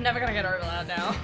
never gonna get over that now.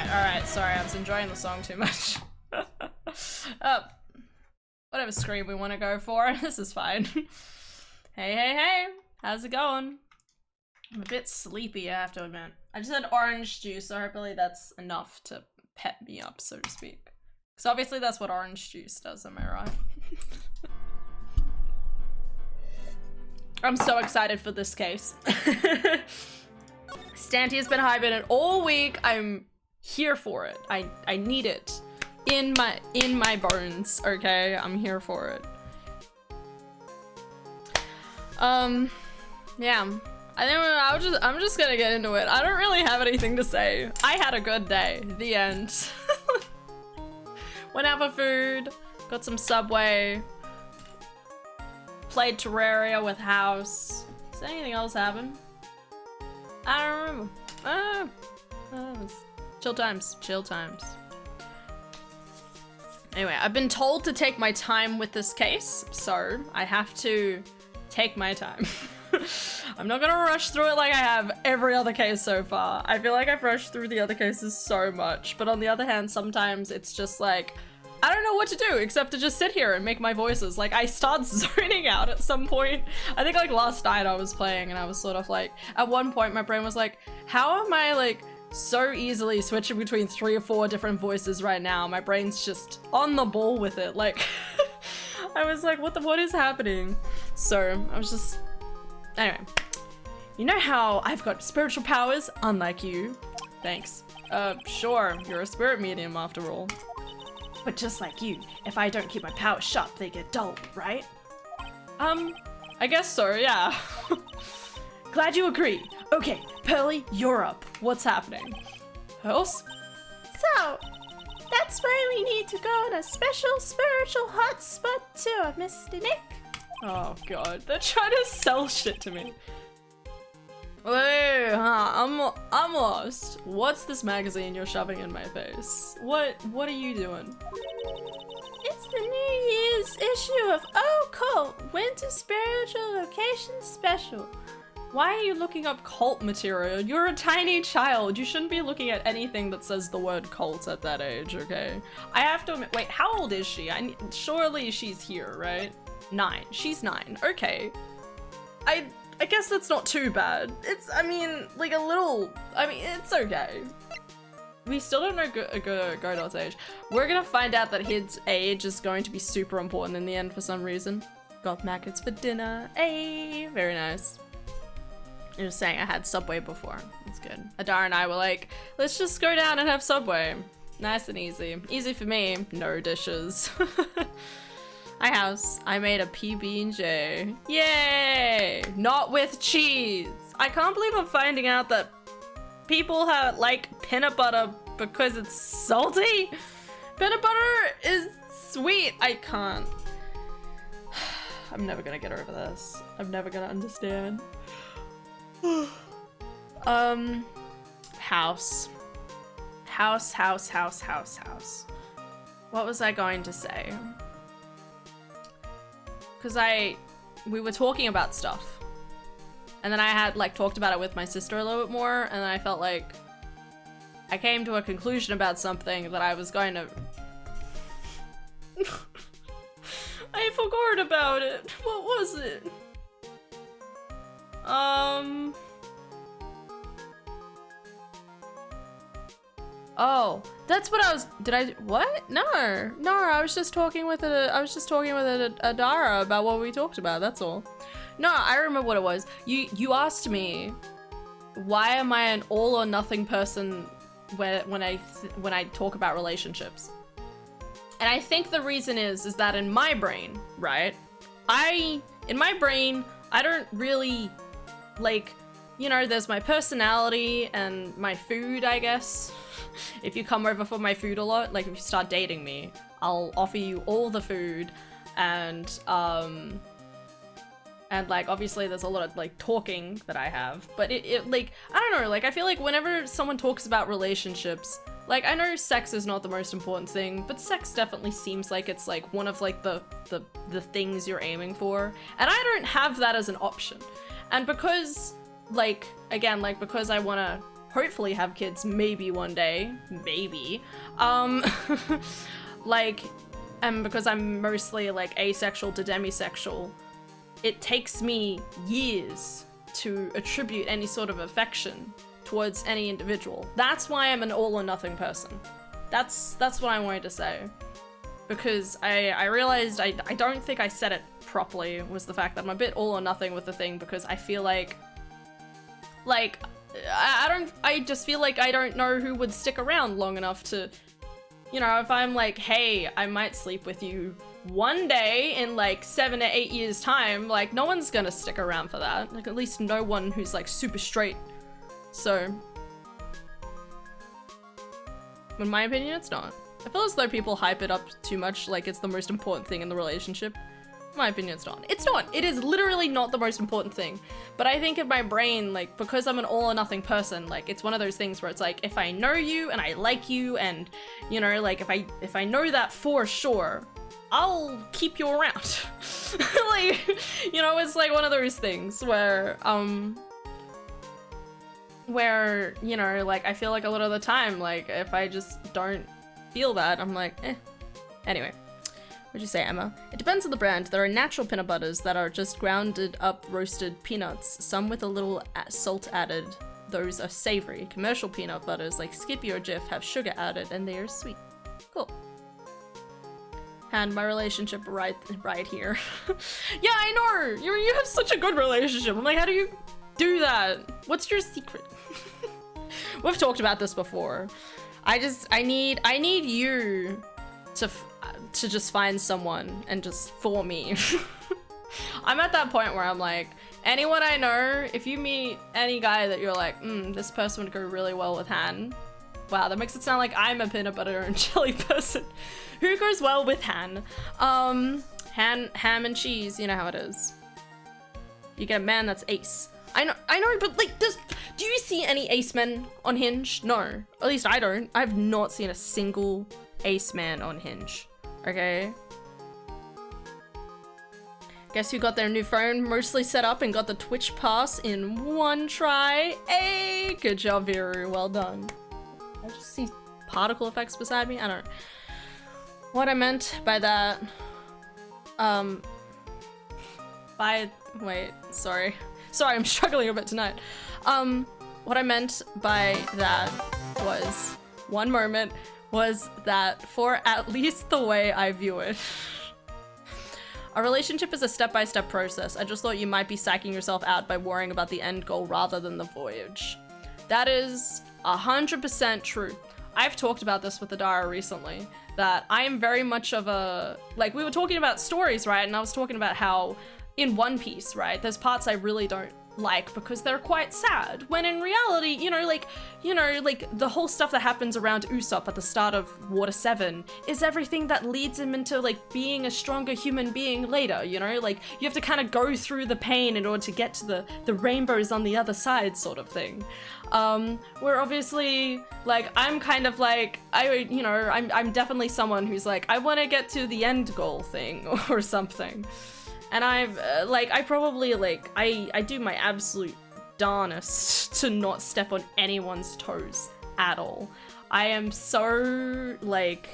Alright, sorry, I was enjoying the song too much. Whatever scream we want to go for, this is fine. Hey, how's it going? I'm a bit sleepy, I have to admit. I just had orange juice, so hopefully that's enough to pep me up, so to speak. Because obviously that's what orange juice does, am I right? I'm so excited for this case. Stanty has been hibernating all week. I'm here for it. I need it in my bones. Okay, I'm here for it. Yeah. I think I'm just gonna get into it. I don't really have anything to say. I had a good day. The end. Went out for food. Got some Subway. Played Terraria with House. Does anything else happen? I don't remember. It's chill times. Chill times. Anyway, I've been told to take my time with this case, so I have to take my time. I'm not gonna rush through it like I have every other case so far. I feel like I've rushed through the other cases so much, but on the other hand, sometimes it's just like, I don't know what to do except to just sit here and make my voices. Like, I start zoning out at some point. I think like last night I was playing and I was sort of like, at one point my brain was like, how am I like so easily switching between 3 or 4 different voices right now? My brain's just on the ball with it. Like, I was like, what is happening? So I was just, anyway. You know how I've got spiritual powers, unlike you? Thanks. Sure, you're a spirit medium after all. But just like you, if I don't keep my powers sharp, they get dull, right? I guess so, yeah. Glad you agree. Okay, Pearly, you're up. What's happening? Pearls? So, that's why we need to go on a special spiritual hotspot tour, Mr. Nick. Oh god, they're trying to sell shit to me. Wait, I'm lost. What's this magazine you're shoving in my face? What are you doing? It's the New Year's issue of Oh Cult Winter Spiritual Location Special. Why are you looking up cult material? You're a tiny child. You shouldn't be looking at anything that says the word cult at that age, okay? I have to admit, wait, how old is she? Surely she's here, right? 9. She's 9. Okay. I guess that's not too bad. It's, I mean, like a little, I mean, it's okay. We still don't know Godot's age. We're gonna find out that his age is going to be super important in the end for some reason. Got maggots for dinner. Hey, very nice. I was saying I had Subway before. That's good. Adara and I were like, let's just go down and have Subway. Nice and easy. Easy for me. No dishes. Hi house, I made a PB&J. Yay! Not with cheese. I can't believe I'm finding out that people have like peanut butter because it's salty. Peanut butter is sweet. I can't. I'm never gonna get over this. I'm never gonna understand. House. House. What was I going to say? Because we were talking about stuff. And then I had, like, talked about it with my sister a little bit more, and then I felt like I came to a conclusion about something that I was going to... I forgot about it. What was it? Oh, that's what I was. Did I? What? No. I was just talking with Adara about what we talked about. That's all. No, I remember what it was. You asked me, why am I an all or nothing person when I talk about relationships? And I think the reason is that in my brain, right? In my brain, I don't really, like, you know, there's my personality and my food, I guess. If you come over for my food a lot, like if you start dating me, I'll offer you all the food, and like obviously there's a lot of like talking that I have, but it like, I don't know, like I feel like whenever someone talks about relationships, like I know sex is not the most important thing, but sex definitely seems like it's like one of like the things you're aiming for, and I don't have that as an option. And because like, again, like because I want to hopefully have kids maybe one day, maybe, like, and because I'm mostly like asexual to demisexual, it takes me years to attribute any sort of affection towards any individual. That's why I'm an all or nothing person. That's what I wanted to say. Because I realized I don't think I said it properly, was the fact that I'm a bit all or nothing with the thing, because I feel like I just feel like I don't know who would stick around long enough to, you know, if I'm like, hey, I might sleep with you one day in like 7 to 8 years time, like no one's gonna stick around for that. Like at least no one who's like super straight. So, in my opinion, it's not. I feel as though people hype it up too much, like it's the most important thing in the relationship. In my opinion, it's not. It's not. It is literally not the most important thing. But I think in my brain, like, because I'm an all or nothing person, like, it's one of those things where it's like, if I know you and I like you and, you know, like, if I know that for sure, I'll keep you around. Like, you know, it's like one of those things where, you know, like, I feel like a lot of the time, like, if I just don't feel that, I'm like, eh. Anyway. What'd you say, Emma? It depends on the brand. There are natural peanut butters that are just grounded up roasted peanuts, some with a little salt added. Those are savory. Commercial peanut butters like Skippy or Jif have sugar added and they are sweet. Cool. And my relationship right here. Yeah, I know! You have such a good relationship. I'm like, how do you do that? What's your secret? We've talked about this before. I need you to just find someone and just for me. I'm at that point where I'm like, anyone I know, if you meet any guy that you're like, this person would go really well with Han. Wow, that makes it sound like I'm a peanut butter and jelly person. Who goes well with Han? Ham and cheese, you know how it is. You get a man that's ace. I know, but like, do you see any ace men on Hinge? No, at least I don't. I've not seen a single ace man on Hinge. Okay. Guess who got their new phone mostly set up and got the Twitch pass in one try? Hey, good job, Viru. Well done. I just see particle effects beside me. I don't know. What I meant by that, wait, sorry, I'm struggling a bit tonight. What I meant by that was, one moment, was that for at least the way I view it, a relationship is a step-by-step process. I just thought you might be psyching yourself out by worrying about the end goal rather than the voyage. That is 100% true. I've talked about this with Adara recently, that I am very much of a, like, we were talking about stories, right? And I was talking about how in One Piece, right, there's parts I really don't like because they're quite sad. When in reality, you know, like the whole stuff that happens around Usopp at the start of Water 7 is everything that leads him into like being a stronger human being later, you know? Like you have to kind of go through the pain in order to get to the rainbows on the other side sort of thing. Where obviously, like, I'm kind of like, I'm definitely someone who's like, I want to get to the end goal thing or something. And I've, I probably, I do my absolute darnest to not step on anyone's toes at all. I am so, like,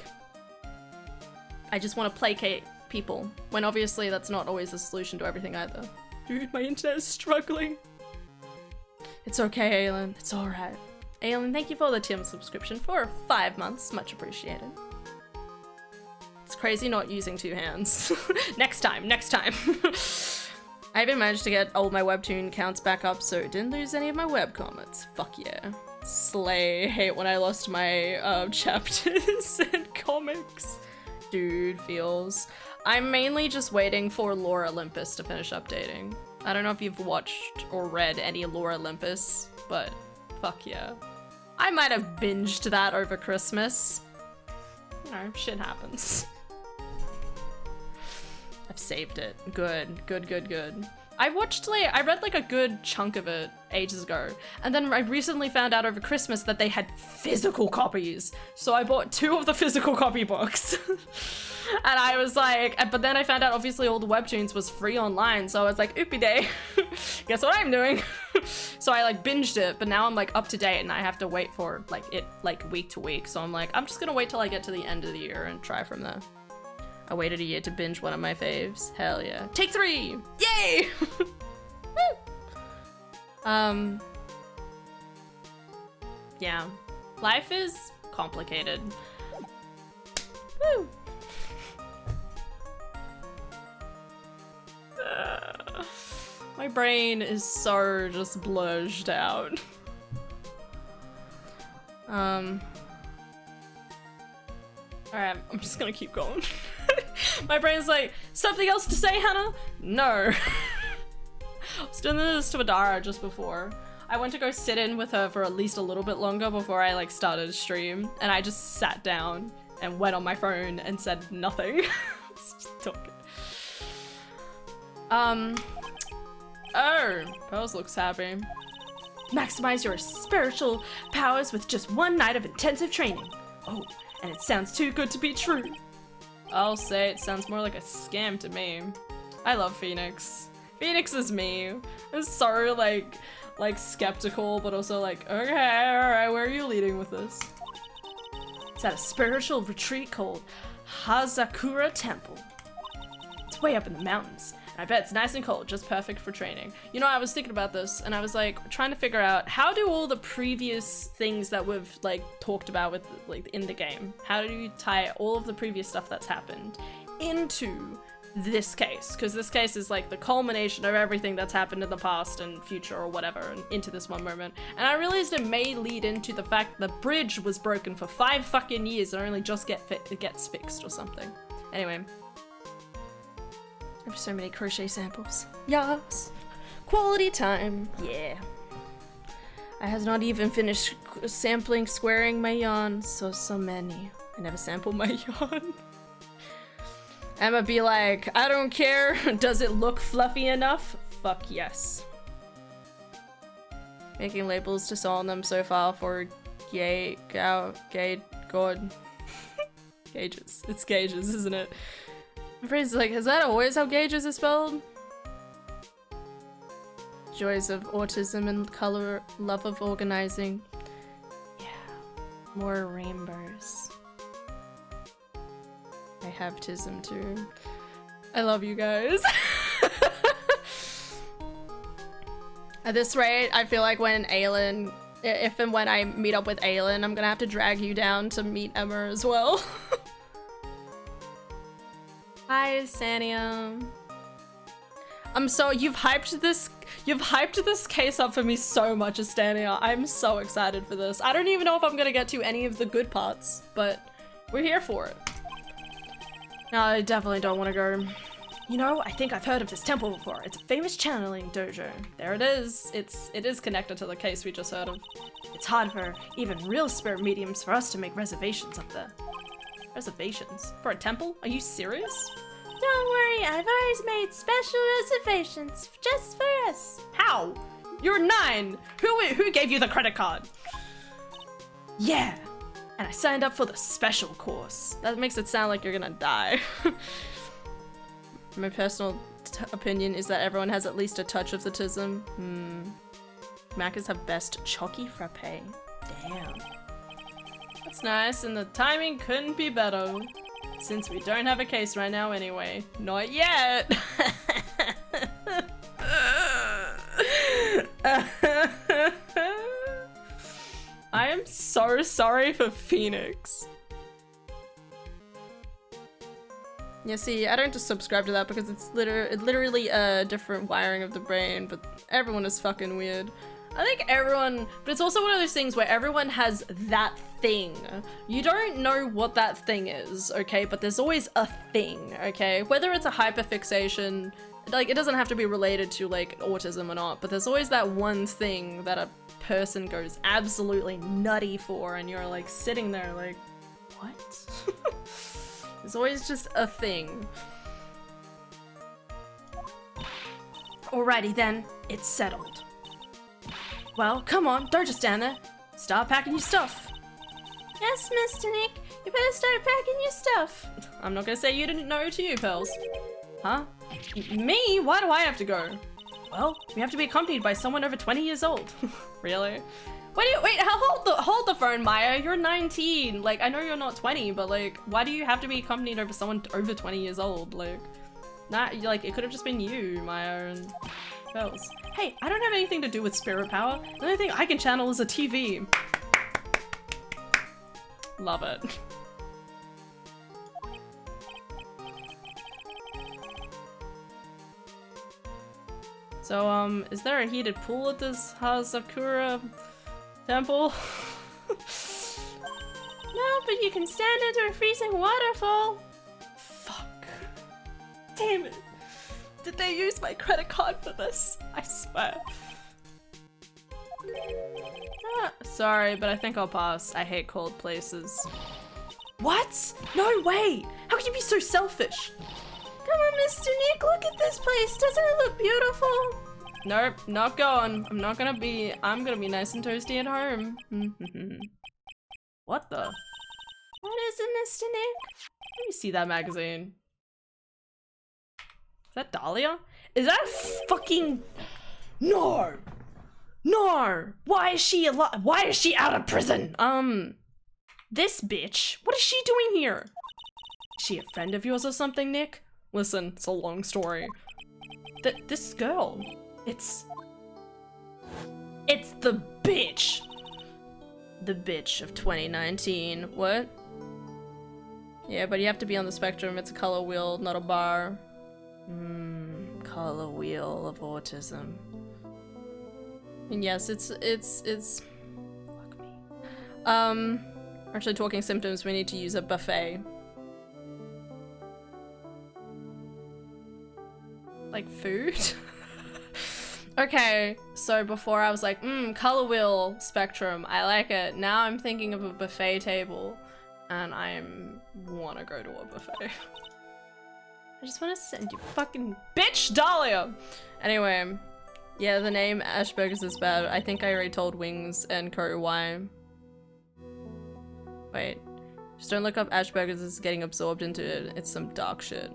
I just want to placate people, when obviously that's not always the solution to everything either. Dude, my internet is struggling. It's okay, Aylin. It's alright. Aylin, thank you for the Tim subscription for 5 months. Much appreciated. It's crazy not using 2 hands. Next time. I even managed to get all my webtoon counts back up, so didn't lose any of my web comments. Fuck yeah. Slay. Hate when I lost my chapters and comics. Dude, feels. I'm mainly just waiting for Lore Olympus to finish updating. I don't know if you've watched or read any Lore Olympus, but fuck yeah. I might have binged that over Christmas. You know, shit happens. I've saved it. Good. I read like a good chunk of it ages ago, and then I recently found out over Christmas that they had physical copies, so I bought 2 of the physical copy books. And I was like, but then I found out obviously all the webtoons was free online, so I was like, oopie day. Guess what I'm doing? So I like binged it, but now I'm like up to date and I have to wait for like week to week, so I'm like, I'm just gonna wait till I get to the end of the year and try from there. I waited a year to binge one of my faves. Hell yeah. Take 3! Yay! Yeah. Life is complicated. Woo! My brain is so just blurred out. Alright, I'm just gonna keep going. My brain's like, something else to say, Hannah? No. I was doing this to Adara just before. I went to go sit in with her for at least a little bit longer before I like started a stream, and I just sat down and went on my phone and said nothing. Just talking. Oh, Pearls looks happy. Maximize your spiritual powers with just 1 night of intensive training. Oh, and it sounds too good to be true. I'll say it sounds more like a scam to me. I love Phoenix. Phoenix is me. I'm so like skeptical, but also like, okay, alright, where are you leading with this? It's at a spiritual retreat called Hazakura Temple. It's way up in the mountains. I bet it's nice and cold, just perfect for training. You know, I was thinking about this, and I was like trying to figure out, how do all the previous things that we've like talked about with like in the game, how do you tie all of the previous stuff that's happened into this case? Because this case is like the culmination of everything that's happened in the past and future or whatever, and into this one moment. And I realized it may lead into the fact the bridge was broken for 5 fucking years and only just gets fixed or something. Anyway. I have so many crochet samples. Yes. Quality time. Yeah. I has not even finished sampling squaring my yarn. So many. I never sample my yarn. Emma be like, I don't care. Does it look fluffy enough? Fuck yes. Making labels to sew on them so far for god. Gauges. It's gauges, isn't it? My friend's like, is that always how gauges is spelled? Joys of autism and color, love of organizing. Yeah, more rainbows. I have tism too. I love you guys. At this rate, I feel like when Aylin, if and when I meet up with Aylin, I'm gonna have to drag you down to meet Emma as well. Hi, Sania. You've hyped this case up for me so much, Astania. I'm so excited for this. I don't even know if I'm gonna get to any of the good parts, but we're here for it. No, I definitely don't want to go You know, I think I've heard of this temple before. It's a famous channeling dojo. There it is. It is connected to the case we just heard of. It's hard for even real spirit mediums for us to make reservations up there. Reservations? For a temple? Are you serious? Don't worry, I've always made special reservations just for us. How? You're 9! Who gave you the credit card? Yeah! And I signed up for the special course. That makes it sound like you're gonna die. My personal opinion is that everyone has at least a touch of autism. Macas have best chalky frappe. Damn. That's nice, and the timing couldn't be better. Since we don't have a case right now anyway. Not yet! I am so sorry for Phoenix. Yeah, see, I don't just subscribe to that because it's literally a different wiring of the brain, but everyone is fucking weird. I think everyone, but it's also one of those things where everyone has that thing. You don't know what that thing is, okay? But there's always a thing, okay? Whether it's a hyperfixation, like it doesn't have to be related to like autism or not, but there's always that one thing that a person goes absolutely nutty for, and you're like sitting there like, what? There's always just a thing. Alrighty then, it's settled. Well, come on, don't just stand there. Start packing your stuff. Yes, Mr. Nick, you better start packing your stuff. I'm not gonna say you didn't know to you, Pearls. Huh? Me? Why do I have to go? Well, we have to be accompanied by someone over 20 years old. Really? Wait, hold the phone, Maya. You're 19. Like, I know you're not 20, but like, why do you have to be accompanied over someone over 20 years old? Like, like, it could have just been you, Maya, and Pearls. Hey, I don't have anything to do with spirit power. The only thing I can channel is a TV. Love it. So, is there a heated pool at this Hazakura temple? No, but you can stand under a freezing waterfall. Fuck. Damn it. Did they use my credit card for this? I swear. Sorry, but I think I'll pass. I hate cold places. What? No way! How can you be so selfish? Come on, Mr. Nick, look at this place. Doesn't it look beautiful? Nope, not going. I'm gonna be nice and toasty at home. What the? What is it, Mr. Nick? Let me see that magazine. Is that Dahlia? Is that fucking... No! No! Why is she alive? Why is she out of prison? This bitch? What is she doing here? Is she a friend of yours or something, Nick? Listen, it's a long story. This girl, it's the bitch. The bitch of 2019. What? Yeah, but you have to be on the spectrum. It's a color wheel, not a bar. Color wheel of autism. And yes, it's fuck me. Actually talking symptoms, we need to use a buffet. Like food? Okay, so before I was like, color wheel spectrum, I like it. Now I'm thinking of a buffet table, and wanna go to a buffet. I just wanna send you fucking bitch, Dahlia! Anyway, yeah, the name Ashburgers is bad. I think I already told Wings and Co why. Wait, just don't look up Ashburgers is getting absorbed into it. It's some dark shit.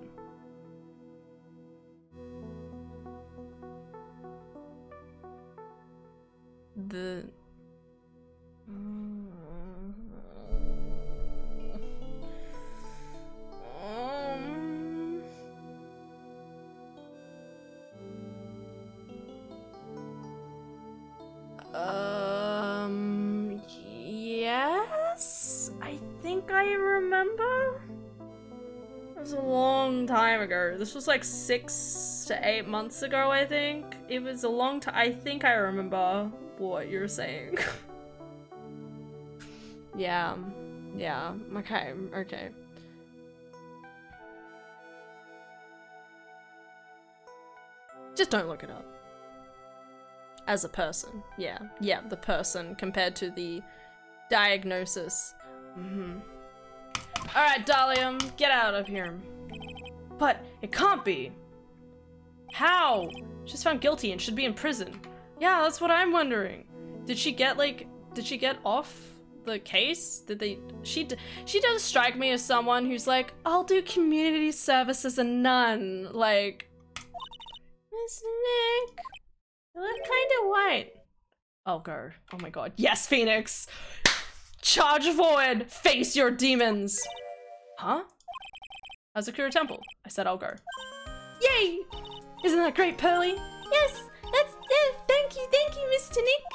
Yes, I think I remember. It was a long time ago. This was like 6 to 8 months ago, I think. It was a long time. I think I remember what you're saying. Yeah, okay. Just don't look it up. As a person. Yeah, the person compared to the diagnosis. Alright, Dahlia, get out of here. But it can't be. How? She's found guilty and should be in prison. Yeah, that's what I'm wondering. Did she get off the case? She does strike me as someone who's like, I'll do community service as a nun. Like, Mr. Nick, you look kind of white. I'll go. Oh my god. Yes, Phoenix! Charge forward! Face your demons! Huh? I'll secure a temple. I said I'll go. Yay! Isn't that great, Pearly? Yes, thank you, Mr. Nick.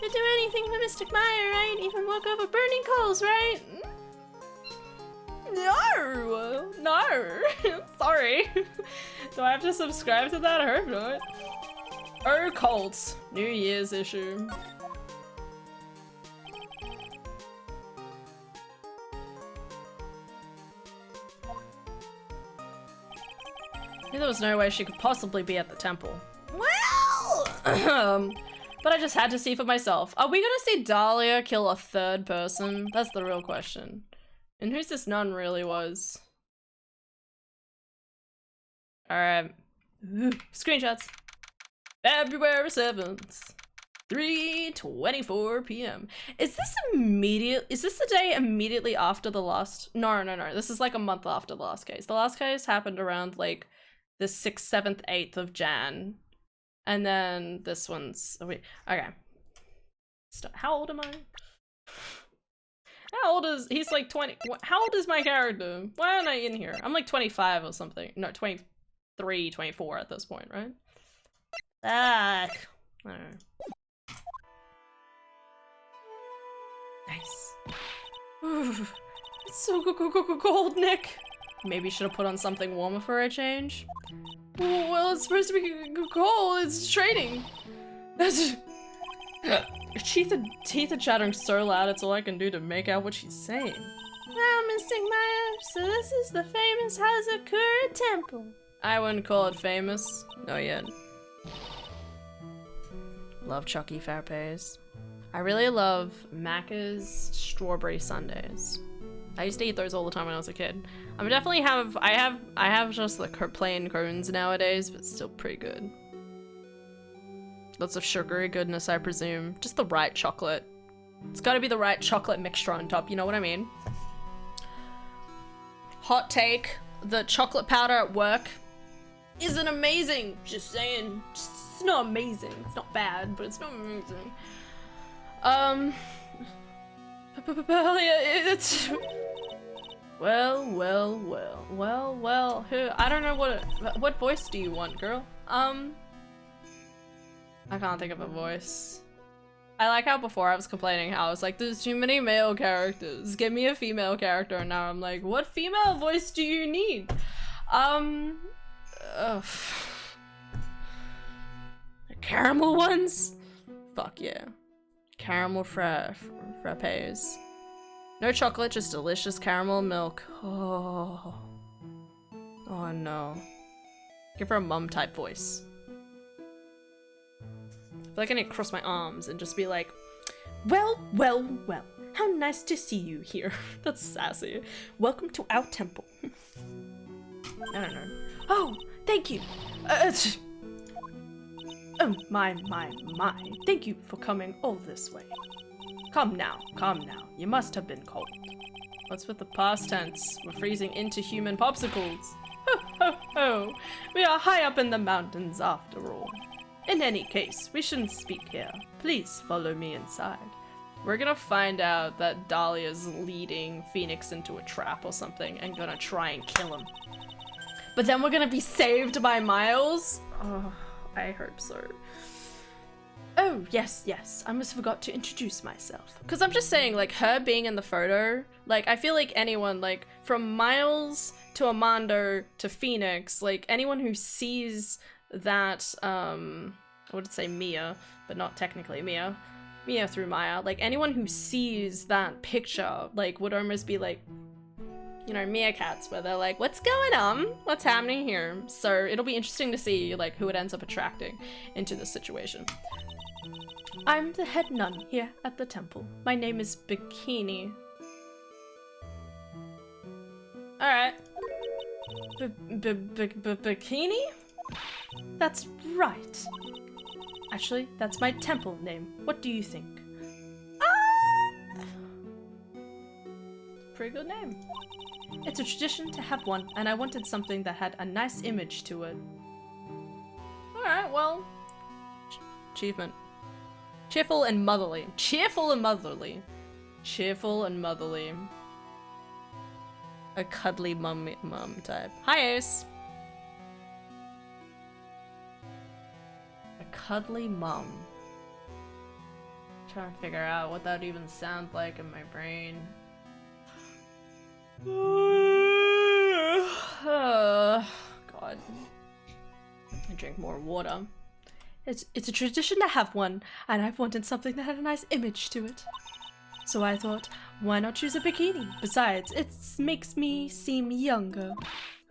You'd do anything for Mr. Meyer, right? Even walk over burning coals, right? No. Sorry. Do I have to subscribe to that? I hope not. Oh, Colts. New Year's issue. There was no way she could possibly be at the temple. Well! But I just had to see for myself. Are we gonna see Dahlia kill a third person? That's the real question. And who's this nun really was? Alright. Screenshots. February 7th. 3:24 p.m. Is this the day immediately after the last? No. This is like a month after the last case. The last case happened around like the 6th, 7th, 8th of Jan. And then this one's, oh wait, okay. How old am I? How old is, he's like 20, how old is my character? Why aren't I in here? I'm like 25 or something. No, 23, 24 at this point, right? I don't know. Nice. Ooh, it's so cold, Nick. Maybe should have put on something warmer for a change. Well, it's supposed to be cold. It's trading. Her teeth are chattering so loud, it's all I can do to make out what she's saying. Well, Mr. Meyer, so this is the famous Hazakura Temple. I wouldn't call it famous. Not yet. Love Chucky Frappes. I really love Macca's strawberry sundaes. I used to eat those all the time when I was a kid. I definitely have, I have just the plain cones nowadays, but still pretty good. Lots of sugary goodness, I presume. Just the right chocolate. It's gotta be the right chocolate mixture on top, you know what I mean? Hot take, the chocolate powder at work isn't amazing. Just saying, it's not amazing. It's not bad, but it's not amazing. It's... Well, who, I don't know what voice do you want, girl? I can't think of a voice. I like how before I was complaining how I was like, there's too many male characters, give me a female character, and now I'm like, what female voice do you need? The caramel ones? Fuck yeah. Caramel frappes. No chocolate, just delicious caramel milk. Oh no. Give her a mum type voice. I feel like I need to cross my arms and just be like, well, how nice to see you here. That's sassy. Welcome to our temple. I don't know. Oh, thank you. Oh, my. Thank you for coming all this way. Calm now. You must have been cold. What's with the past tense? We're freezing into human popsicles. Ho. We are high up in the mountains after all. In any case, we shouldn't speak here. Please follow me inside. We're gonna find out that Dahlia's leading Phoenix into a trap or something and gonna try and kill him. But then we're gonna be saved by Miles? Oh, I hope so. Oh, yes, I almost forgot to introduce myself. Because I'm just saying, like, her being in the photo, like, I feel like anyone, like, from Miles to Armando to Phoenix, like, anyone who sees that, I would say Mia, but not technically Mia through Maya, like, anyone who sees that picture, like, would almost be like, you know, meerkats, where they're like, what's going on? What's happening here? So it'll be interesting to see, like, who it ends up attracting into this situation. I'm the head nun here at the temple. My name is Bikini. Alright. Bikini? That's right. Actually, that's my temple name. What do you think? Pretty good name. It's a tradition to have one, and I wanted something that had a nice image to it. Alright, well. Achievement. Cheerful and motherly. Cheerful and motherly. Cheerful and motherly. A cuddly mum type. Hi, Ace. A cuddly mum. Trying to figure out what that even sounds like in my brain. God. I drink more water. It's a tradition to have one, and I've wanted something that had a nice image to it. So I thought, why not choose a bikini? Besides, it makes me seem younger.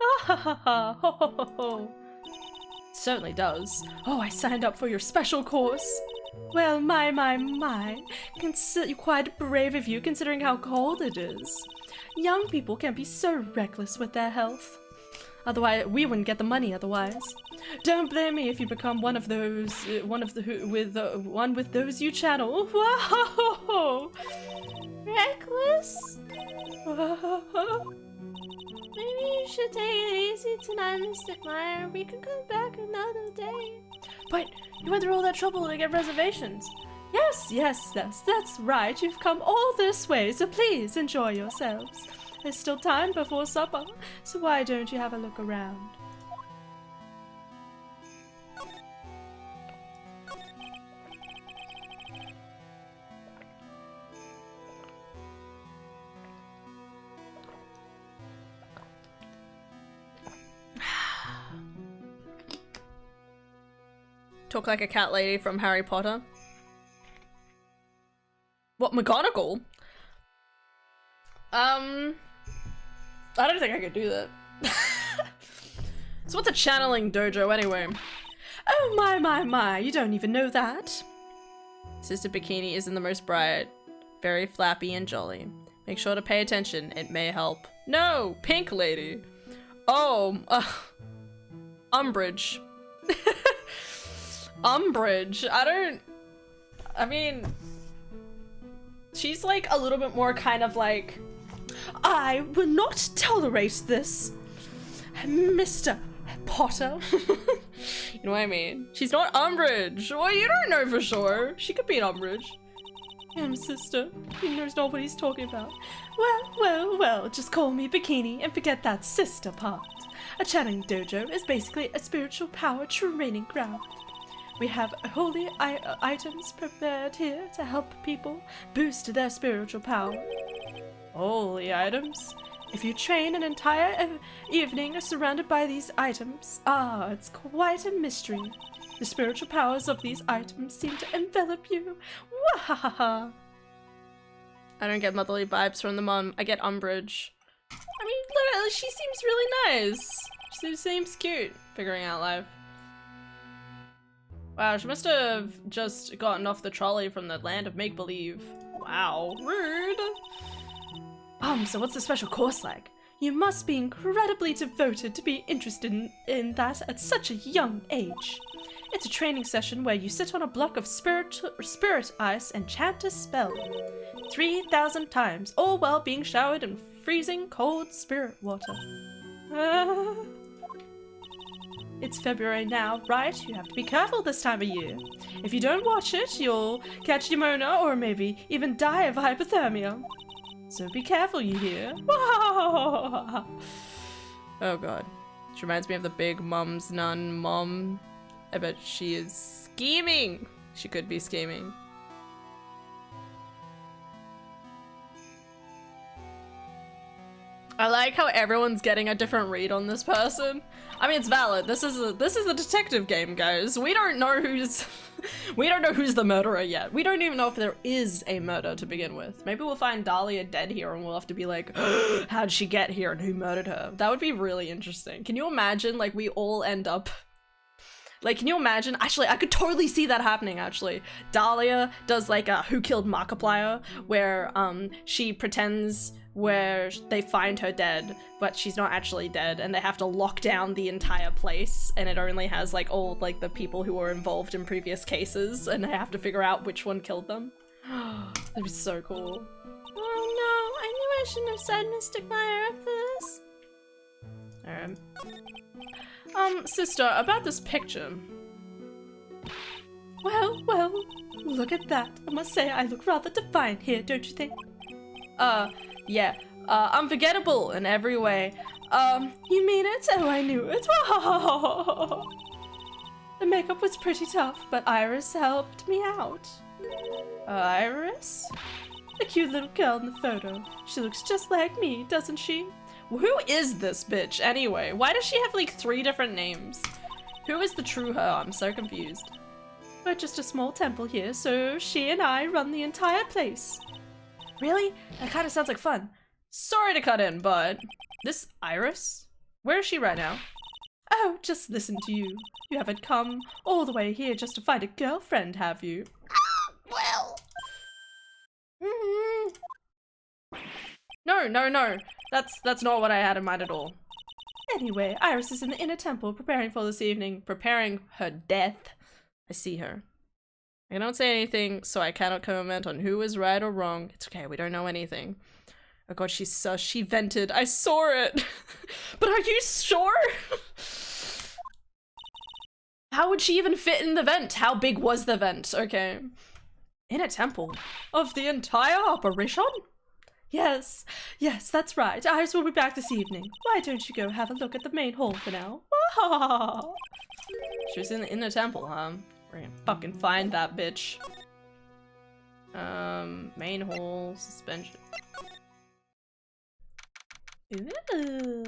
Ah ha ha ha, ho ho ho ho. It certainly does. Oh, I signed up for your special course. Well, my. Quite brave of you, considering how cold it is. Young people can be so reckless with their health. Otherwise, we wouldn't get the money otherwise. Don't blame me if you become one of those, one with those you channel. Whoa! Reckless? Maybe you should take it easy tonight, Mr. Meyer. We can come back another day. But you went through all that trouble to get reservations. Yes, that's right. You've come all this way, so please enjoy yourselves. There's still time before supper, so why don't you have a look around? Talk like a cat lady from Harry Potter. What, McGonagall? I don't think I could do that. So what's a channeling dojo anyway? Oh my, you don't even know that. Sister Bikini isn't the most bright. Very flappy and jolly. Make sure to pay attention, it may help. No, Pink Lady. Oh, Umbridge. Umbridge, I mean, she's like a little bit more kind of like, I will not tolerate this, Mr. Potter. You know what I mean? She's not Umbridge. Well, you don't know for sure. She could be an Umbridge. Sister, he knows not what he's talking about. Well, just call me Bikini and forget that sister part. A channeling dojo is basically a spiritual power training ground. We have holy items prepared here to help people boost their spiritual power. Holy items? If you train an entire evening surrounded by these items, it's quite a mystery. The spiritual powers of these items seem to envelop you. Wahahaha. I don't get motherly vibes from the mom. I get Umbridge. I mean, look, she seems really nice. She seems cute, figuring out life. Wow, she must have just gotten off the trolley from the land of make-believe. Wow, rude. So what's the special course like? You must be incredibly devoted to be interested in that at such a young age. It's a training session where you sit on a block of spirit ice and chant a spell. 3,000 times, all while being showered in freezing cold spirit water. It's February now, right? You have to be careful this time of year. If you don't watch it, you'll catch pneumonia or maybe even die of hypothermia. So be careful, you hear? Oh god. She reminds me of the big mum's nun mom. I bet she is scheming. She could be scheming. I like how everyone's getting a different read on this person. I mean, it's valid. This is a detective game, guys. We don't know who's the murderer yet. We don't even know if there is a murder to begin with. Maybe we'll find Dahlia dead here and we'll have to be like, how'd she get here and who murdered her? That would be really interesting. Can you imagine, like, we all end up... Like, can you imagine? Actually, I could totally see that happening, actually. Dahlia does, like, a Who Killed Markiplier, where, she pretends where they find her dead, but she's not actually dead, and they have to lock down the entire place, and it only has, like, all, like, the people who were involved in previous cases, and they have to figure out which one killed them. That'd be so cool. Oh no, I knew I shouldn't have signed Mystic Mire up for this. Sister, about this picture. Well, look at that. I must say I look rather defiant here, don't you think? Yeah. Unforgettable in every way. You mean it? Oh, I knew it. The makeup was pretty tough, but Iris helped me out. Iris? The cute little girl in the photo. She looks just like me, doesn't she? Who is this bitch, anyway? Why does she have, like, 3 different names? Who is the true her? I'm so confused. We're just a small temple here, so she and I run the entire place. Really? That kind of sounds like fun. Sorry to cut in, but... This Iris? Where is she right now? Oh, just listen to you. You haven't come all the way here just to find a girlfriend, have you? Well... No. That's not what I had in mind at all. Anyway, Iris is in the inner temple preparing for this evening. Preparing her death. I see her. I don't say anything, so I cannot comment on who is right or wrong. It's okay, we don't know anything. Oh god, she's sus. She vented. I saw it. But are you sure? How would she even fit in the vent? How big was the vent? Okay. In a temple? Of the entire operation? Yes, that's right. Iris will be back this evening. Why don't you go have a look at the main hall for now? She was in the inner temple, huh? We're gonna fucking find that bitch. Main hall, suspension. Ooh.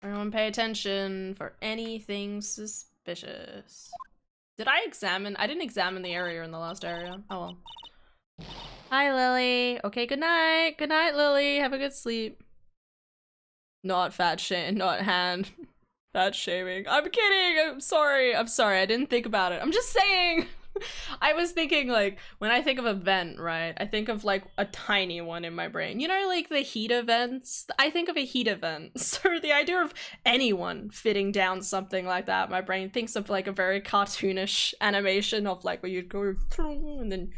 Everyone pay attention for anything suspicious. Did I examine? I didn't examine the area in the last area. Oh well. Hi, Lily. Okay, good night. Good night, Lily. Have a good sleep. Not fat shame, not hand. Fat shaming. I'm kidding. I'm sorry. I didn't think about it. I'm just saying. I was thinking, like, when I think of a vent, right? I think of, like, a tiny one in my brain. You know, like, the heat events? I think of a heat event. So the idea of anyone fitting down something like that, my brain thinks of, like, a very cartoonish animation of, like, where you'd go through and then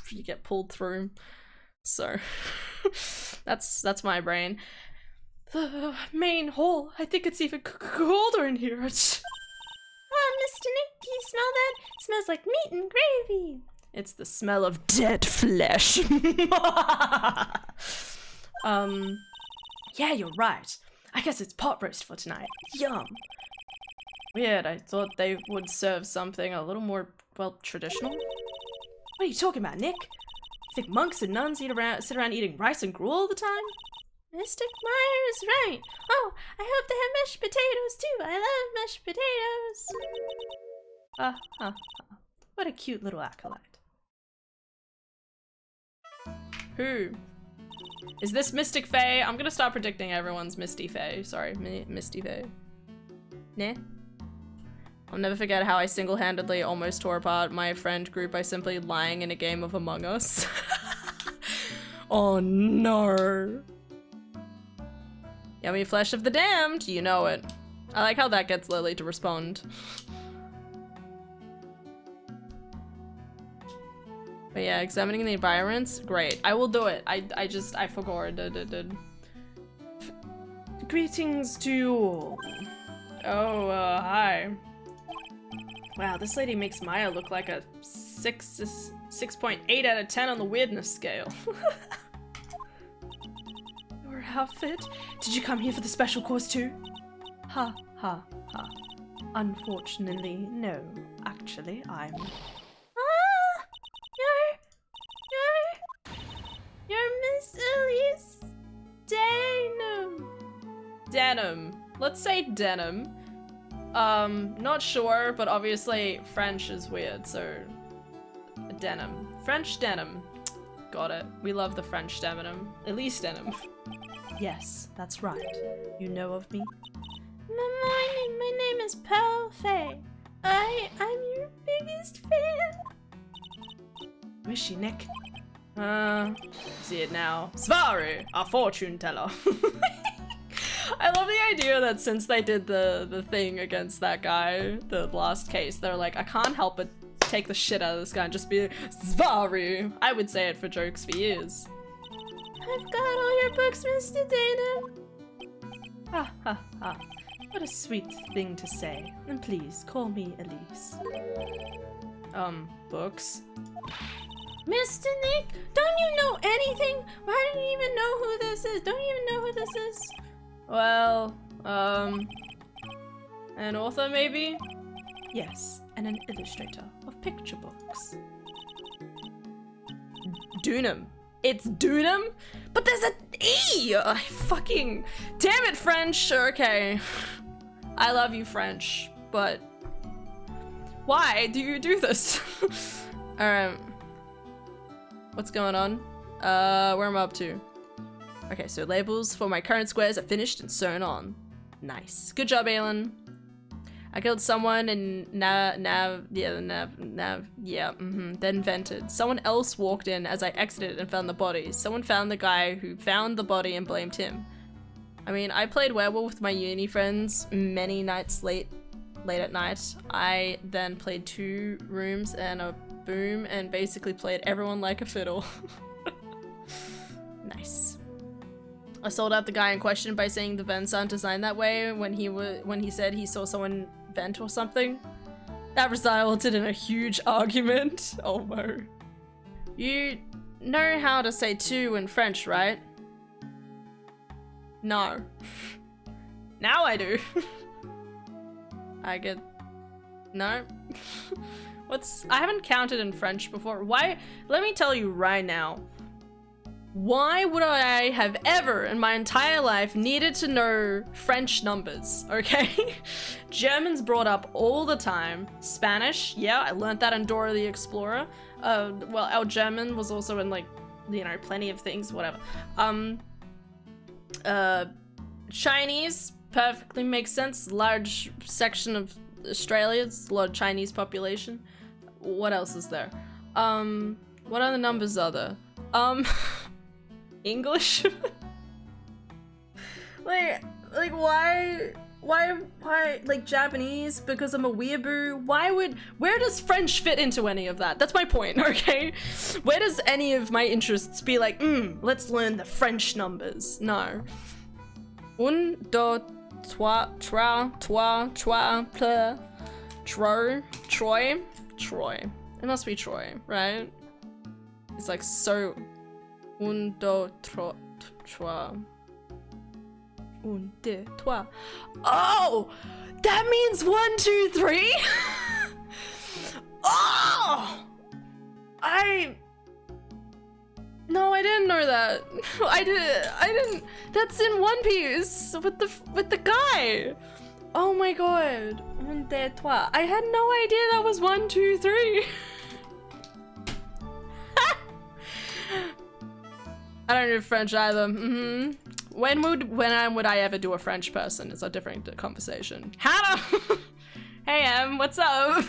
you get pulled through. So that's my brain. The main hall. I think it's even colder in here. Oh, Mr. Nick, do you smell that? It smells like meat and gravy. It's the smell of dead flesh. Yeah, you're right. I guess it's pot roast for tonight. Yum. Weird, I thought they would serve something a little more, well, traditional. What are you talking about, Nick? You think monks and nuns sit around eating rice and gruel all the time? Mystic Mire is right. Oh, I hope they have mashed potatoes too. I love mashed potatoes. What a cute little acolyte. Who? Is this Mystic Fae? I'm gonna start predicting everyone's Misty Fae. Sorry, Misty Fae. Nah. I'll never forget how I single-handedly almost tore apart my friend group by simply lying in a game of Among Us. Oh no. Yummy flesh of the damned, you know it. I like how that gets Lily to respond. But yeah, examining the environments, great. I will do it. I forgot. Greetings to you all. Oh, hi. Wow, this lady makes Maya look like a 6.8 out of 10 on the weirdness scale. Your outfit? Did you come here for the special course too? Ha ha ha. Unfortunately, no. Actually, I'm... You're Miss Elise Day? denim. Let's say denim. Not sure, but obviously French is weird, so denim. French denim. Got it. We love the French denim. Elise denim. Yes, that's right. You know of me? My name is Pearl Faye. I'm your biggest fan. Where's she, Nick? See it now. Svaru, our fortune teller. I love the idea that since they did the thing against that guy, the last case, they're like, I can't help but take the shit out of this guy and just be like, Svaru. I would say it for jokes for years. I've got all your books, Mr. Dana. Ha ha ha. What a sweet thing to say. And please, call me Elise. Books? Mr. Nick, don't you know anything? Why don't you even know who this is? Don't you even know who this is? Well, an author maybe? Yes, and an illustrator of picture books. Dunham. It's Dunham? But there's an E! I fucking... Damn it, French! Okay. I love you, French, but... Why do you do this? Alright. What's going on? Where am I up to? Okay, so labels for my current squares are finished and sewn on. Nice. Good job, Aelin. I killed someone and then vented. Someone else walked in as I exited and found the body. Someone found the guy who found the body and blamed him. I mean, I played werewolf with my uni friends many nights late at night. I then played 2 rooms and a boom and basically played everyone like a fiddle. Nice. I sold out the guy in question by saying the vents aren't designed that way when he said he saw someone vent or something. That resulted in a huge argument. Oh no. You know how to say two in French, right? No. Now I do. I get... No. I haven't counted in French before. Why? Let me tell you right now. Why would I have ever in my entire life needed to know French numbers, okay? German's brought up all the time. Spanish, yeah, I learned that in Dora the Explorer. Well, our German was also in, like, you know, plenty of things, whatever. Chinese perfectly makes sense. Large section of Australia, it's a lot of Chinese population. What else is there? What other numbers are there? English? like why, like Japanese, because I'm a weeaboo? Where does French fit into any of that? That's my point, okay? Where does any of my interests be like, let's learn the French numbers? No. Un, deux, trois, pleur, Troy. It must be Troy, right? It's like so... Un, deux, trois. Un, deux, trois. Oh! That means 1, 2, 3? Oh! No, I didn't know that. I didn't. That's in One Piece with the guy. Oh my god. Un, deux, trois. I had no idea that was 1, 2, 3. I don't do French either. When would I ever do a French person? It's a different conversation. Hannah! Hey, what's up?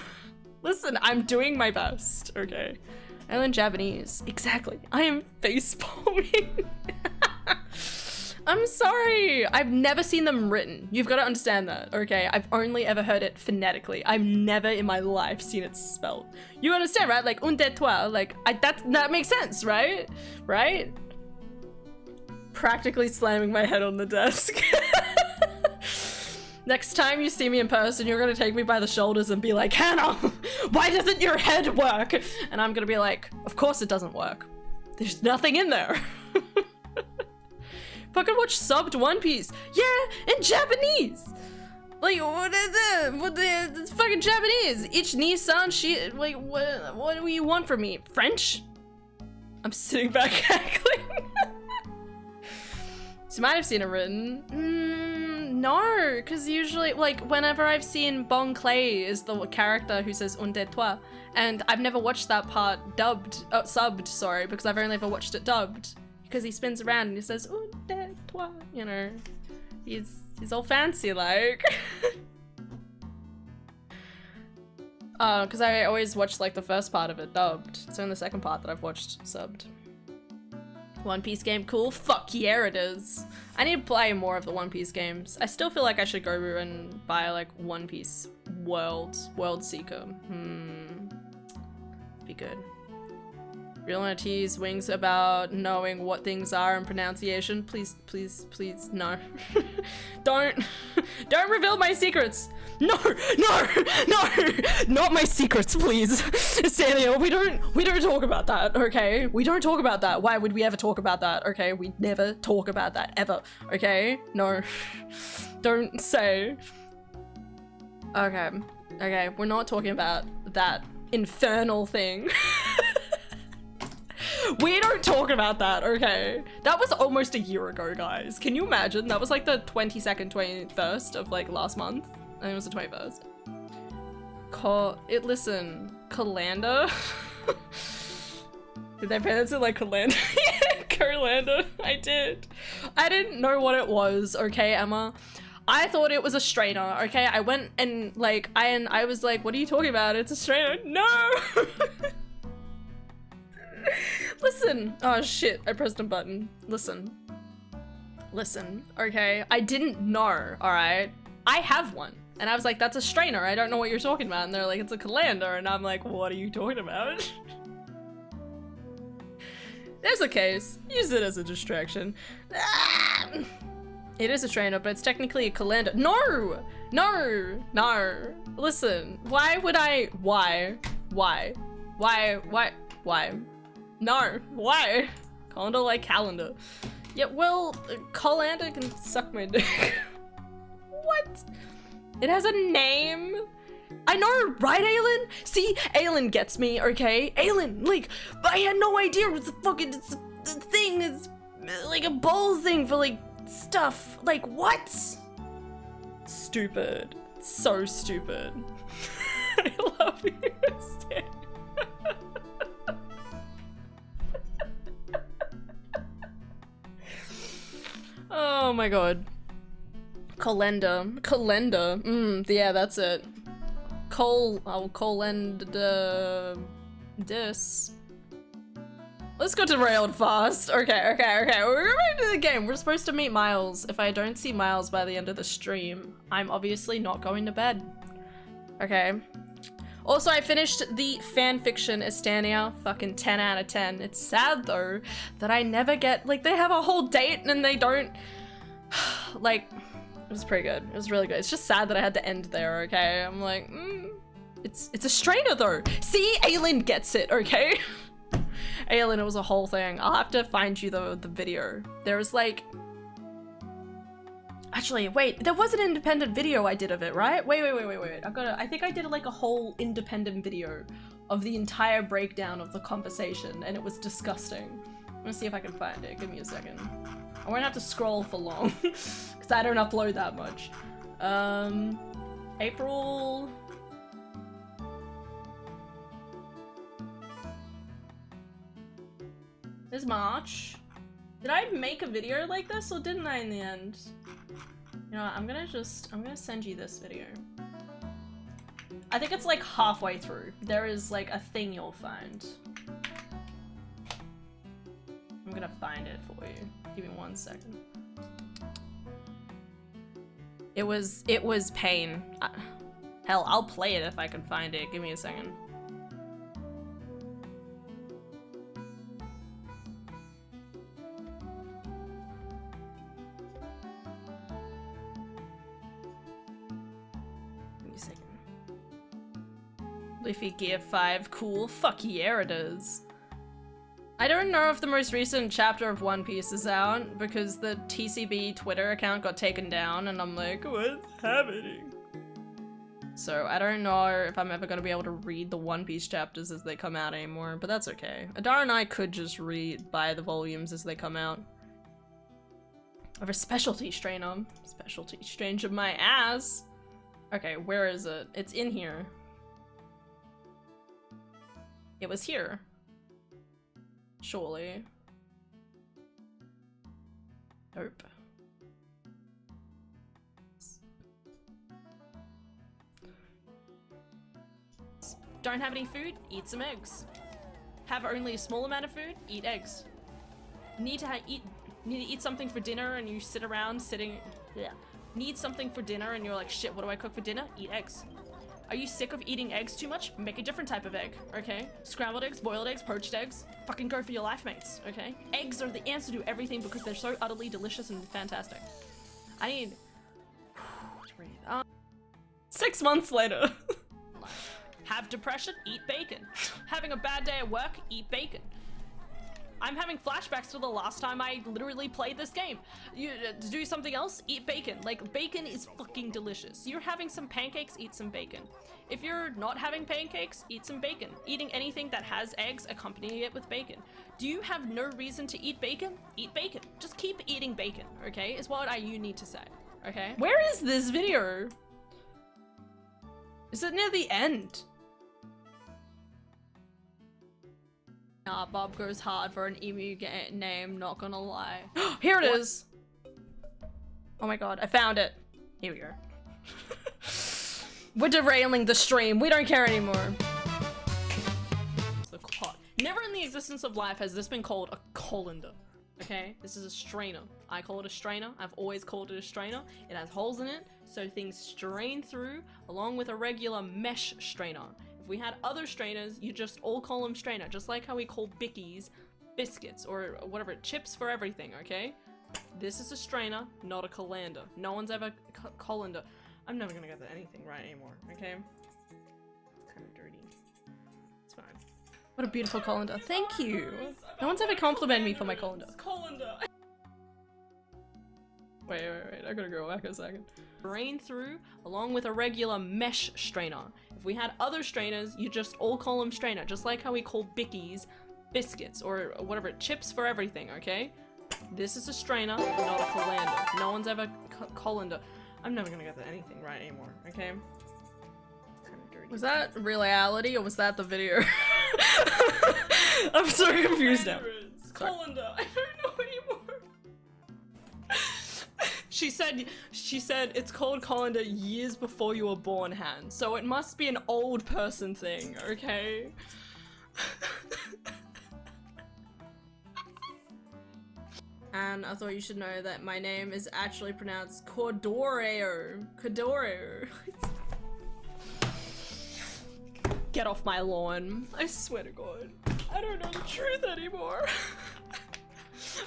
Listen, I'm doing my best, okay? I learn Japanese. Exactly. I am facepalming. I'm sorry. I've never seen them written. You've got to understand that, okay? I've only ever heard it phonetically. I've never in my life seen it spelled. You understand, right? Like, un, deux, trois. Like, that makes sense, right? Right? Practically slamming my head on the desk. Next time you see me in person, you're gonna take me by the shoulders and be like, Hannah, why doesn't your head work? And I'm gonna be like, of course it doesn't work. There's nothing in there. Fucking watch subbed One Piece. Yeah, in Japanese. Like, what it's fucking Japanese. Ich Nissan, she, like, what do you want from me? French? I'm sitting back cackling. So you might have seen it written. No, because usually, like, whenever I've seen Bon Clay is the character who says un de toi, and I've never watched that part subbed, sorry, because I've only ever watched it dubbed. Because he spins around and he says un de toi, you know. He's all fancy, like. Because I always watch, like, the first part of it dubbed. It's only the second part that I've watched subbed. One Piece game, cool? Fuck yeah, it is. I need to play more of the One Piece games. I still feel like I should go and buy, like, One Piece World Seeker. Be good. Real wanna tease Wings about knowing what things are and pronunciation. Please, please, please, no. Don't reveal my secrets. No, not my secrets, please. Samuel, we don't talk about that, okay? We don't talk about that. Why would we ever talk about that, okay? We never talk about that, ever, okay? No, don't say. Okay, we're not talking about that infernal thing. We don't talk about that, okay? That was almost a year ago, guys. Can you imagine? That was like the 22nd, 21st of like last month. I think it was the 21st. Listen, Colander? Did they pronounce it like Colander? Yeah, Colander. I did. I didn't know what it was, okay, Emma? I thought it was a strainer, okay? I went and like, I was like, what are you talking about? It's a strainer. No! Listen. Oh shit, I pressed a button. Listen, okay? I didn't know, alright? I have one. And I was like, that's a strainer, I don't know what you're talking about. And they're like, it's a colander. And I'm like, what are you talking about? There's a case. Use it as a distraction. Ah! It is a strainer, but it's technically a colander. No! Listen, why would I? Why? No, why? Colander like calendar. Yeah, well, colander can suck my dick. What? It has a name? I know, right, Aylin? See, Aylin gets me, okay? Aylin, like, I had no idea it's a fucking thing. It's like a bowl thing for, like, stuff. Like, what? Stupid. So stupid. I love you, Stan. Oh my god. Calendar. Yeah, that's it. Colenda dis. Let's go to railed fast. Okay. We're going to the game. We're supposed to meet Miles. If I don't see Miles by the end of the stream, I'm obviously not going to bed. Okay. Also, I finished the fanfiction Estania. Fucking 10 out of 10. It's sad, though, that I never get... Like, they have a whole date and they don't... Like, it was pretty good. It was really good. It's just sad that I had to end there, okay? I'm like, It's a strainer, though. See? Aylin gets it, okay? Aylin, it was a whole thing. I'll have to find you the video. There was, like... Actually, wait, there was an independent video I did of it, right? Wait. I think I did like a whole independent video of the entire breakdown of the conversation, and it was disgusting. I'm gonna see if I can find it. Give me a second. I won't have to scroll for long, because I don't upload that much. April... This is March. Did I make a video like this, or didn't I in the end? You know what, I'm gonna send you this video. I think it's like halfway through. There is like a thing you'll find. I'm gonna find it for you. Give me 1 second. It was pain. Hell, I'll play it if I can find it. Give me a second. Luffy Gear 5, cool. Fuck yeah, it is. I don't know if the most recent chapter of One Piece is out because the TCB Twitter account got taken down and I'm like, what's happening? So I don't know if I'm ever gonna be able to read the One Piece chapters as they come out anymore, but that's okay. Adara and I could just buy the volumes as they come out. have a specialty strainer. Specialty stranger my ass. Okay, where is it? It's in here. It was here. Surely. Nope. Don't have any food? Eat some eggs. Have only a small amount of food? Eat eggs. Need to eat something for dinner and you sit around sitting. Yeah. Need something for dinner and you're like, shit, what do I cook for dinner? Eat eggs. Are you sick of eating eggs too much? Make a different type of egg, okay? Scrambled eggs, boiled eggs, poached eggs. Fucking go for your life, mates, okay? Eggs are the answer to everything because they're so utterly delicious and fantastic. I need to breathe. 6 months later. Have depression? Eat bacon. Having a bad day at work? Eat bacon. I'm having flashbacks to the last time I literally played this game. You do something else? Eat bacon. Like, bacon is fucking delicious. You're having some pancakes? Eat some bacon. If you're not having pancakes, eat some bacon. Eating anything that has eggs, accompanying it with bacon. Do you have no reason to eat bacon? Eat bacon. Just keep eating bacon, okay? Is what you need to say, okay? Where is this video? Is it near the end? Nah, Bob goes hard for an emu name, not gonna lie. Here it is! Oh my god, I found it. Here we go. We're derailing the stream, we don't care anymore. The pot. Never in the existence of life has this been called a colander, okay? This is a strainer. I call it a strainer, I've always called it a strainer. It has holes in it, so things strain through, along with a regular mesh strainer. If we had other strainers, you just all call them strainer, just like how we call bickies biscuits or whatever, chips for everything, okay? This is a strainer, not a colander. No one's ever colander. I'm never gonna get anything right anymore, okay? It's kind of dirty. It's fine. What a beautiful colander. Thank you. No one's ever complimented me for my colander. Colander. Wait, I gotta go back a second. Strain through, along with a regular mesh strainer. If we had other strainers, you just all call them strainer, just like how we call bickies biscuits or whatever, chips for everything, okay? This is a strainer, not a colander. No one's ever colander. I'm never gonna get anything right anymore, okay? It's kind of dirty. Was that reality or was that the video? I'm so confused now. Colander, I don't know anymore. She said it's called colander years before you were born, Han. So it must be an old person thing, okay? And I thought you should know that my name is actually pronounced Cordoreo. Cordoreo. Get off my lawn. I swear to God. I don't know the truth anymore.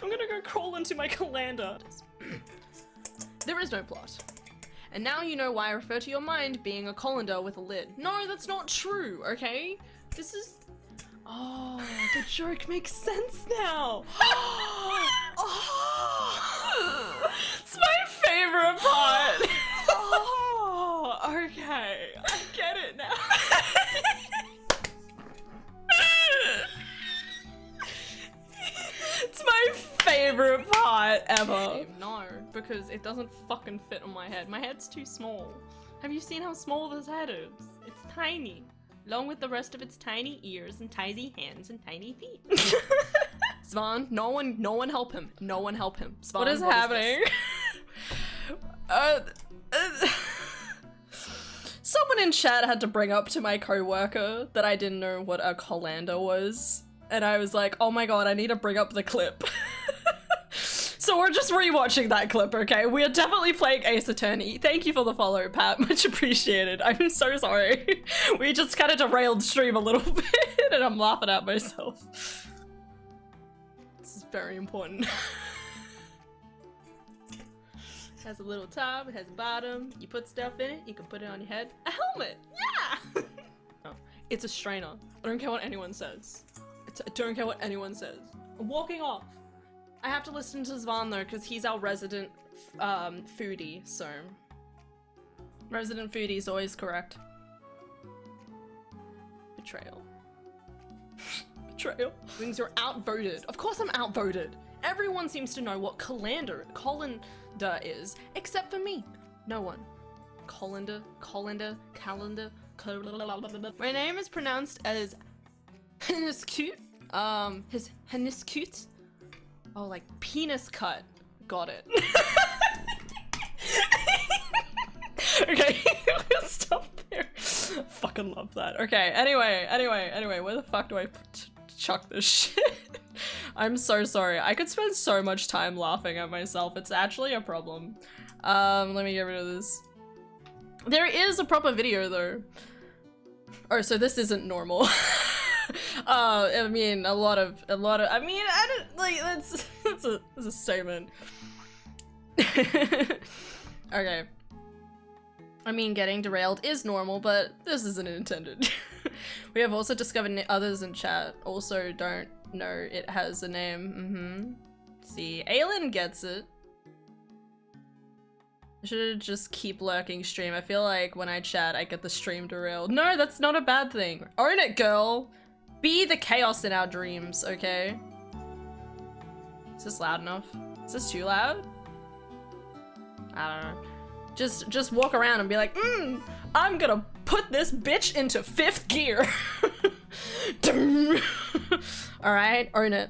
I'm gonna go crawl into my colander. There is no plot. And now you know why I refer to your mind being a colander with a lid. No, that's not true, okay? This is... Oh, the joke makes sense now. Oh, it's my favorite part. Oh, okay. I get it now. It's my favorite part ever. No, because it doesn't fucking fit on my head. My head's too small. Have you seen how small this head is? It's tiny. Along with the rest of its tiny ears and tiny hands and tiny feet. Svan, no one help him. No one help him. Svan, what is happening? Someone in chat had to bring up to my co-worker that I didn't know what a colander was. And I was like, oh my god, I need to bring up the clip. So we're just rewatching that clip, okay? We are definitely playing Ace Attorney. Thank you for the follow, Pat. Much appreciated. I'm so sorry. We just kind of derailed stream a little bit and I'm laughing at myself. This is very important. It has a little top, it has a bottom. You put stuff in it, you can put it on your head. A helmet! Yeah! Oh, it's a strainer. I don't care what anyone says. I don't care what anyone says. I'm walking off. I have to listen to Svan though, because he's our resident foodie, so... Resident foodie is always correct. Betrayal. Betrayal. Wings, you're outvoted. Of course I'm outvoted. Everyone seems to know what colander is, except for me. No one. Colander. My name is pronounced as Heniskut. His Heniskut. Oh, like penis cut. Got it. Okay, we'll stop there. Fucking love that. Okay, anyway, where the fuck do I chuck this shit? I'm so sorry. I could spend so much time laughing at myself. It's actually a problem. Let me get rid of this. There is a proper video though. Oh, so this isn't normal. I mean, I don't, like, that's a statement. Okay. I mean, getting derailed is normal, but this isn't intended. We have also discovered others in chat also don't know it has a name. See, Aylin gets it. I should just keep lurking stream. I feel like when I chat, I get the stream derailed. No, that's not a bad thing. Own it, girl. Be the chaos in our dreams, okay? Is this loud enough? Is this too loud? I don't know. Just walk around and be like, I'm gonna put this bitch into 5th gear. Alright, own it.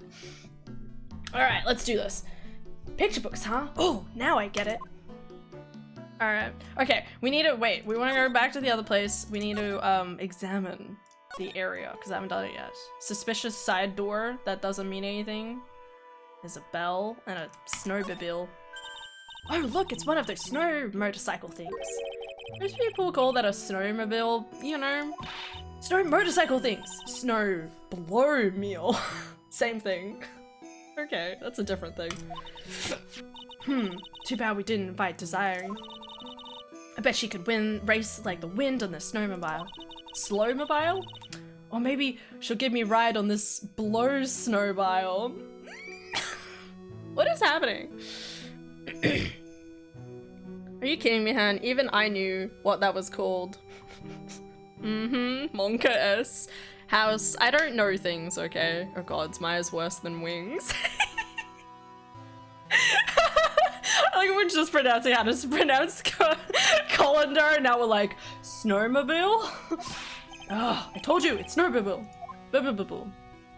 Alright, let's do this. Picture books, huh? Oh, now I get it. Alright. Okay, we need to wait. We want to go back to the other place. We need to examine the area because I haven't done it yet. Suspicious side door. That doesn't mean anything. There's a bell and a snowmobile. Oh look, it's one of those snow motorcycle things. Most people call that a snowmobile, you know. Snow motorcycle things. Snow blow meal. Same thing. Okay, that's a different thing. Too bad we didn't invite Desire. I bet she could race like the wind on the snowmobile. Slowmobile? Or maybe she'll give me a ride on this blow snowmobile. What is happening? Are you kidding me, Han? Even I knew what that was called. Monka S. House. I don't know things, okay? Oh god, Maya's worse than wings. Like we're just pronouncing how to pronounce colander, and now we're like, snowmobile? Oh, I told you, it's snowmobile.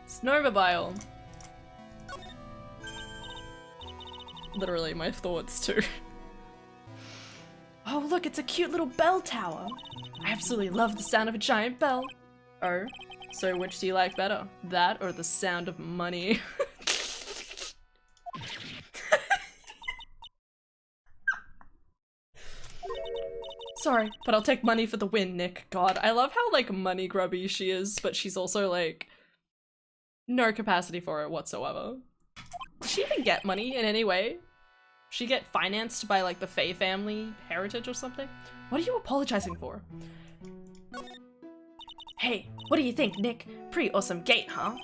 Snowmobile. Literally my thoughts too. Oh look, it's a cute little bell tower. I absolutely love the sound of a giant bell. Oh, so which do you like better? That or the sound of money? Sorry, but I'll take money for the win, Nick. God, I love how like money grubby she is, but she's also like no capacity for it whatsoever. Does she even get money in any way? She get financed by like the Faye family heritage or something? What are you apologizing for? Hey, what do you think, Nick? Pretty awesome gate, huh?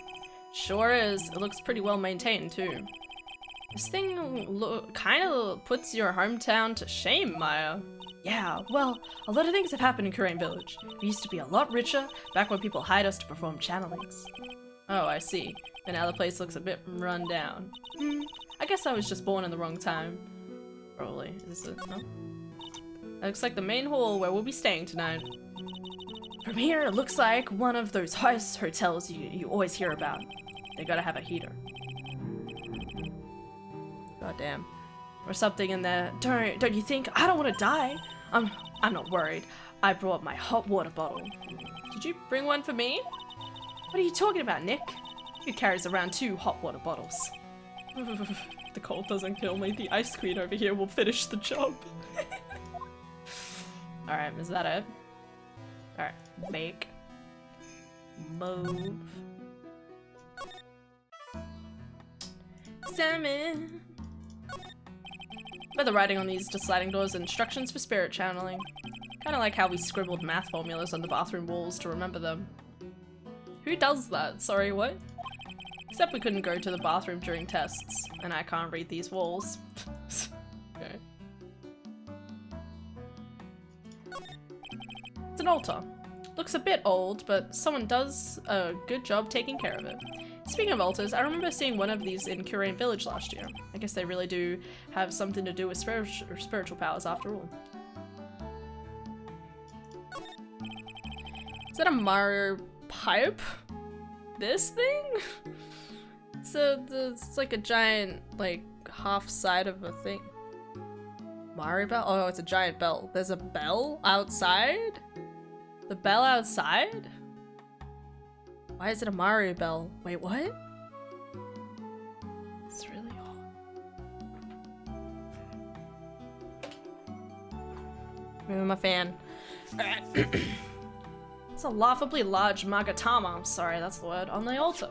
Sure is. It looks pretty well maintained too. This thing kind of puts your hometown to shame, Maya. Yeah, well, a lot of things have happened in Korean Village. We used to be a lot richer, back when people hired us to perform channelings. Oh, I see. And now the place looks a bit run down. I guess I was just born in the wrong time. Probably. Is this it? No? That looks like the main hall where we'll be staying tonight. From here, it looks like one of those house hotels you always hear about. They gotta have a heater. God damn. Or something in there. Don't you think? I don't want to die. I'm not worried. I brought my hot water bottle. Did you bring one for me? What are you talking about, Nick? Who carries around 2 hot water bottles? The cold doesn't kill me. The ice queen over here will finish the job. Alright, is that it? Alright, make. Move. Salmon. But the writing on these sliding doors instructions for spirit channeling. Kinda like how we scribbled math formulas on the bathroom walls to remember them. Who does that? Sorry, what? Except we couldn't go to the bathroom during tests, and I can't read these walls. Okay. It's an altar. Looks a bit old, but someone does a good job taking care of it. Speaking of altars, I remember seeing one of these in Curain Village last year. I guess they really do have something to do with spiritual powers after all. Is that a Mario pipe? This thing? It's like a giant, like, half side of a thing. Mario bell? Oh, it's a giant bell. There's a bell outside? The bell outside? Why is it a Mario bell? Wait, what? It's really hot. Moving my fan. It's a laughably large Magatama, I'm sorry, that's the word, on the altar.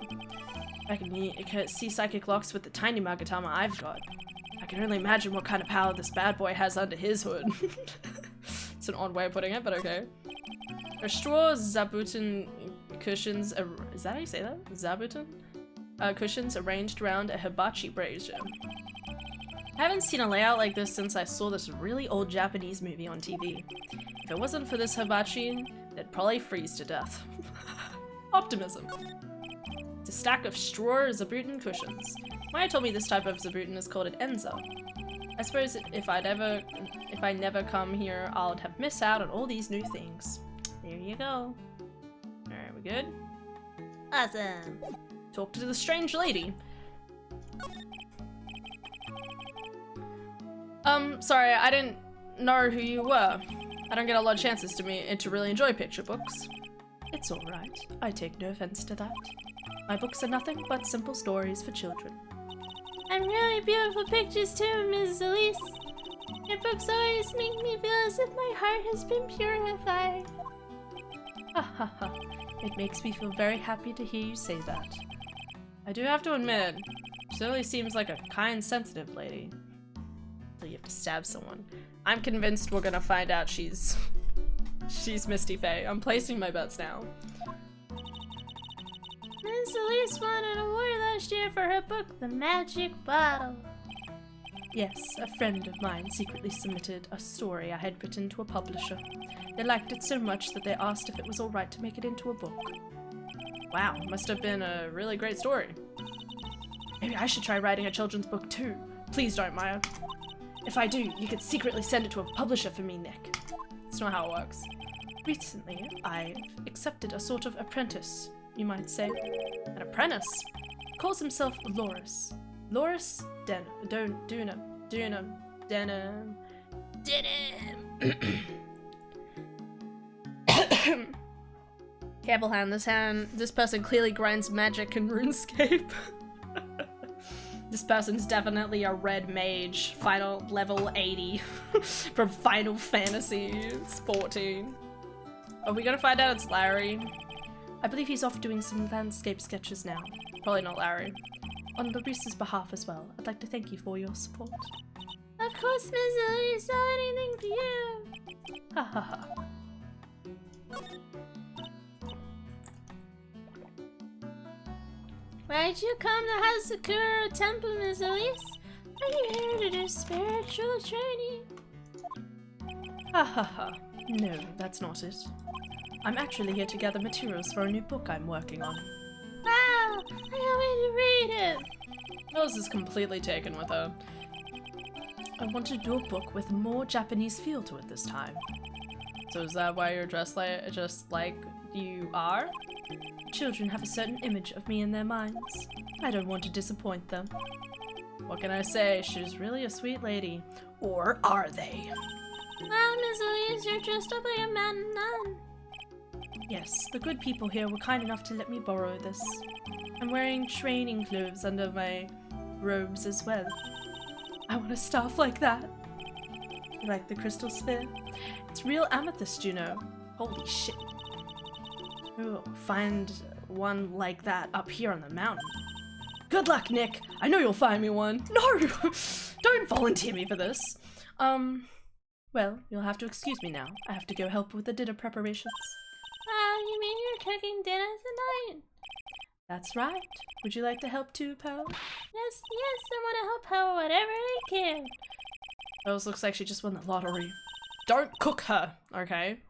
I can see psychic locks with the tiny Magatama I've got. I can only imagine what kind of power this bad boy has under his hood. It's an odd way of putting it, but okay. There are straw zabuton cushions, is that how you say that? Zabuton? Cushions arranged around a hibachi brazier. I haven't seen a layout like this since I saw this really old Japanese movie on TV. If it wasn't for this hibachi, they'd probably freeze to death. Optimism. It's a stack of straw zabuton cushions. Maya told me this type of zabuton is called an enza. I suppose if I never come here, I'd have missed out on all these new things. There you go. Alright, we good? Awesome. Talk to the strange lady. Sorry, I didn't know who you were. I don't get a lot of chances to really enjoy picture books. It's alright. I take no offense to that. My books are nothing but simple stories for children. And really beautiful pictures too, Ms. Elise. Your books always make me feel as if my heart has been purified. Ha ha ha. It makes me feel very happy to hear you say that. I do have to admit, she certainly seems like a kind, sensitive lady. Until you have to stab someone. I'm convinced we're gonna find out she's Misty Faye. I'm placing my bets now. Ms. Elise won an award last year for her book, The Magic Bottle. Yes, a friend of mine secretly submitted a story I had written to a publisher. They liked it so much that they asked if it was alright to make it into a book. Wow, must have been a really great story. Maybe I should try writing a children's book too. Please don't, Maya. If I do, you could secretly send it to a publisher for me, Nick. That's not how it works. Recently, I've accepted a sort of apprentice, you might say. An apprentice? Calls himself Loris. Loris Denham. Careful hand. This person clearly grinds magic in RuneScape. This person's definitely a red mage, final level 80 from Final Fantasy 14. Are we gonna find out it's Larry? I believe he's off doing some landscape sketches now. Probably not Larry. On Larissa's behalf as well, I'd like to thank you for your support. Of course, Ms. Elise, I'll anything for you. Ha ha ha. Why'd you come to Hazakura Temple, Ms. Elise? Are you here to do spiritual training? Ha ha ha. No, that's not it. I'm actually here to gather materials for a new book I'm working on. Wow! I can't wait to read it! Rose is completely taken with her. I want to do a book with more Japanese feel to it this time. So is that why you're dressed like just like you are? Children have a certain image of me in their minds. I don't want to disappoint them. What can I say? She's really a sweet lady. Or are they? Wow, Ms. Elise, you're dressed up like a mountain nun. Yes, the good people here were kind enough to let me borrow this. I'm wearing training clothes under my robes as well. I want a staff like that. You like the crystal sphere? It's real amethyst, you know. Holy shit. Ooh, find one like that up here on the mountain. Good luck, Nick. I know you'll find me one. No! Don't volunteer me for this. Well, you'll have to excuse me now. I have to go help with the dinner preparations. You mean you're cooking dinner tonight? That's right. Would you like to help too, Pearl? Yes, I want to help her whatever I can. Rose looks like she just won the lottery. Don't cook her, okay?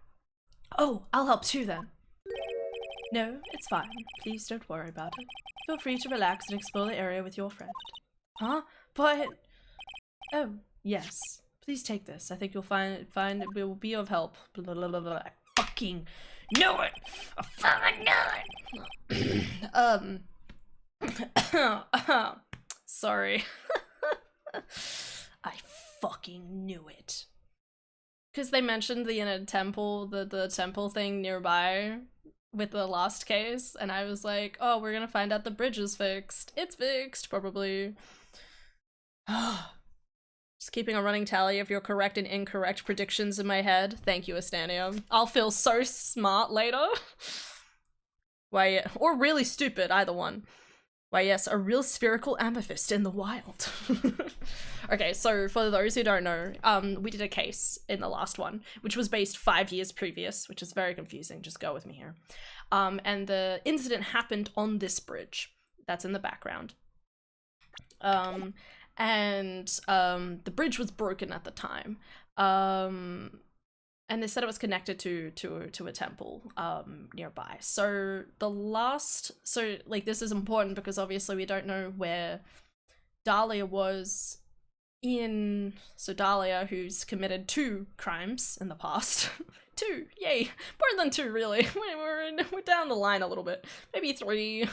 Oh, I'll help too then. No, it's fine. Please don't worry about it. Feel free to relax and explore the area with your friend. Huh? But... Oh, yes. Please take this. I think you'll find it will be of help. Blah, blah, blah, blah. I fucking knew it! I fucking knew it! Sorry. I fucking knew it. Because they mentioned the inner temple, the temple thing nearby with the lost case, and I was like, oh, we're gonna find out the bridge is fixed. It's fixed, probably. Just keeping a running tally of your correct and incorrect predictions in my head. Thank you, Astania. I'll feel so smart later. Why, or really stupid, either one. Why, yes, a real spherical amethyst in the wild. Okay, so for those who don't know, we did a case in the last one, which was based 5 years previous, which is very confusing. Just go with me here. And the incident happened on this bridge that's in the background. The bridge was broken at the time. And they said it was connected to a temple nearby. So this is important because obviously we don't know where Dahlia was in. So Dahlia, who's committed 2 crimes in the past. 2, yay, more than 2 really. We're down the line a little bit, maybe 3,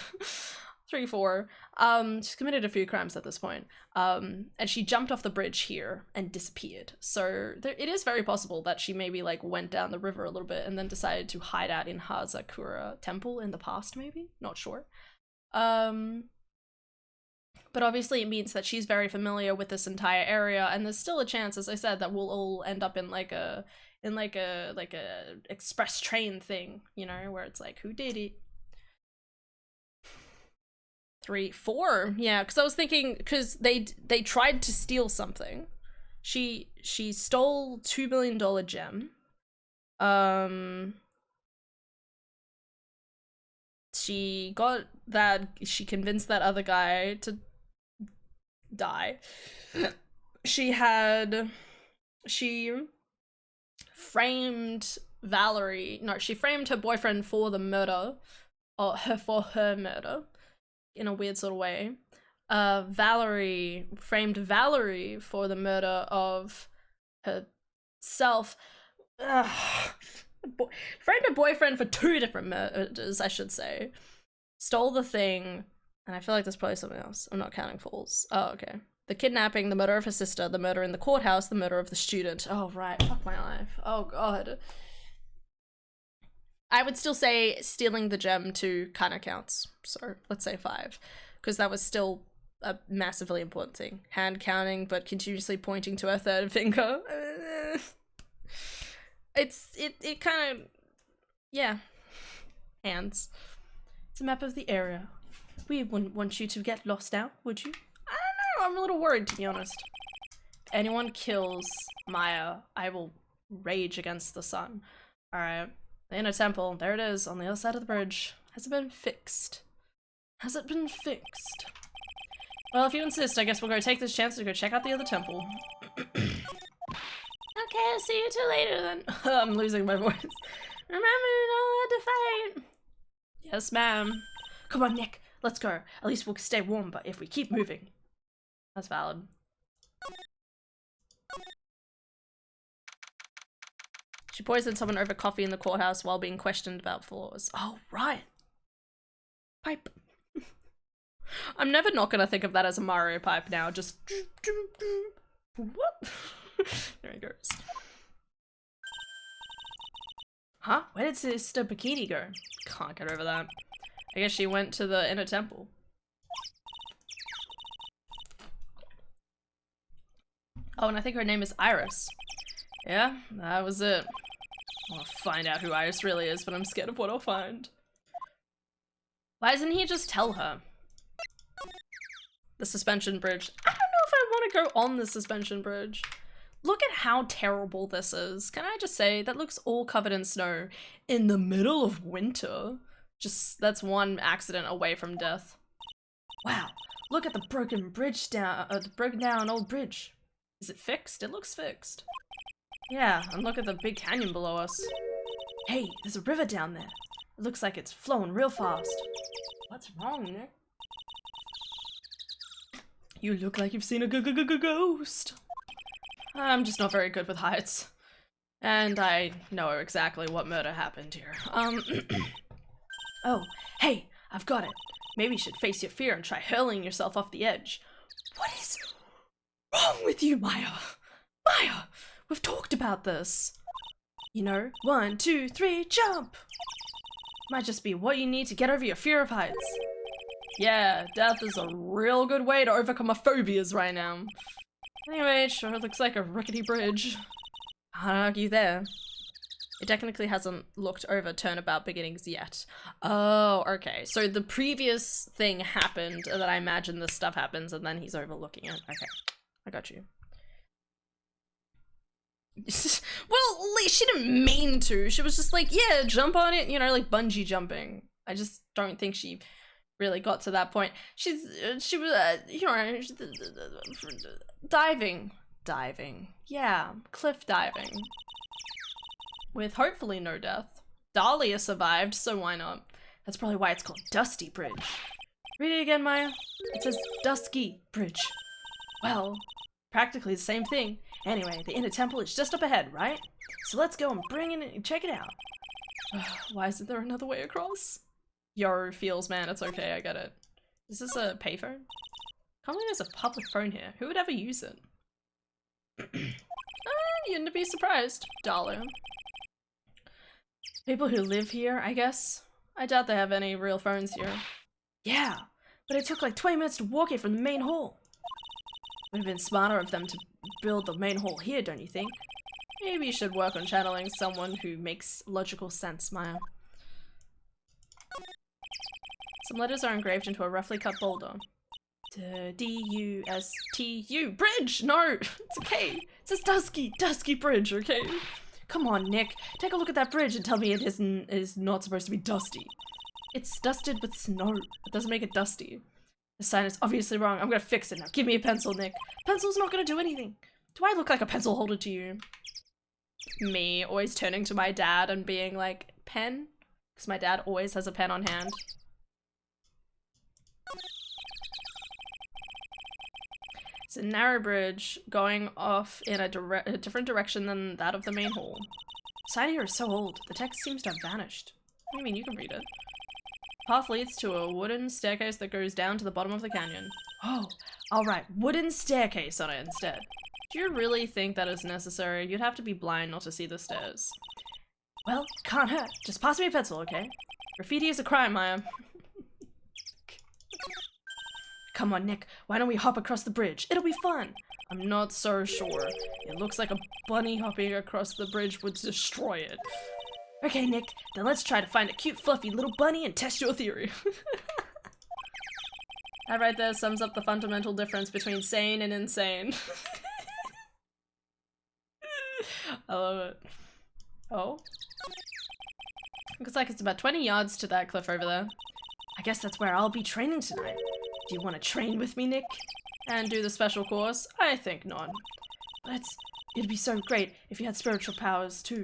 4. She's committed a few crimes at this point. And she jumped off the bridge here and disappeared. So it is very possible that she maybe like went down the river a little bit and then decided to hide out in Hazakura Temple in the past, maybe? Not sure. But obviously it means that she's very familiar with this entire area, and there's still a chance, as I said, that we'll all end up in like a express train thing, you know, where it's like, who did it? 3, 4, yeah, because I was thinking, because they tried to steal something. She stole $2 million gem. She convinced that other guy to die. She framed Valerie. No, she framed her boyfriend for the murder, or for her murder, in a weird sort of way. Valerie framed Valerie for the murder of herself. Framed her boyfriend for 2 different murders, I should say. Stole the thing, and I feel like there's probably something else. I'm not counting falls. Oh, okay. The kidnapping, the murder of her sister, the murder in the courthouse, the murder of the student. Oh, right. Fuck my life. Oh, God. I would still say stealing the gem 2 kind of counts. So let's say 5. Because that was still a massively important thing. Hand counting, but continuously pointing to her 3rd finger. It kind of... Yeah. Hands. It's a map of the area. We wouldn't want you to get lost now, would you? I don't know, I'm a little worried, to be honest. If anyone kills Maya, I will rage against the sun. Alright. The inner temple, there it is, on the other side of the bridge. Has it been fixed? Has it been fixed? Well, if you insist, I guess we'll go take this chance to go check out the other temple. Okay, I'll see you two later then. I'm losing my voice. Remember, you don't have to fight. Yes, ma'am. Come on, Nick, let's go. At least we'll stay warm, but if we keep moving. That's valid. She poisoned someone over coffee in the courthouse while being questioned about flaws. Oh, right. Pipe. I'm never not gonna think of that as a Mario pipe now. Just... What? There he goes. Huh? Where did Sister Bikini go? Can't get over that. I guess she went to the inner temple. Oh, and I think her name is Iris. Yeah, that was it. I'll find out who Iris really is, but I'm scared of what I'll find. Why doesn't he just tell her? The suspension bridge. I don't know if I want to go on the suspension bridge. Look at how terrible this is. Can I just say, that looks all covered in snow in the middle of winter. Just, that's one accident away from death. Wow, look at the broken bridge down, the broken down old bridge. Is it fixed? It looks fixed. Yeah, and look at the big canyon below us. Hey, there's a river down there. It looks like it's flowing real fast. What's wrong, Nick? You look like you've seen a ghost. I'm just not very good with heights. And I know exactly what murder happened here. Oh, hey, I've got it. Maybe you should face your fear and try hurling yourself off the edge. What is wrong with you, Maya? Maya, we've talked about this. You know, 1, 2, 3, jump! Might just be what you need to get over your fear of heights. Yeah, death is a real good way to overcome my phobias right now. Anyway, it sure looks like a rickety bridge. Can't argue there. It technically hasn't looked over turnabout beginnings yet. Oh, okay. So the previous thing happened that I imagine this stuff happens and then he's overlooking it. Okay, I got you. Well, like, she didn't mean to. She was just like, yeah, jump on it, you know, like bungee jumping. I just don't think she really got to that point. She was, you know, diving. Yeah, cliff diving. With hopefully no death. Dahlia survived, so why not? That's probably why it's called Dusty Bridge. Read it again, Maya. It says Dusky Bridge. Well, practically the same thing. Anyway, the inner temple is just up ahead, right? So let's go and bring it in and check it out. Why isn't there another way across? Yo, feels, man, it's okay, I get it. Is this a payphone? Can't believe there's a public phone here. Who would ever use it? You wouldn't be surprised, Dahlia. People who live here, I guess. I doubt they have any real phones here. Yeah, but it took like 20 minutes to walk it from the main hall. Would have been smarter of them to build the main hall here, don't you think? Maybe you should work on channeling someone who makes logical sense, Maya. Some letters are engraved into a roughly cut boulder. D-U-S-T-U. Bridge! No! It's okay. It says Dusky Bridge, okay? Come on, Nick. Take a look at that bridge and tell me it is not supposed to be dusty. It's dusted with snow. It doesn't make it dusty. The sign is obviously wrong. I'm gonna fix it now. Give me a pencil, Nick. Pencil's not gonna do anything. Do I look like a pencil holder to you? Me always turning to my dad and being like, pen? Because my dad always has a pen on hand. It's a narrow bridge going off in a different direction than that of the main hall. The sign here is so old, the text seems to have vanished. What do you mean? You can read it. The path leads to a wooden staircase that goes down to the bottom of the canyon. Oh, alright, wooden staircase on it instead. Do you really think that is necessary? You'd have to be blind not to see the stairs. Well, can't hurt. Just pass me a pencil, okay? Graffiti is a crime, Maya. Come on, Nick. Why don't we hop across the bridge? It'll be fun. I'm not so sure. It looks like a bunny hopping across the bridge would destroy it. Okay, Nick. Then let's try to find a cute, fluffy little bunny and test your theory. That right there sums up the fundamental difference between sane and insane. I love it. Oh? Looks like it's about 20 yards to that cliff over there. I guess that's where I'll be training tonight. Do you want to train with me, Nick? And do the special course? I think not. But it'd be so great if you had spiritual powers too.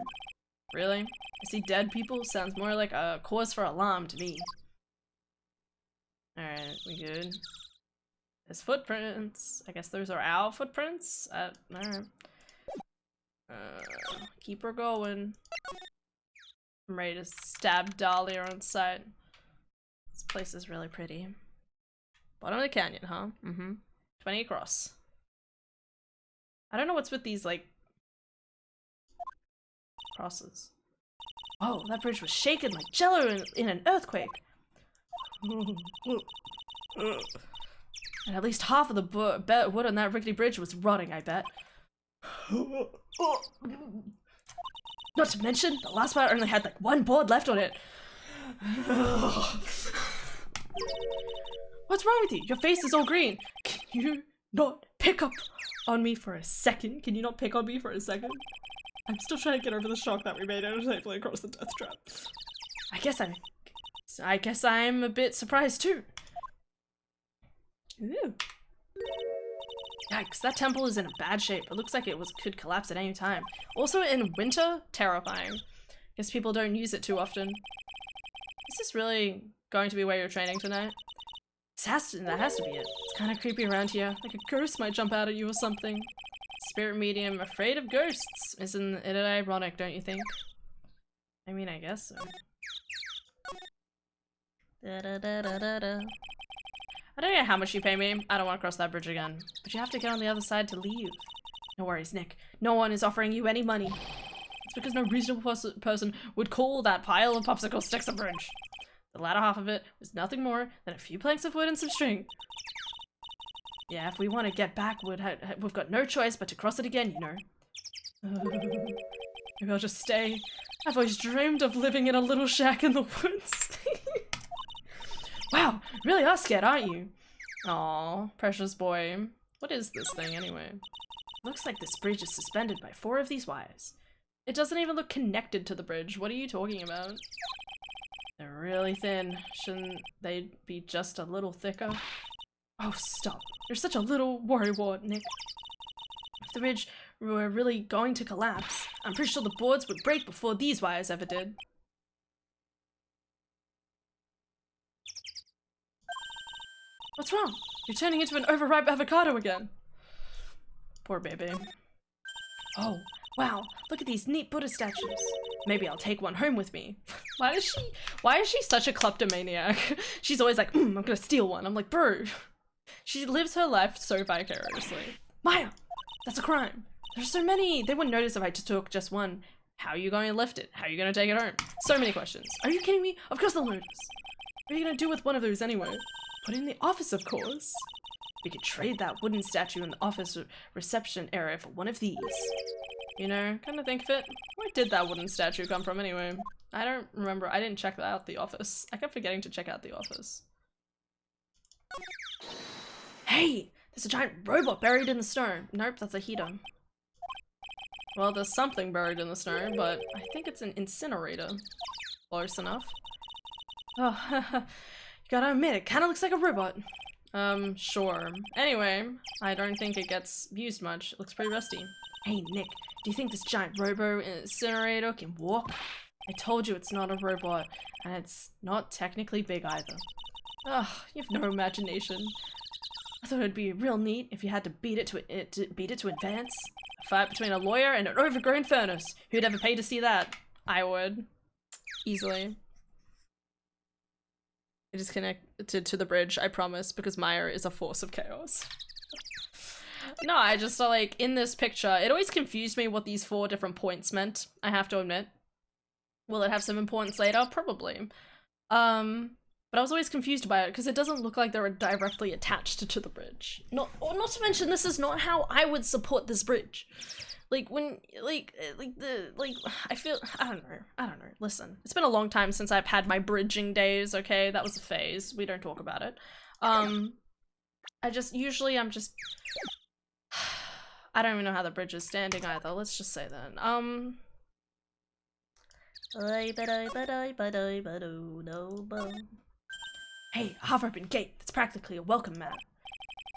Really? I see dead people sounds more like a course for alarm to me. Alright, we good? There's footprints. I guess those are our footprints? Alright. Keep her going. I'm ready to stab Dahlia on sight. This place is really pretty. Bottom of the canyon, huh? Mm-hmm. 20 across. I don't know what's with these, like, crosses. Oh, that bridge was shaken like jello in an earthquake. And at least half of the wood on that rickety bridge was rotting, I bet. Not to mention, the last part only had like one board left on it. What's wrong with you? Your face is all green. Can you not pick up on me for a second? Can you not pick on me for a second? I'm still trying to get over the shock that we made it safely across the death trap. I guess I'm a bit surprised too. Ooh. Yikes, that temple is in a bad shape. It looks like it could collapse at any time. Also in winter, terrifying. Guess people don't use it too often. Is this really going to be where you're training tonight? That has to be it. It's kind of creepy around here. Like a ghost might jump out at you or something. Spirit medium afraid of ghosts. Isn't it ironic, don't you think? I mean, I guess so. I don't know how much you pay me. I don't want to cross that bridge again. But you have to get on the other side to leave. No worries, Nick. No one is offering you any money. It's because no reasonable person would call that pile of popsicle sticks a bridge. The latter half of it was nothing more than a few planks of wood and some string. Yeah, if we want to get back, we've got no choice but to cross it again, you know. Maybe I'll just stay. I've always dreamed of living in a little shack in the woods. Wow, you really are scared, aren't you? Aw, precious boy. What is this thing, anyway? Looks like this bridge is suspended by 4 of these wires. It doesn't even look connected to the bridge. What are you talking about? They're really thin. Shouldn't they be just a little thicker? Oh, stop. You're such a little worrywart, Nick. If the bridge were really going to collapse, I'm pretty sure the boards would break before these wires ever did. What's wrong? You're turning into an overripe avocado again. Poor baby. Oh, wow. Look at these neat Buddha statues. Maybe I'll take one home with me. Why is she such a kleptomaniac? She's always like, I'm gonna steal one. I'm like, bro. She lives her life so vicariously. Maya, that's a crime. There's so many. They wouldn't notice if I just took just one. How are you going to lift it? How are you going to take it home? So many questions. Are you kidding me? Of course they'll notice. What are you going to do with one of those anyway? Put it in the office, of course. We could trade that wooden statue in the office reception area for one of these. You know, kind of think of it. Where did that wooden statue come from anyway? I don't remember. I didn't check out the office. I kept forgetting to check out the office. Hey! There's a giant robot buried in the snow. Nope, that's a heater. Well, there's something buried in the snow, but I think it's an incinerator. Close enough. Oh, you gotta admit, it kinda looks like a robot. Sure. Anyway, I don't think it gets used much. It looks pretty rusty. Hey, Nick, do you think this giant robo-incinerator can walk? I told you it's not a robot, and it's not technically big either. Ugh, you have no imagination. I thought it'd be real neat if you had to beat it to advance. A fight between a lawyer and an overgrown furnace. Who'd ever pay to see that? I would. Easily. It is connected to the bridge, I promise, because Maya is a force of chaos. No, I just, like, in this picture, it always confused me what these 4 different points meant, I have to admit. Will it have some importance later? Probably. But I was always confused by it, because it doesn't look like they're directly attached to the bridge. Not to mention, this is not how I would support this bridge. Like, when, I feel, I don't know, listen. It's been a long time since I've had my bridging days, okay? That was a phase, we don't talk about it. Usually I'm just, I don't even know how the bridge is standing either, let's just say that. Hey, a half-open gate, that's practically a welcome mat.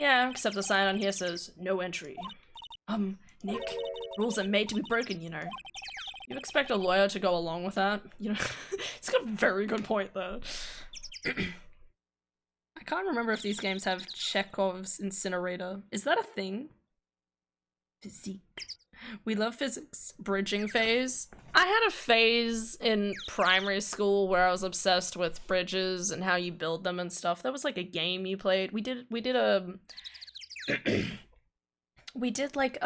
Yeah, except the sign on here says, no entry. Nick, rules are made to be broken, you know. You expect a lawyer to go along with that? You know, he's got a very good point there. I can't remember if these games have Chekhov's incinerator. Is that a thing? Physique. We love physics. Bridging phase. I had a phase in primary school where I was obsessed with bridges and how you build them and stuff. That was like a game you played. We did like,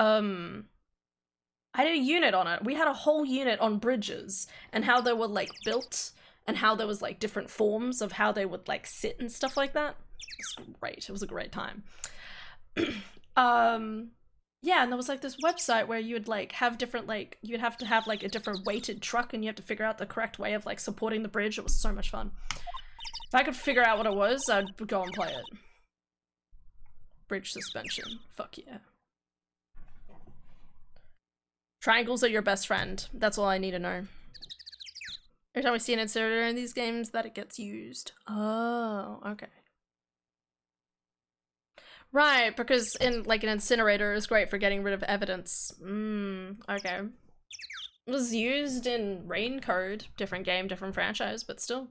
I did a unit on it. We had a whole unit on bridges and how they were like built and how there was like different forms of how they would like sit and stuff like that. It was great. It was a great time. Yeah, and there was like this website where you would like have different like, you'd have to have like a different weighted truck and you have to figure out the correct way of like supporting the bridge. It was so much fun. If I could figure out what it was, I'd go and play it. Bridge suspension. Fuck yeah. Triangles are your best friend. That's all I need to know. Every time we see an incinerator in these games, that it gets used. Oh, okay. Right, because in like an incinerator is great for getting rid of evidence. Okay. was used in Rain Code, different game, different franchise, but still.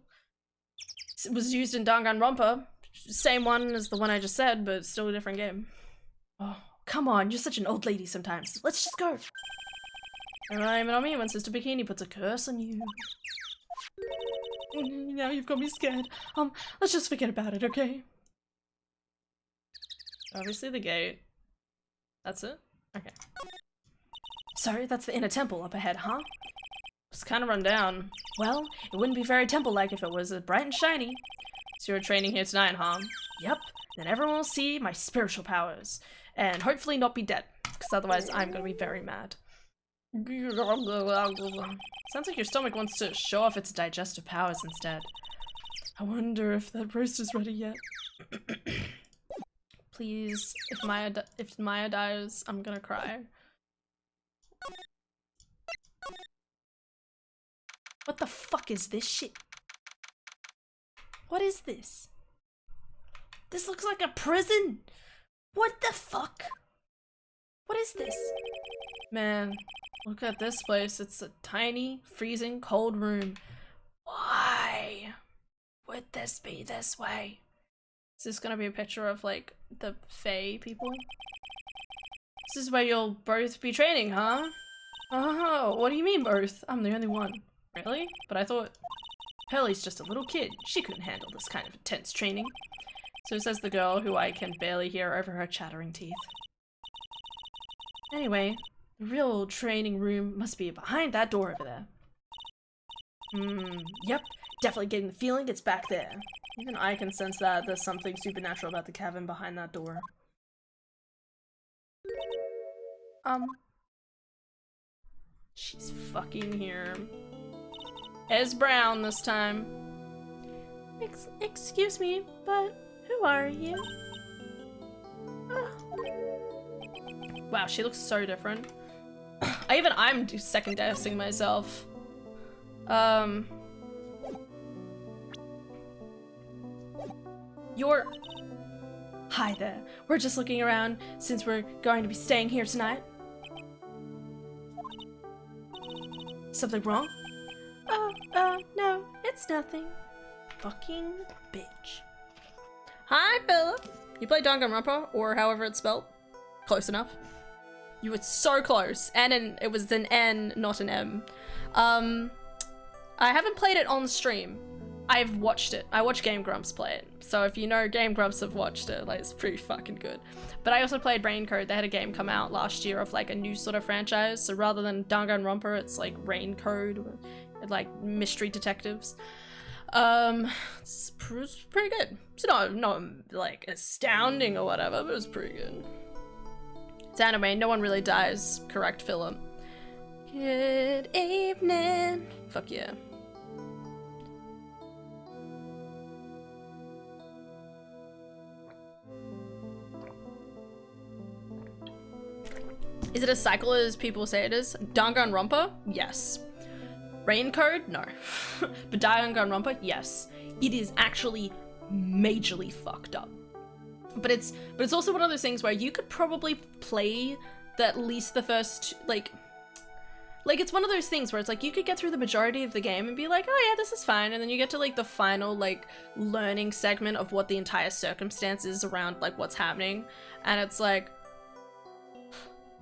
It was used in Danganronpa, same one as the one I just said, but still a different game. Oh, come on, you're such an old lady sometimes. Let's just go. Alright, on me when Sister Bikini puts a curse on you. Now you've got me scared. Let's just forget about it, okay? Obviously the gate. That's it? Okay. Sorry, that's the inner temple up ahead, huh? It's kind of run down. Well, it wouldn't be very temple-like if it was bright and shiny. So you're training here tonight, huh? Yep. Then everyone will see my spiritual powers. And hopefully not be dead. Because otherwise I'm gonna be very mad. Sounds like your stomach wants to show off its digestive powers instead. I wonder if that roast is ready yet. Please, if Maya dies, I'm gonna cry. What the fuck is this shit? What is this? This looks like a prison! What the fuck? What is this? Man, look at this place. It's a tiny, freezing, cold room. Why would this be this way? Is this gonna be a picture of, like, the Fae people? This is where you'll both be training, huh? Oh, what do you mean both? I'm the only one. Really? But I thought Pearlie's just a little kid. She couldn't handle this kind of intense training. So says the girl who I can barely hear over her chattering teeth. Anyway, the real training room must be behind that door over there. Yep, definitely getting the feeling it's back there. Even I can sense that there's something supernatural about the cabin behind that door. She's fucking here. Hair's brown this time. Excuse me, but who are you? Wow, she looks so different. I'm second guessing myself. Hi there. We're just looking around since we're going to be staying here tonight. Something wrong? No, it's nothing. Fucking bitch. Hi, Philip. You play Danganronpa, or however it's spelled? Close enough. You were so close. It was an N, not an M. I haven't played it on stream. I've watched it. I watched Game Grumps play it. So if you know Game Grumps have watched it, like, it's pretty fucking good. But I also played Rain Code. They had a game come out last year of like a new sort of franchise. So rather than Danganronpa, it's like Rain Code, like mystery detectives. It's pretty good. It's not like astounding or whatever, but it was pretty good. It's anime. No one really dies. Correct, Philip. Good evening. Fuck yeah. Is it as cycle as people say it is? Danganronpa? Yes. Rain Code? No. But Danganronpa? Yes. It is actually majorly fucked up. But it's also one of those things where you could probably play at least the first, like it's one of those things where it's like you could get through the majority of the game and be like, oh yeah, this is fine, and then you get to like the final like learning segment of what the entire circumstance is around like what's happening, and it's like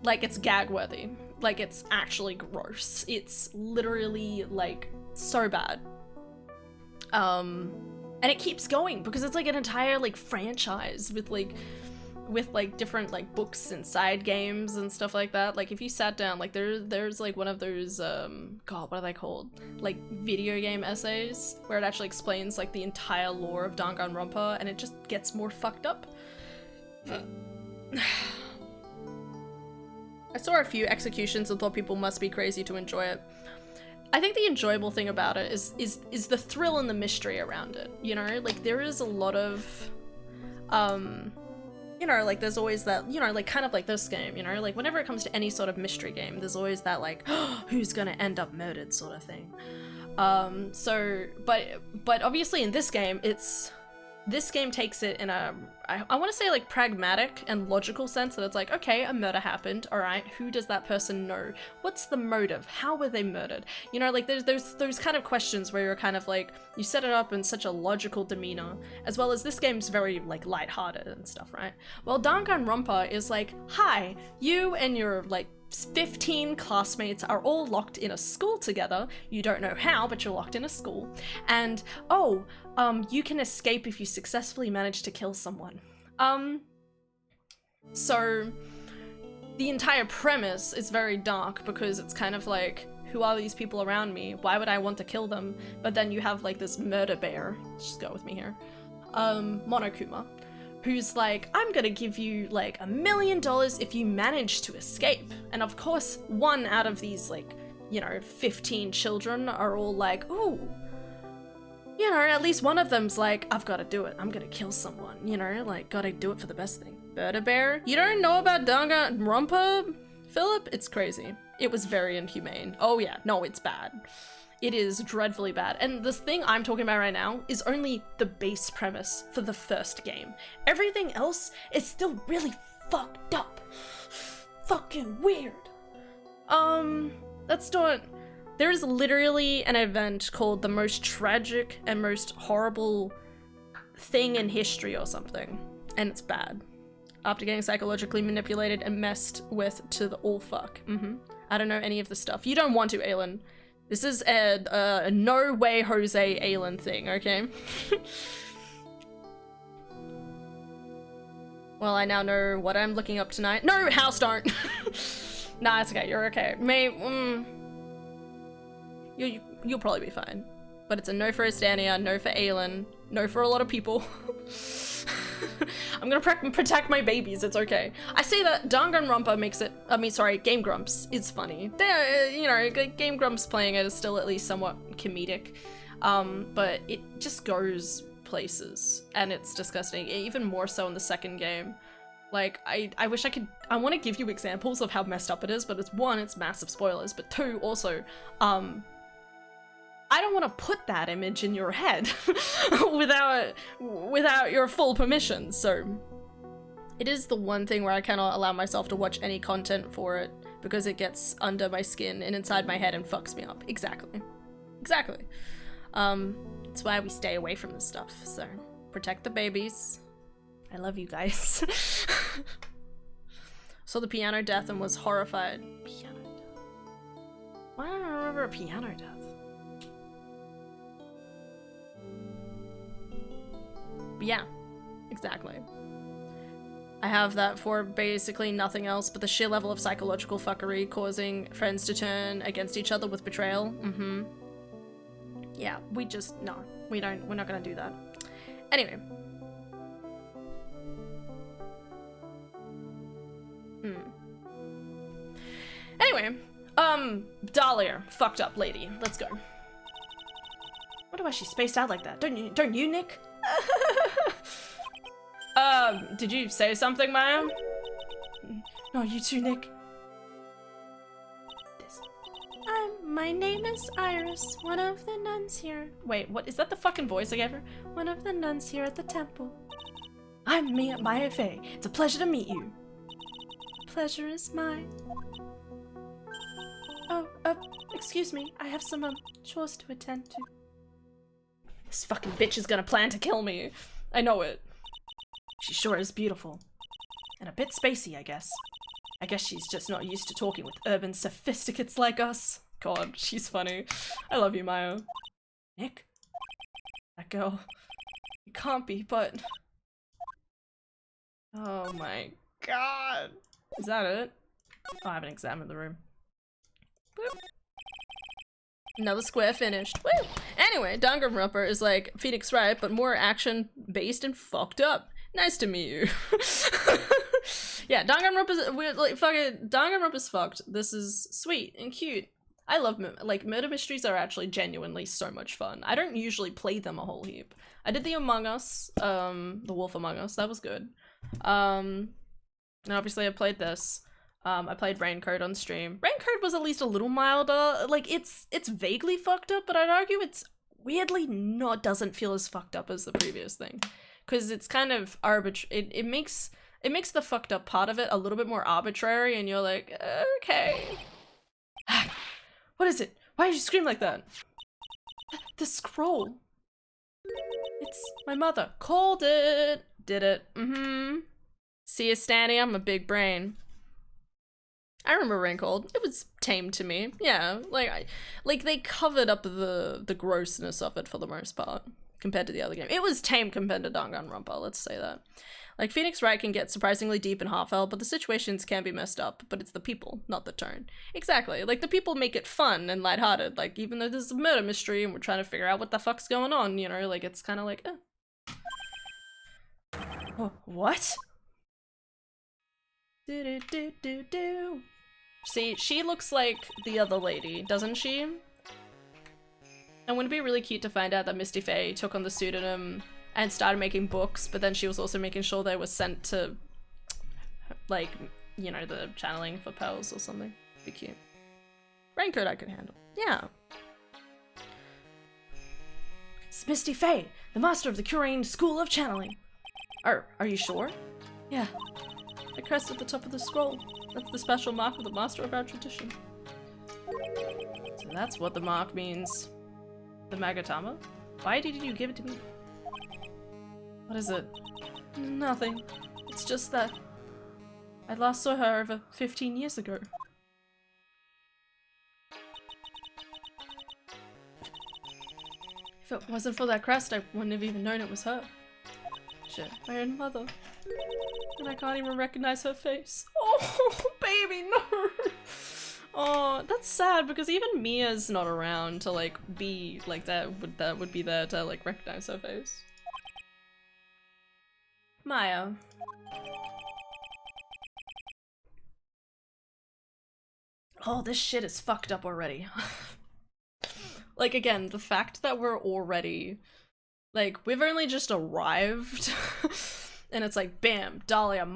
it's gag worthy. Like, it's actually gross. It's literally like so bad. And it keeps going because it's like an entire like franchise with different like books and side games and stuff like that. Like if you sat down, like there's like one of those God, what are they called? Like video game essays where it actually explains like the entire lore of Danganronpa, and it just gets more fucked up. I saw a few executions and thought people must be crazy to enjoy it. I think the enjoyable thing about it is the thrill and the mystery around it, you know? Like, there is a lot of, you know, like, there's always that, you know, like, kind of like this game, you know? Like, whenever it comes to any sort of mystery game, there's always that, like, oh, who's gonna end up murdered sort of thing. But obviously in this game, it's this game takes it in a, I want to say like pragmatic and logical sense, that it's like, okay, a murder happened, all right, who does that person know? What's the motive? How were they murdered? You know, like there's those kind of questions where you're kind of like, you set it up in such a logical demeanor, as well as this game's very like lighthearted and stuff, right? Well, Danganronpa is like, hi, you and your like 15 classmates are all locked in a school together. You don't know how, but you're locked in a school. And, oh, you can escape if you successfully manage to kill someone. So the entire premise is very dark because it's kind of like, who are these people around me? Why would I want to kill them? But then you have like this murder bear, just go with me here, Monokuma, who's like, I'm gonna give you like $1 million if you manage to escape. And of course, one out of these like, you know, 15 children are all like, ooh, you know, at least one of them's like, I've gotta do it. I'm gonna kill someone, you know, like, gotta do it for the best thing. Murder bear? You don't know about Danganronpa, Philip? It's crazy. It was very inhumane. Oh yeah, no, it's bad. It is dreadfully bad. And this thing I'm talking about right now is only the base premise for the first game. Everything else is still really fucked up. Fucking weird. Let's do it. There is literally an event called the most tragic and most horrible thing in history or something. And it's bad. After getting psychologically manipulated and messed with to the all fuck. I don't know any of the stuff. You don't want to, Aelin. This is a no way Jose Aelin thing, okay? Well, I now know what I'm looking up tonight. No, house don't! Nah, it's okay, you're okay. You'll probably be fine. But it's a no for Estania, no for Aelin, no for a lot of people. I'm gonna protect my babies, it's okay. I say that Danganronpa makes it, Game Grumps is funny. You know, Game Grumps playing it is still at least somewhat comedic. But it just goes places, and it's disgusting, even more so in the second game. Like, I wish I could, I want to give you examples of how messed up it is, but it's one, it's massive spoilers, but two, also, I don't want to put that image in your head without your full permission, so it is the one thing where I cannot allow myself to watch any content for it because it gets under my skin and inside my head and fucks me up. Exactly. Exactly. That's why we stay away from this stuff, so protect the babies. I love you guys. Saw the piano death and was horrified. Piano death? Why don't I remember a piano death? But yeah, exactly. I have that for basically nothing else but the sheer level of psychological fuckery causing friends to turn against each other with betrayal. Yeah, we're not gonna do that. Anyway. Anyway, Dahlia, fucked up lady. Let's go. Wonder why she spaced out like that. Don't you, Nick? Did you say something, Maya? No, you too, Nick. My name is Iris, one of the nuns here. Wait, what? Is that the fucking voice I gave her? One of the nuns here at the temple. I'm Maya Fey. It's a pleasure to meet you. Pleasure is mine. Oh, excuse me. I have some, chores to attend to. This fucking bitch is gonna plan to kill me. I know it. She sure is beautiful. And a bit spacey, I guess. I guess she's just not used to talking with urban sophisticates like us. God, she's funny. I love you, Maya. Nick? That girl. You can't be, but... Oh my god. Is that it? Oh, I haven't examined the room. Boop. Another square finished. Woo! Anyway, Danganronpa is like Phoenix Wright, but more action-based and fucked up. Nice to meet you. Yeah, Danganronpa's fucked. This is sweet and cute. I love murder mysteries are actually genuinely so much fun. I don't usually play them a whole heap. I did the Among Us, the Wolf Among Us. That was good. And obviously I played this. I played Raincoat on stream. Raincoat was at least a little milder. Like, it's vaguely fucked up, but I'd argue it's weirdly doesn't feel as fucked up as the previous thing. because it's kind of it makes the fucked up part of it a little bit more arbitrary, and you're like, okay. What is it? Why did you scream like that? The scroll. It's my mother. Called it. Did it. See you, Stanny. I'm a big brain. I remember Rain Cold. It was tame to me. Yeah, like they covered up the grossness of it for the most part compared to the other game. It was tame compared to Danganronpa, let's say that. Like, Phoenix Wright can get surprisingly deep and heartfelt, but the situations can be messed up, but it's the people, not the tone. Exactly, like, the people make it fun and lighthearted, like, even though there's a murder mystery and we're trying to figure out what the fuck's going on, you know, like, it's kind of like, Oh, what? Do. See, she looks like the other lady, doesn't she? And wouldn't it be really cute to find out that Misty Faye took on the pseudonym and started making books, but then she was also making sure they were sent to, like, you know, the channeling for Pels or something. Be cute. Raincoat I could handle. Yeah. It's Misty Faye, the master of the Curaine School of Channeling. Are you sure? Yeah. The crest at the top of the scroll. That's the special mark of the master of our tradition. So that's what the mark means. The Magatama? Why did you give it to me? What is it? Nothing. It's just that I last saw her over 15 years ago. If it wasn't for that crest, I wouldn't have even known it was her. Shit, my own mother. And I can't even recognize her face. Oh, baby, no! Oh, that's sad because even Mia's not around to, like, be like that would be there to, like, recognize her face. Maya. Oh, this shit is fucked up already. Like, again, the fact that we're already, like, we've only just arrived, and it's like, bam, Dahlia,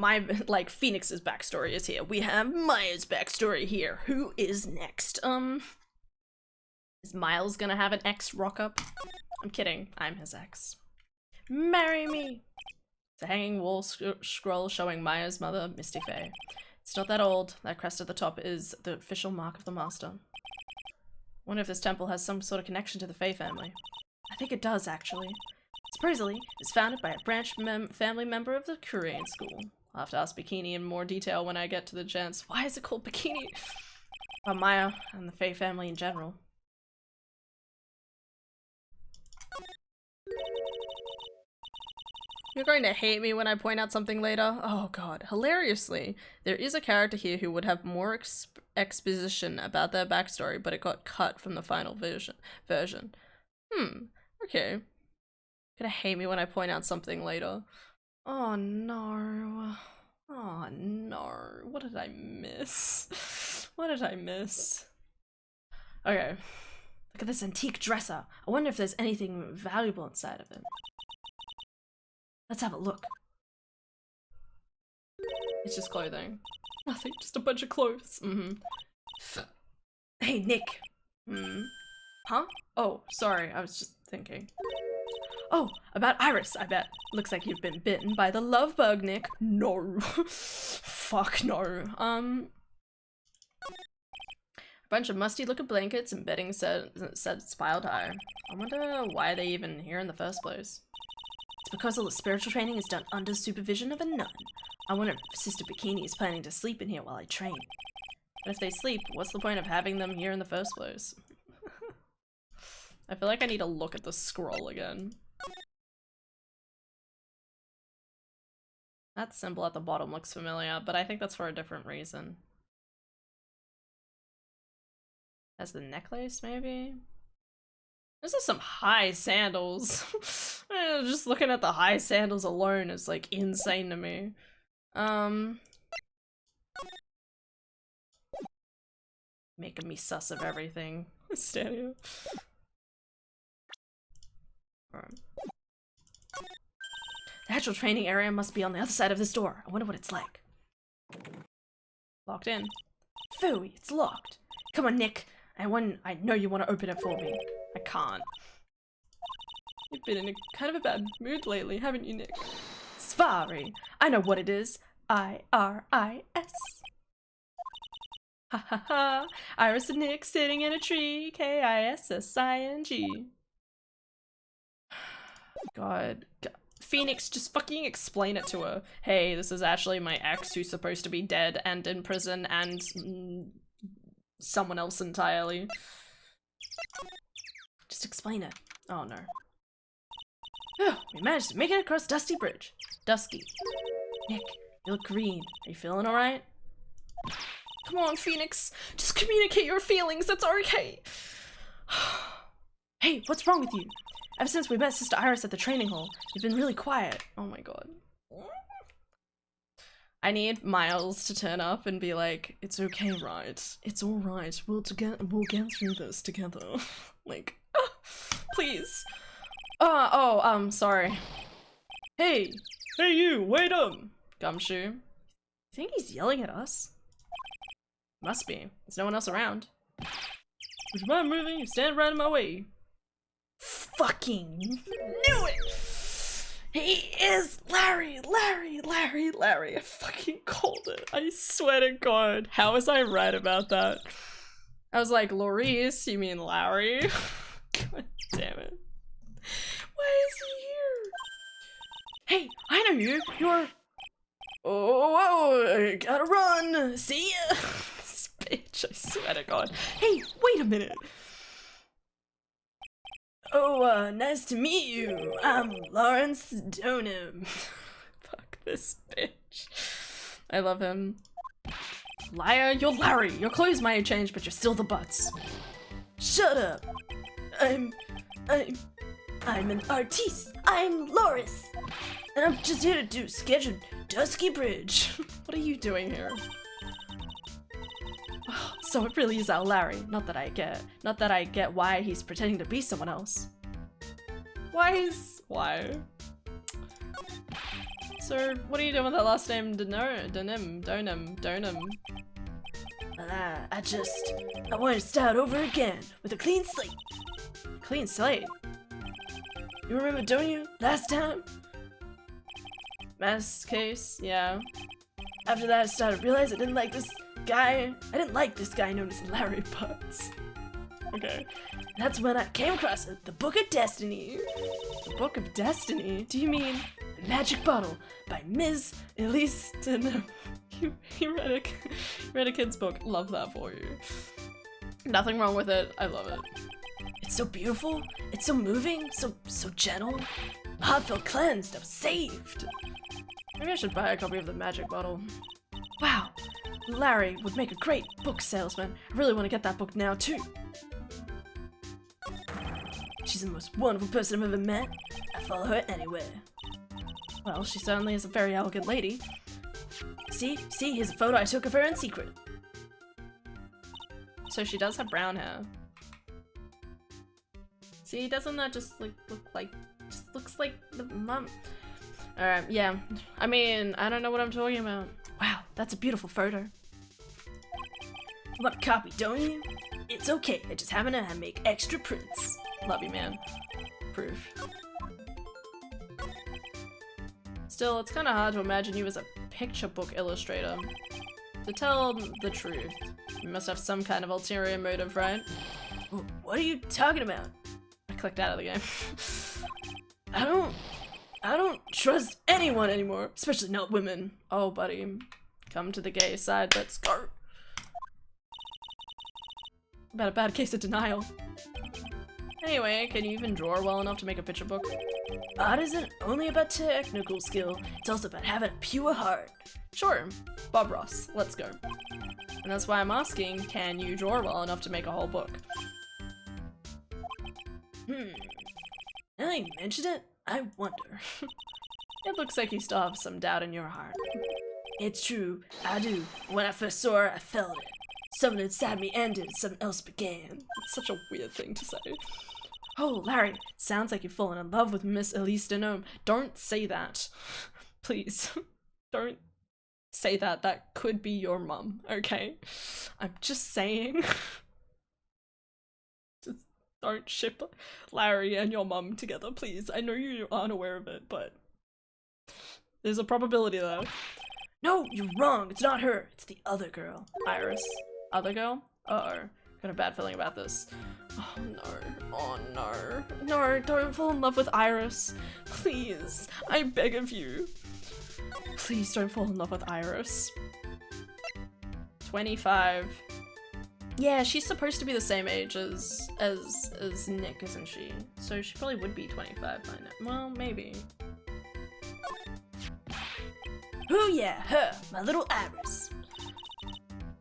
like, Phoenix's backstory is here. We have Maya's backstory here. Who is next? Is Miles gonna have an ex rock up? I'm kidding, I'm his ex. Marry me! It's a hanging wall scroll showing Maya's mother, Misty Faye. It's not that old. That crest at the top is the official mark of the master. Wonder if this temple has some sort of connection to the Faye family. I think it does, actually. Supposedly, it's founded by a branch family member of the Curaine School. I'll have to ask Bikini in more detail when I get to the chance. Why is it called Bikini? About Maya and the Faye family in general. You're going to hate me when I point out something later? Oh god. Hilariously, there is a character here who would have more exposition about their backstory, but it got cut from the final version. Okay. You're gonna hate me when I point out something later. Oh no. Oh no. What did I miss? What did I miss? Okay. Look at this antique dresser. I wonder if there's anything valuable inside of it. Let's have a look. It's just clothing. Nothing, just a bunch of clothes. Hey, Nick. Huh? Oh, sorry, I was just thinking. Oh, about Iris, I bet. Looks like you've been bitten by the love bug, Nick. No. Fuck no. A bunch of musty-looking blankets and bedding sets piled high. I wonder why they even here in the first place. It's because all the spiritual training is done under supervision of a nun. I wonder if Sister Bikini is planning to sleep in here while I train. And if they sleep, what's the point of having them here in the first place? I feel like I need to look at the scroll again. That symbol at the bottom looks familiar, but I think that's for a different reason. As the necklace, maybe? This is some high sandals. Just looking at the high sandals alone is like insane to me. Making me sus of everything. Stadia. The actual training area must be on the other side of this door. I wonder what it's like. Locked in. Phooey, it's locked. Come on, Nick. I know you want to open it for me. I can't. You've been in a kind of a bad mood lately, haven't you, Nick? Sorry, I know what it is. I-R-I-S. Ha ha ha. Iris and Nick sitting in a tree. K-I-S-S-I-N-G. God. Phoenix, just fucking explain it to her. Hey, this is actually my ex who's supposed to be dead and in prison and someone else entirely. Just explain it. Oh no. Oh, we managed to make it across Dusty Bridge. Dusky. Nick, you look green. Are you feeling alright? Come on, Phoenix. Just communicate your feelings. That's okay. Hey, what's wrong with you? Ever since we met Sister Iris at the training hall, you've been really quiet. Oh my god. I need Miles to turn up and be like, it's okay, Wright. It's alright. We'll get through this together. Like, please. Sorry. Hey! Hey you, wait up! Gumshoe. You think he's yelling at us? Must be. There's no one else around. Would you mind moving? You stand right in my way. Fucking knew it! He is Larry! I fucking called it. I swear to God. How was I right about that? I was like, Laurice, you mean Larry? God damn it. Why is he here? Hey, I know you. You're... Oh, I gotta run. See ya. This bitch, I swear to God. Hey, wait a minute. Oh, nice to meet you. I'm Lawrence Donham. Fuck this bitch. I love him. Liar, you're Larry. Your clothes might have changed, but you're still the butts. Shut up. I'm an artiste. I'm Loris. And I'm just here to do sketch of Dusky Bridge. What are you doing here? Oh, so it really is our Larry. Not that I get why he's pretending to be someone else. Why? So, what are you doing with that last name? Donham. I want to start over again with a clean slate. Clean slate? You remember, don't you? Last time? Mass case, yeah. After that, I started to realize I didn't like this guy known as Larry Butts. Okay. That's when I came across it, the Book of Destiny. The Book of Destiny? Do you mean The Magic Bottle by Ms. Elise Denham? You read a kid's book. Love that for you. Nothing wrong with it. I love it. It's so beautiful. It's so moving. So gentle. My heart felt cleansed. I was saved. Maybe I should buy a copy of The Magic Bottle. Wow. Larry would make a great book salesman. I really want to get that book now too. She's the most wonderful person I've ever met. I follow her anywhere. Well, she certainly is a very elegant lady. See, here's a photo I took of her in secret. So she does have brown hair. See, doesn't that just like looks like the mom? Alright, yeah. I mean, I don't know what I'm talking about. Wow, that's a beautiful photo. You want a copy, don't you? It's okay, I just happen to make extra prints. Love you, man. Proof. Still, it's kind of hard to imagine you as a picture book illustrator. To tell the truth, you must have some kind of ulterior motive, right? What are you talking about? I clicked out of the game. I don't trust anyone anymore, especially not women. Oh, buddy. Come to the gay side, let's go. About a bad case of denial. Anyway, can you even draw well enough to make a picture book? Art isn't only about technical skill, it's also about having a pure heart. Sure, Bob Ross, let's go. And that's why I'm asking, can you draw well enough to make a whole book? Now that you mention it, I wonder. It looks like you still have some doubt in your heart. It's true, I do. When I first saw her, I felt it. Something inside me ended, something else began. It's such a weird thing to say. Oh, Larry, sounds like you've fallen in love with Miss Elise Denham. Don't say that. Please. Don't say that. That could be your mum, okay? I'm just saying. Just Don't ship Larry and your mum together, please. I know you aren't aware of it, but there's a probability there. No, you're wrong. It's not her. It's the other girl. Iris. Other girl? Uh-oh. Got a bad feeling about this. Oh no. Oh no. No, don't fall in love with Iris. Please. I beg of you. Please don't fall in love with Iris. 25. Yeah, she's supposed to be the same age as Nick, isn't she? So she probably would be 25 by now. Well, maybe. Oh yeah, her, my little Iris.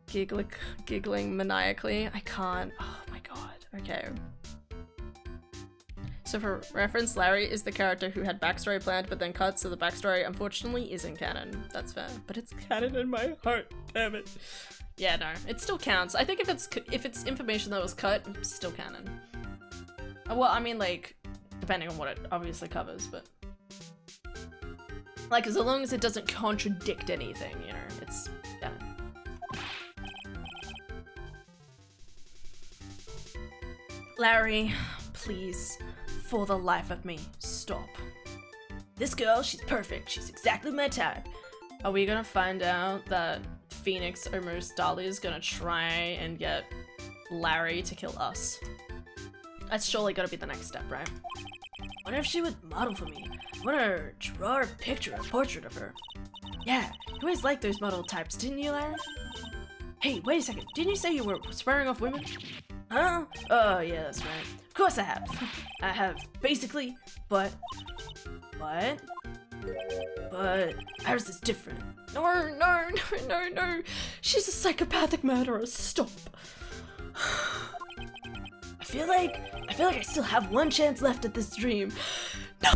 Giggling maniacally. I can't. Oh my god. Okay. So for reference, Larry is the character who had backstory planned but then cut, so the backstory unfortunately isn't canon. That's fair. But it's canon in my heart, damn it. Yeah, no, it still counts. I think if it's information that was cut, it's still canon. Well, I mean, like, depending on what it obviously covers, but like, as long as it doesn't contradict anything, you know, it's canon. Larry, please, for the life of me, stop. This girl, she's perfect. She's exactly my type. Are we gonna find out that Phoenix almost Dali is gonna try and get Larry to kill us? That's surely gotta be the next step, right? Wonder if she would model for me. I wanna draw a picture, a portrait of her. Yeah, you always liked those model types, didn't you, Larry? Hey, wait a second. Didn't you say you were swearing off women? Huh? Oh, yeah, that's right. Of course I have. I have, basically, but Iris is different. No. She's a psychopathic murderer. Stop. I feel like I still have one chance left at this dream. No.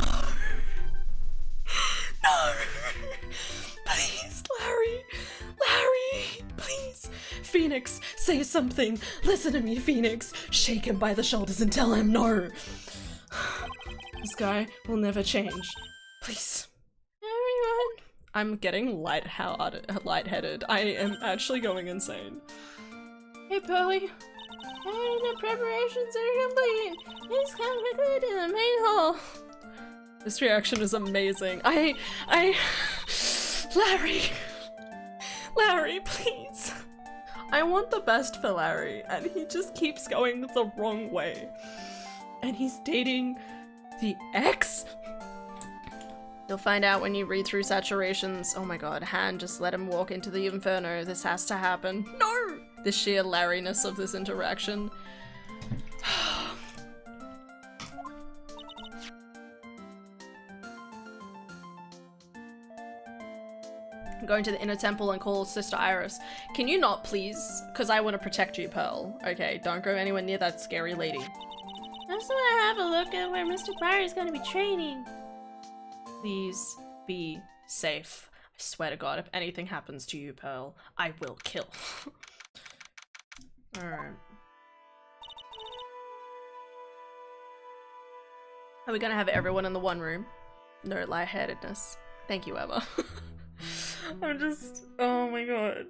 Please, Larry, please. Phoenix, say something. Listen to me, Phoenix. Shake him by the shoulders and tell him no. This guy will never change. Please. Everyone. I'm getting lightheaded. I am actually going insane. Hey, Polly. Hey, the preparations are complete. Please come quickly to the main hall. This reaction is amazing. Larry, please. I want the best for Larry, and he just keeps going the wrong way. And he's dating the ex? You'll find out when you read through Saturations. Oh my god, Han, just let him walk into the inferno. This has to happen. No! The sheer Larryness of this interaction. Going to the inner temple and call Sister Iris. Can you not, please? Because I want to protect you, Pearl. Okay, don't go anywhere near that scary lady. I just want to have a look at where Mr. Fire is going to be training. Please be safe. I swear to God, if anything happens to you, Pearl, I will kill. Alright. Are we gonna have everyone in the one room? No lightheadedness. Thank you, Emma. I'm just, oh my god.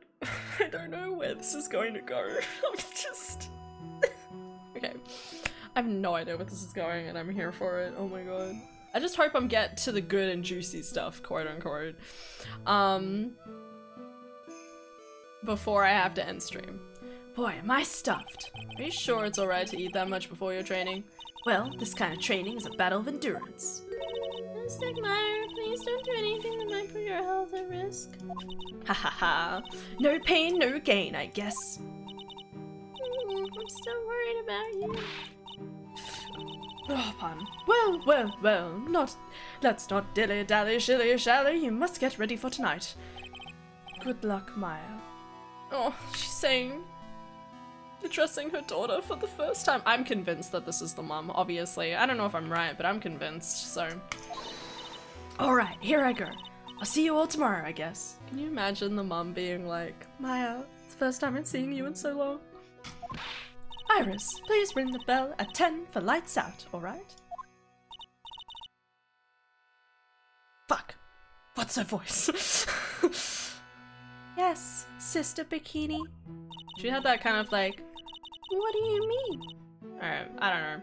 I don't know where this is going to go. I'm just... Okay. I have no idea where this is going and I'm here for it. Oh my god. I just hope I'm get to the good and juicy stuff, quote unquote. Before I have to end stream. Boy, am I stuffed. Are you sure it's alright to eat that much before your training? Well, this kind of training is a battle of endurance. Mr. Meyer, please don't do anything that might put your health at risk. Ha ha ha. No pain, no gain, I guess. I'm still worried about you. Oh, pardon. Well, let's not dilly-dally, shilly-shally. You must get ready for tonight. Good luck, Maya. Oh, she's saying... addressing her daughter for the first time. I'm convinced that this is the mum, obviously. I don't know if I'm right, but I'm convinced, so... Alright, here I go. I'll see you all tomorrow, I guess. Can you imagine the mum being like, Maya, it's the first time I'm seeing you in so long. Iris, please ring the bell at 10 for lights out, alright? Fuck. What's her voice? Yes, Sister Bikini. She had that kind of like, what do you mean? Alright, I don't know.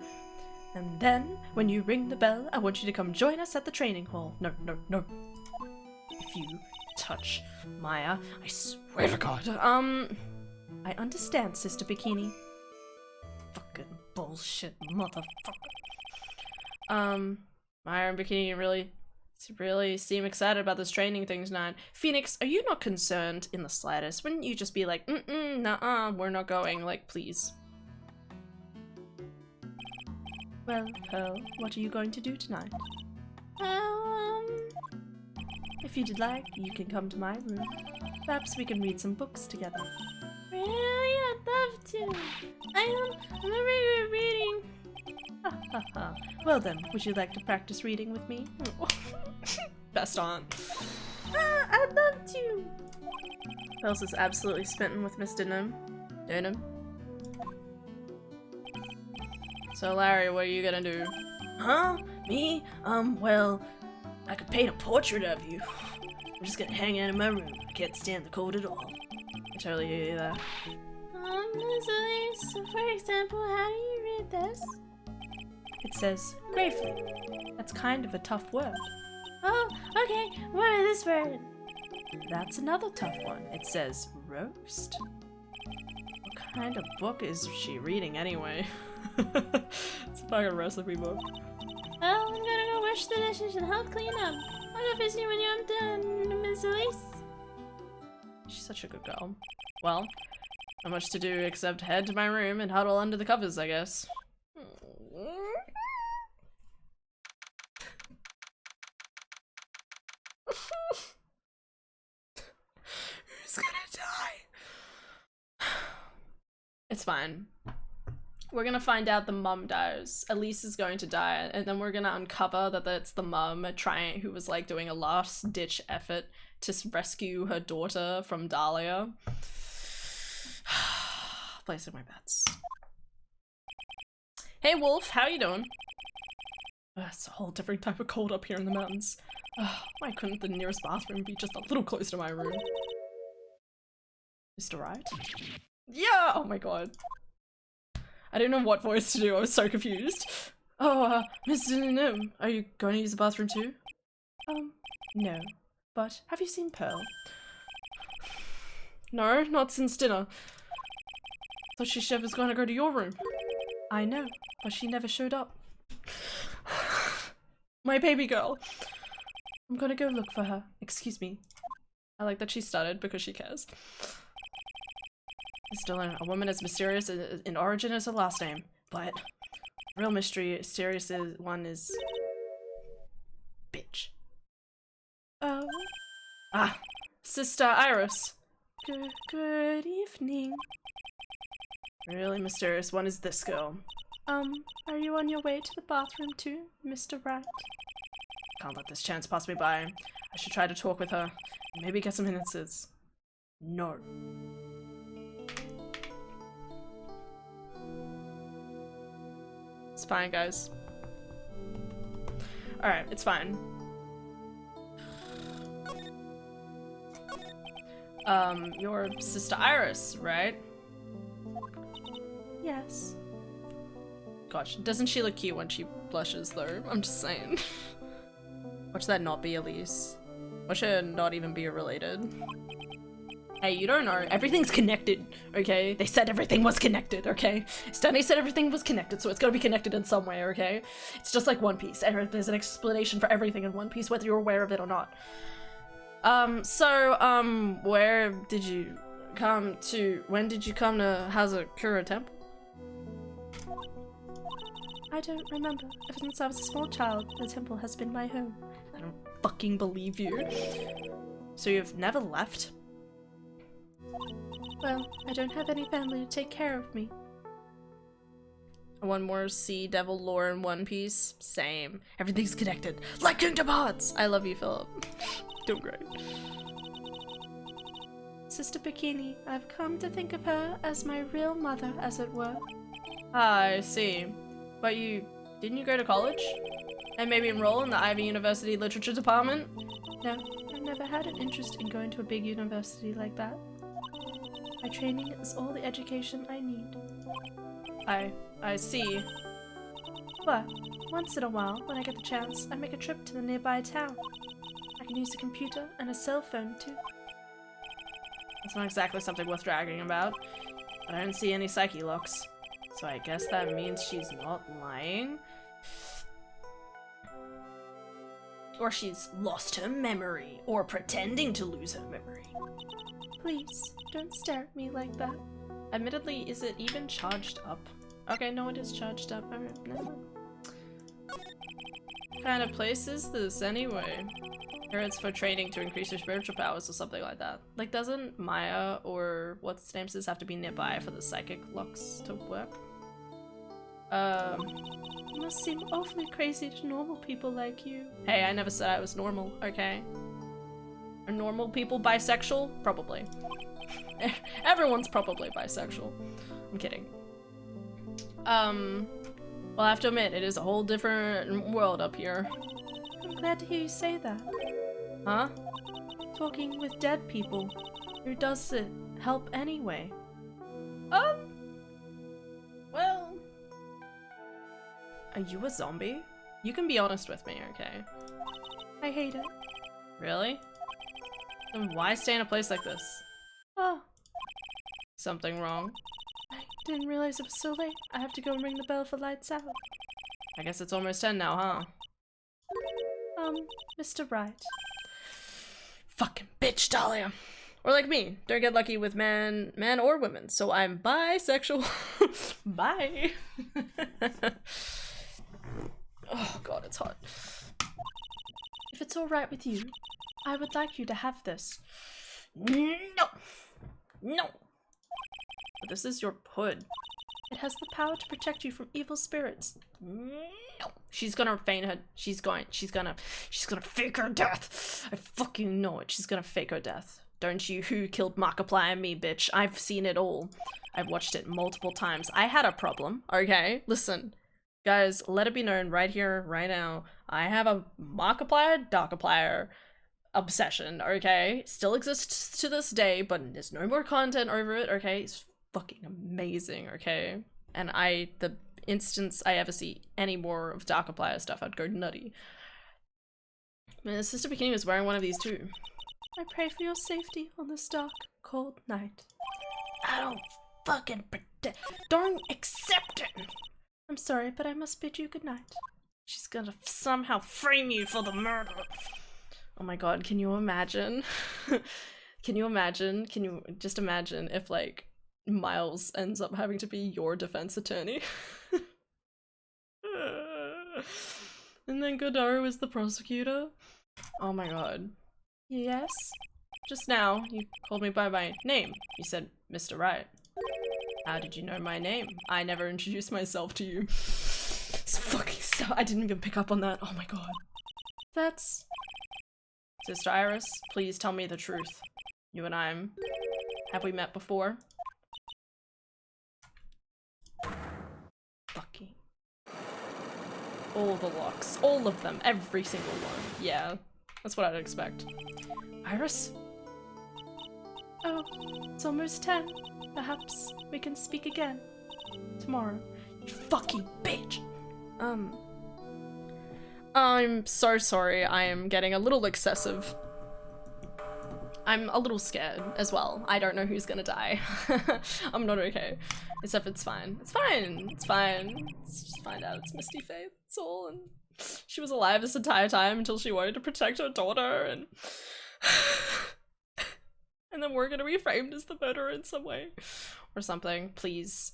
And then, when you ring the bell, I want you to come join us at the training hall. No, no, no. If you touch Maya, I swear to God. I understand, Sister Bikini. Fucking bullshit, motherfucker. Maya and Bikini really seem excited about this training thing tonight. Phoenix, are you not concerned in the slightest? Wouldn't you just be like, nuh-uh, we're not going, like, please? Well, Pearl, what are you going to do tonight? If you'd like, you can come to my room. Perhaps we can read some books together. Really? I'd love to. I'm not very good at reading. Ha ha ha. Well then, would you like to practice reading with me? Best aunt. I'd love to. Pearls is absolutely smitten with Mr. Nim. Dunham. So Larry, what are you gonna do? Huh? Me? Well, I could paint a portrait of you. I'm just gonna hang out in my room. I can't stand the cold at all. I totally hear you there. Miss Elise, so for example, how do you read this? It says, gravely. That's kind of a tough word. Oh, okay. What is this word? That's another tough one. It says, roast. What kind of book is she reading anyway? It's a fucking recipe book. Well, I'm gonna go wash the dishes and help clean up. I'll go visit you when I'm done, Miss Elise. She's such a good girl. Well, not much to do except head to my room and huddle under the covers, I guess. Who's gonna die? It's fine. We're gonna find out the mum dies. Elise is going to die, and then we're gonna uncover that it's the mum who was like doing a last-ditch effort to rescue her daughter from Dahlia. Placing my bets. Hey Wolf, how you doing? It's a whole different type of cold up here in the mountains. Why couldn't the nearest bathroom be just a little closer to my room? Mr. Wright? Yeah! Oh my god. I didn't know what voice to do, I was so confused. Oh, Mr. Nim, are you going to use the bathroom too? No. But have you seen Pearl? No, not since dinner. Thought she was going to go to your room. I know, but she never showed up. My baby girl. I'm gonna go look for her. Excuse me. I like that she started because she cares. Still, a woman as mysterious in origin as her last name, but the real mysterious one is bitch. Oh. Ah, Sister Iris. Good evening. Really mysterious one is this girl. Are you on your way to the bathroom too, Mr. Wright? Can't let this chance pass me by. I should try to talk with her. Maybe get some answers. No. It's fine, guys. Alright, it's fine. Your Sister Iris, right? Yes. Gosh, doesn't she look cute when she blushes though? I'm just saying. Watch that not be Elise. Watch her not even be related. Hey, you don't know. Everything's connected, okay? They said everything was connected, okay? Stanley said everything was connected, so it's gotta be connected in some way, okay? It's just like One Piece. There's an explanation for everything in One Piece, whether you're aware of it or not. Where did you come to? When did you come to Hazakura Temple? I don't remember. Ever since I was a small child, the temple has been my home. I don't fucking believe you. So you've never left? Well, I don't have any family to take care of me. One more Sea Devil lore in One Piece. Same. Everything's connected. Like Kingdom Hearts! I love you, Philip. Doing great. Sister Bikini, I've come to think of her as my real mother, as it were. Ah, I see. But didn't you go to college? And maybe enroll in the Ivy University Literature Department? No, I never had an interest in going to a big university like that. My training is all the education I need. I see. But once in a while, when I get the chance, I make a trip to the nearby town. I can use a computer and a cell phone too. That's not exactly something worth dragging about. But I don't see any psyche locks. So I guess that means she's not lying. Or she's lost her memory, or pretending to lose her memory. Please, don't stare at me like that. Admittedly, is it even charged up? Okay, no, it is charged up. Alright, never mind. What kind of place is this, anyway? Here it's for training to increase your spiritual powers or something like that. Like, doesn't Maya or what's its name have to be nearby for the psychic locks to work? It must seem awfully crazy to normal people like you. Hey, I never said I was normal, okay? Are normal people bisexual? Probably. Everyone's probably bisexual. I'm kidding. Well, I have to admit, it is a whole different world up here. I'm glad to hear you say that. Huh? Talking with dead people. Who does it help anyway? Well... Are you a zombie? You can be honest with me, okay? I hate it. Really? Then why stay in a place like this? Oh, Something wrong? I didn't realize it was so late. I have to go and ring the bell for lights out. I guess it's almost 10 now, huh? Mr. Wright. Fucking bitch, Dahlia! Or like me, don't get lucky with man or women, so I'm bisexual. Bye! Oh god, it's hot. If it's alright with you, I would like you to have this. No! No! But this is your hood. It has the power to protect you from evil spirits. No! She's gonna feign her- she's gonna fake her death! I fucking know it, she's gonna fake her death. Don't you who killed Markiplier and me, bitch. I've seen it all. I've watched it multiple times. I had a problem, okay? Listen. Guys, let it be known right here, right now, I have a Markiplier, Darkiplier obsession, okay? Still exists to this day, but there's no more content over it, okay? It's fucking amazing, okay? And the instance I ever see any more of Darkiplier stuff, I'd go nutty. My sister Bikini was wearing one of these too. I pray for your safety on this dark, cold night. I don't fucking pretend. Don't accept it! I'm sorry, but I must bid you good night. She's gonna somehow frame you for the murder. Oh my god, can you imagine? Can you imagine? Can you just imagine if, like, Miles ends up having to be your defense attorney? And then Godaro is the prosecutor? Oh my god. Yes? Just now, you called me by my name. You said Mr. Wright. How did you know my name? I never introduced myself to you. It's fucking so- I didn't even pick up on that. Oh my god. That's... Sister Iris, please tell me the truth. You and have we met before? Fucking. All the locks. All of them. Every single one. Yeah. That's what I'd expect. Iris? Oh, it's almost 10. Perhaps we can speak again. Tomorrow. You fucking bitch! I'm so sorry. I am getting a little excessive. I'm a little scared as well. I don't know who's gonna die. I'm not okay. Except it's fine. It's fine. It's fine. Let's just find out it's Misty Faith. That's all. And she was alive this entire time until she wanted to protect her daughter, and and then we're gonna be framed as the murderer in some way or something. Please.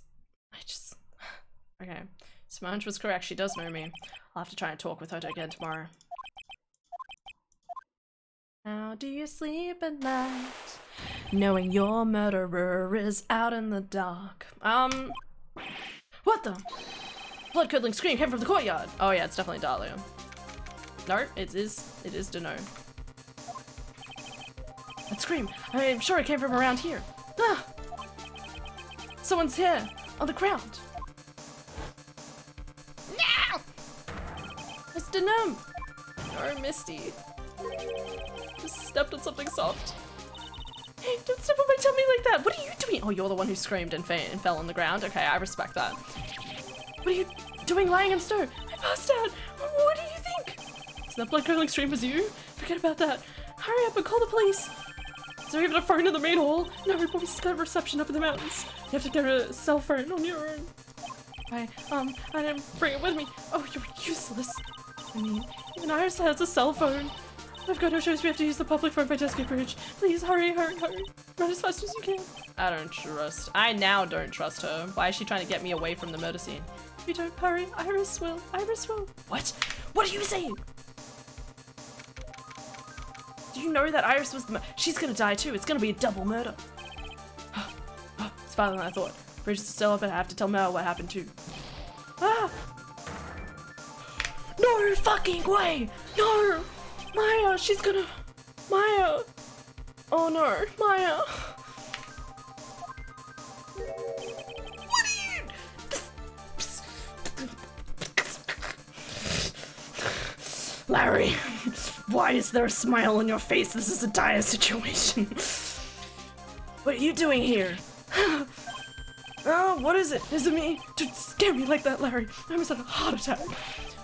Okay. So my hunch was correct. She does know me. I'll have to try and talk with her again tomorrow. How do you sleep at night? Knowing your murderer is out in the dark. What the? Blood-curdling scream came from the courtyard. Oh yeah, it's definitely Dahlia. No, it is Dano. That scream, I'm sure it came from around here. Ah! Someone's here, on the ground. No! It's Dano. No, Misty. Just stepped on something soft. Hey, don't step on my tummy like that. What are you doing? me? Oh, you're the one who screamed and fell on the ground? Okay, I respect that. What are you doing lying in snow? I passed out. What do you think? Is that blood curdling stream was you? Forget about that. Hurry up and call the police. Is there even a phone in the main hall? No, but we just got reception up in the mountains. You have to get a cell phone on your own. I didn't bring it with me. Oh, you're useless. I mean, even Iris has a cell phone. I've got no choice. We have to use the public phone by Deskey Bridge. Please, hurry. Run as fast as you can. I now don't trust her. Why is she trying to get me away from the murder scene? If you don't hurry, Iris will. What? What are you saying? Do you know that Iris was she's gonna die too. It's gonna be a double murder. It's farther than I thought. Bridge is still up and I have to tell Mel what happened too. Ah! No fucking way! No! Maya, she's gonna... Maya! Oh no, Maya! What are you... Larry, why is there a smile on your face? This is a dire situation. What are you doing here? Oh, what is it? Is it me? Don't scare me like that, Larry. I almost had a heart attack.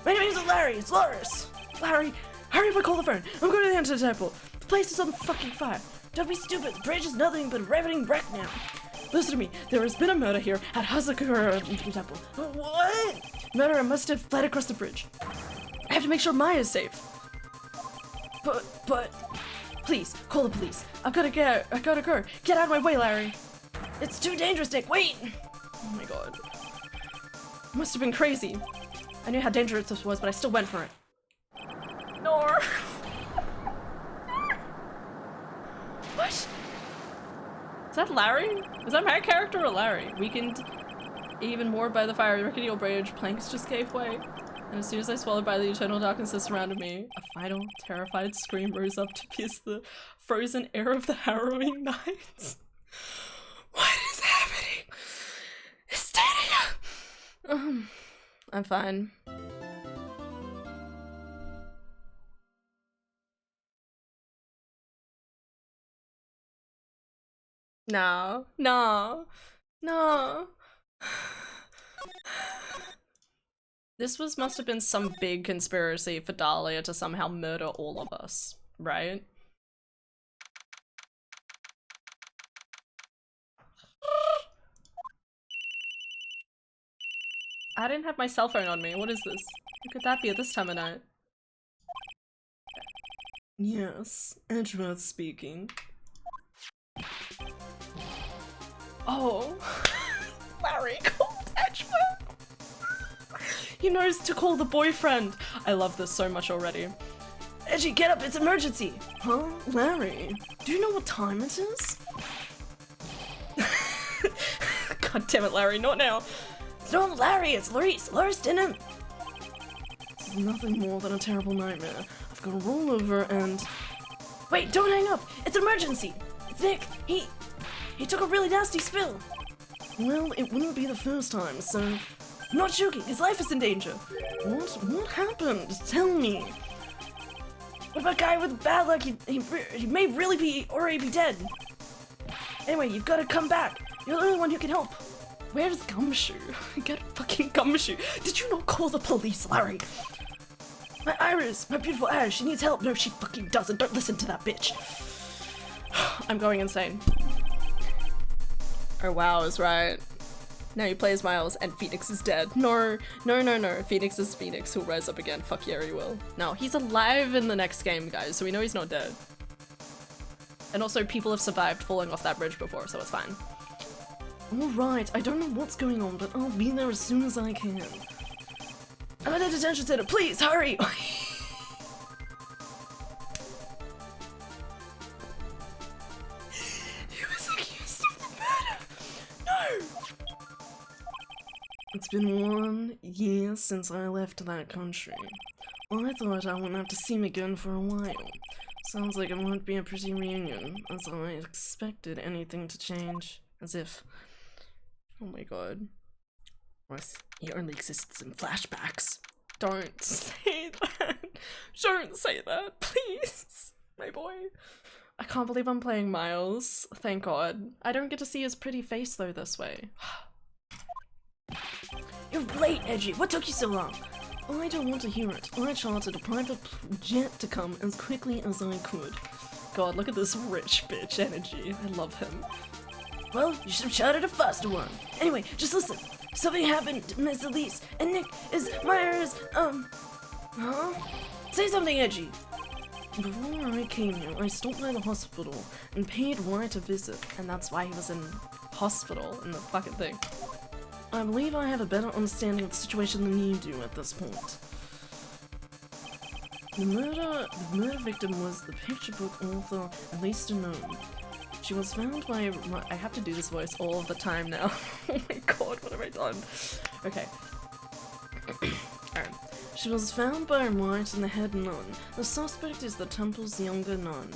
My name isn't Larry, it's Loris. Larry, hurry up and call the phone. I'm going to the Enter Temple. The place is on fucking fire. Don't be stupid. The bridge is nothing but a riveting wreck now. Listen to me. There has been a murder here at Hazakura Temple. What? Murderer must have fled across the bridge. I have to make sure Maya's safe. But, please, call the police. I gotta go. Get out of my way, Larry. It's too dangerous, Nick. Wait. Oh my god. Must have been crazy. I knew how dangerous this was, but I still went for it. No. What? Is that Larry? Is that my character or Larry? Weakened even more by the fire, rickety old bridge, planks just gave way. And as soon as I swallowed by the eternal darkness that surrounded me, a final, terrified scream rose up to pierce the frozen air of the harrowing night. What is happening? Hysteria! I'm fine. No. This must have been some big conspiracy for Dahlia to somehow murder all of us, right? I didn't have my cell phone on me. What is this? Who could that be at this time of night? Yes, Edgeworth speaking. Oh. Larry called Edgeworth. He knows to call the boyfriend. I love this so much already. Edgy, get up, it's emergency. Huh? Larry, do you know what time it is? God damn it, Larry, not now. It's not Larry, it's Loris. Loris didn't. This is nothing more than a terrible nightmare. I've got to roll over and... Wait, don't hang up! It's an emergency! It's Nick! He took a really nasty spill! Well, it wouldn't be the first time, so... I'm not joking, his life is in danger! What happened? Tell me! What about a guy with bad luck? He may really already be dead! Anyway, you've got to come back! You're the only one who can help! Where's Gumshoe? Get fucking Gumshoe! Did you not call the police, Larry? My Iris! My beautiful Iris! She needs help! No, she fucking doesn't! Don't listen to that bitch! I'm going insane. Oh wow, is right. Now he plays Miles and Phoenix is dead. No. Phoenix is Phoenix. He'll rise up again. Fuck yeah, he will. No, he's alive in the next game, guys, so we know he's not dead. And also, people have survived falling off that bridge before, so it's fine. Alright, I don't know what's going on, but I'll be there as soon as I can. I'm at the detention center, please, hurry! He was accused of the murder! No! It's been 1 year since I left that country. Well, I thought I wouldn't have to see him again for a while. Sounds like it won't be a pretty reunion, as I expected anything to change. As if... Oh my god. He only exists in flashbacks. Don't say that. Don't say that, please. My boy. I can't believe I'm playing Miles. Thank God. I don't get to see his pretty face though this way. You're late, Edgy. What took you so long? I don't want to hear it. I chartered a private jet to come as quickly as I could. God, look at this rich bitch energy. I love him. Well, you should have chartered a faster one. Anyway, just listen. Something happened to Miss Elise, and Nick is Myers, Huh? Say something, Edgy. Before I came here, I stopped by the hospital and paid Wright a visit, and that's why he was in hospital in the fucking thing. I believe I have a better understanding of the situation than you do at this point. The murder victim was the picture book author Elise Denome. She was found by I have to do this voice all of the time now. Oh my god, what have I done? Okay. Alright. She was found by Wright and the head nun. The suspect is the temple's younger nun.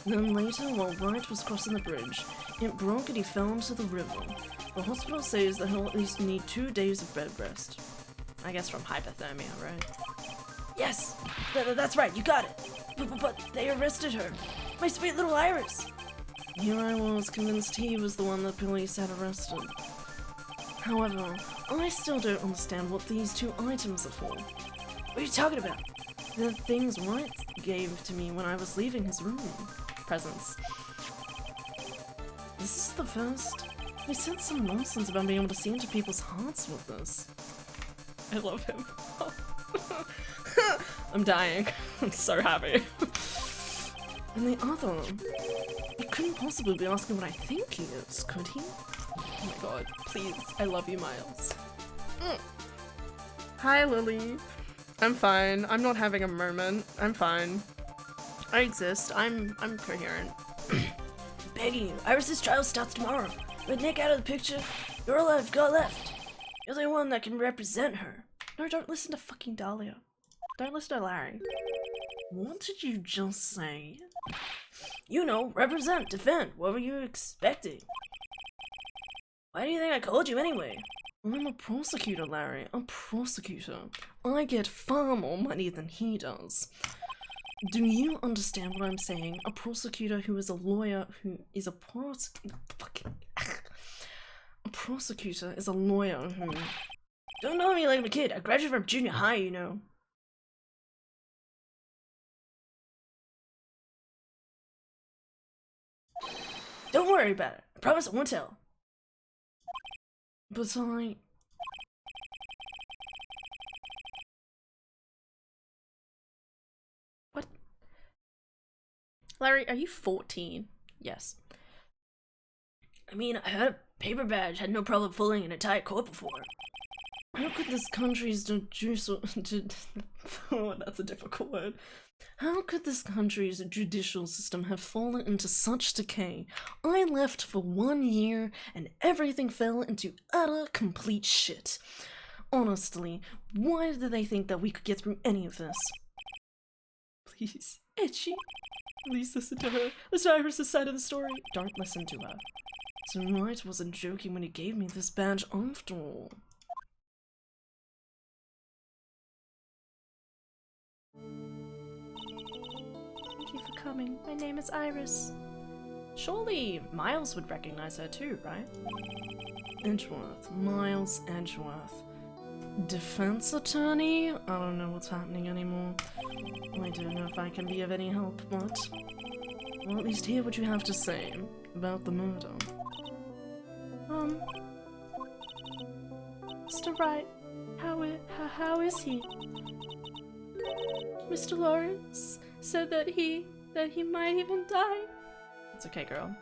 Then later, while Wright was crossing the bridge, it broke and he fell into the river. The hospital says that he'll at least need 2 days of bed rest. I guess from hypothermia, right? Yes, that's right, you got it. But they arrested her. My sweet little Iris. Here I was convinced he was the one the police had arrested. However, I still don't understand what these 2 items are for. What are you talking about? The things Wright gave to me when I was leaving his room. Presents. This is the first. He said some nonsense about being able to see into people's hearts with this. I love him. I'm dying. I'm so happy. And the other, he couldn't possibly be asking what I think he is, could he? Oh my god, please, I love you, Miles. Hi, Lily. I'm fine. I'm not having a moment. I'm fine. I exist. I'm coherent. Begging you, Iris's trial starts tomorrow. With Nick out of the picture, you're all I've got left. You're the one that can represent her. No, don't listen to fucking Dahlia. Don't listen to Larry. What did you just say? You know, represent, defend. What were you expecting? Why do you think I called you anyway? I'm a prosecutor, Larry. A prosecutor. I get far more money than he does. Do you understand what I'm saying? A prosecutor who is a lawyer who is a prosecutor is a lawyer who... Don't know me like I'm a kid. I graduated from junior high, you know. Don't worry about it. I promise I won't tell. But I... What? Larry, are you 14? Yes. I mean, I had a paper badge, had no problem fooling an entire court before. How could this country's oh, that's a difficult word. How could this country's judicial system have fallen into such decay? I left for 1 year and everything fell into utter complete shit. Honestly, why did they think that we could get through any of this? Please, Edgy. Please listen to her. Listen to Iris' side of the story. Don't listen to her. So Wright wasn't joking when he gave me this badge after all. Thank you for coming. My name is Iris. Surely Miles would recognize her too, right? Edgeworth. Miles Edgeworth. Defense attorney? I don't know what's happening anymore. I don't know if I can be of any help, but I'll at least hear what you have to say about the murder. Mr. Wright, how is he? Mr. Lawrence said that he might even die. It's okay, girl.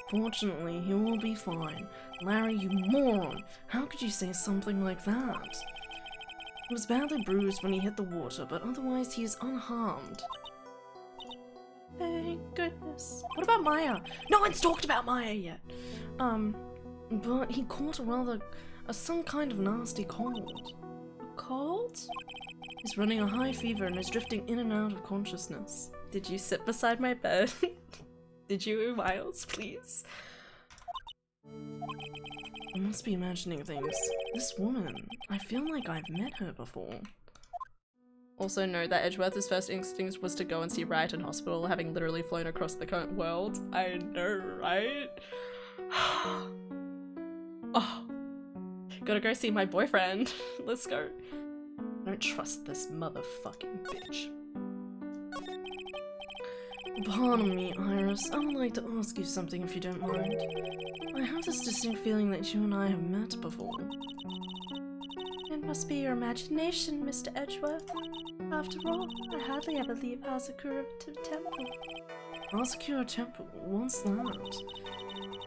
Fortunately, he will be fine. Larry, you moron! How could you say something like that? He was badly bruised when he hit the water, but otherwise he is unharmed. Thank goodness. What about Maya? No one's talked about Maya yet. But he caught some kind of nasty cold. A cold? He's running a high fever and is drifting in and out of consciousness. Did you sit beside my bed? Did you, Miles, please? I must be imagining things. This woman, I feel like I've met her before. Also note that Edgeworth's first instinct was to go and see Wright in hospital, having literally flown across the world. I know, right? Oh, gotta go see my boyfriend. Let's go. I don't trust this motherfucking bitch. Pardon me, Iris. I would like to ask you something if you don't mind. I have this distinct feeling that you and I have met before. It must be your imagination, Mr. Edgeworth. After all, I hardly ever leave Asakura Temple. Asakura Temple? What's that?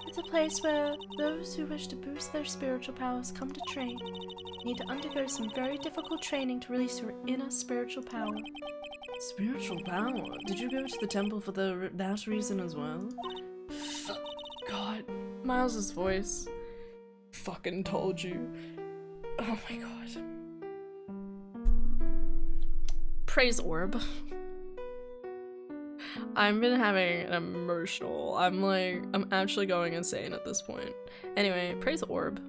It's a place where those who wish to boost their spiritual powers come to train. You need to undergo some very difficult training to release your inner spiritual power. Spiritual power? Did you go to the temple for that reason as well? God, Miles's voice. Fucking told you. Oh my god. Praise Orb. I've been having an emotional. I'm actually going insane at this point. Anyway, praise Orb.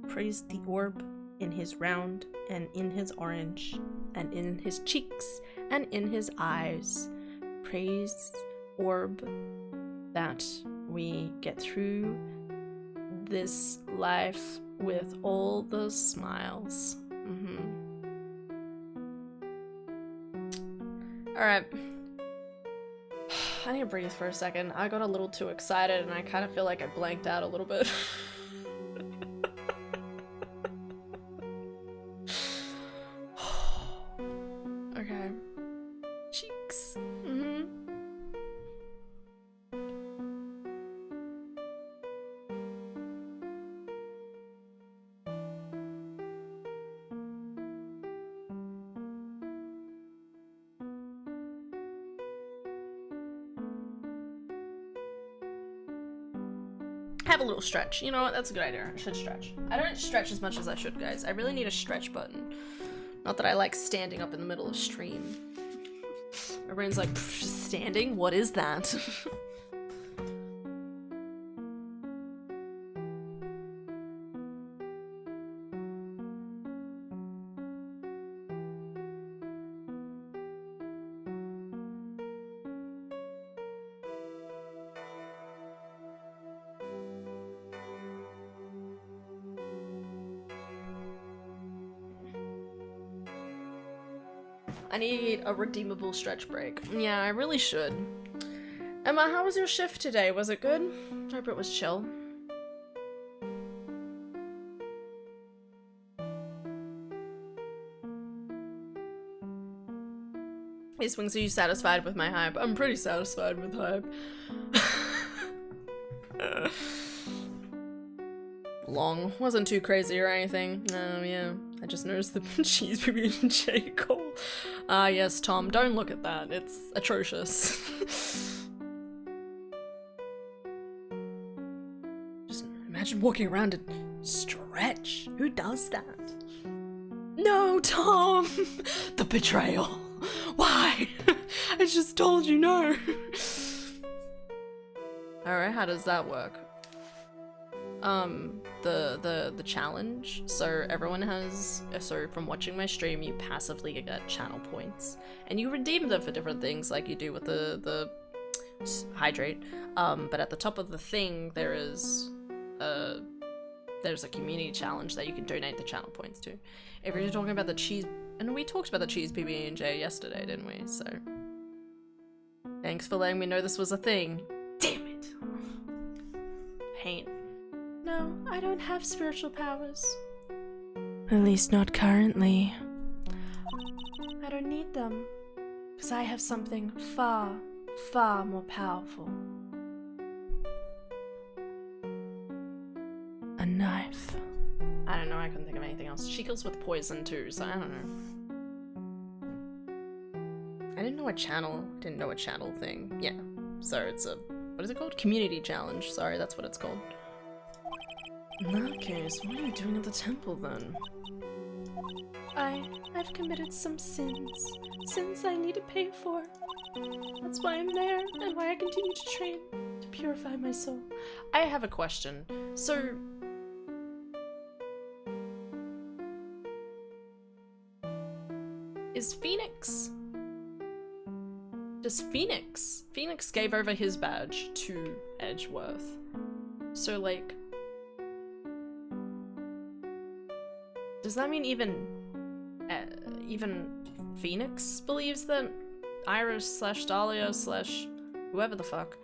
Praise the orb in his round and in his orange and in his cheeks and in his eyes. Praise Orb that we get through this life with all the smiles. Alright. I need to breathe for a second. I got a little too excited and I kind of feel like I blanked out a little bit. Okay. Cheeks. Have a little stretch. You know what? That's a good idea. I should stretch. I don't stretch as much as I should, guys. I really need a stretch button. Not that I like standing up in the middle of stream. My brain's like, standing? What is that? I need a redeemable stretch break. Yeah, I really should. Emma, how was your shift today? Was it good? Hope it was chill. Hey Swings, are you satisfied with my hype? I'm pretty satisfied with hype. Long. Wasn't too crazy or anything. Yeah. I just noticed the cheese PB and J. Cole. Ah, yes, Tom. Don't look at that. It's atrocious. Just imagine walking around and stretch. Who does that? No, Tom! The betrayal. Why? I just told you no. Alright, how does that work? The challenge. So everyone has, so from watching my stream, you passively get channel points, and you redeem them for different things, like you do with the hydrate. But at the top of the thing, there's a community challenge that you can donate the channel points to. If you're talking about the cheese, and we talked about the cheese PB&J yesterday, didn't we? So thanks for letting me know this was a thing. Damn it. Pain. No, I don't have spiritual powers. At least not currently. I don't need them, because I have something far, far more powerful. A knife. I don't know, I couldn't think of anything else. She kills with poison too, so I don't know. I didn't know a channel thing. Yeah. So it's a, what is it called? Community challenge. Sorry, that's what it's called. In that case, what are you doing at the temple then? I've committed some sins. Sins I need to pay for. That's why I'm there, and why I continue to train, to purify my soul. I have a question. So, is Phoenix. Just Phoenix. Phoenix gave over his badge to Edgeworth. So, like... does that mean even Phoenix believes that Iris / Dahlia / whoever the fuck,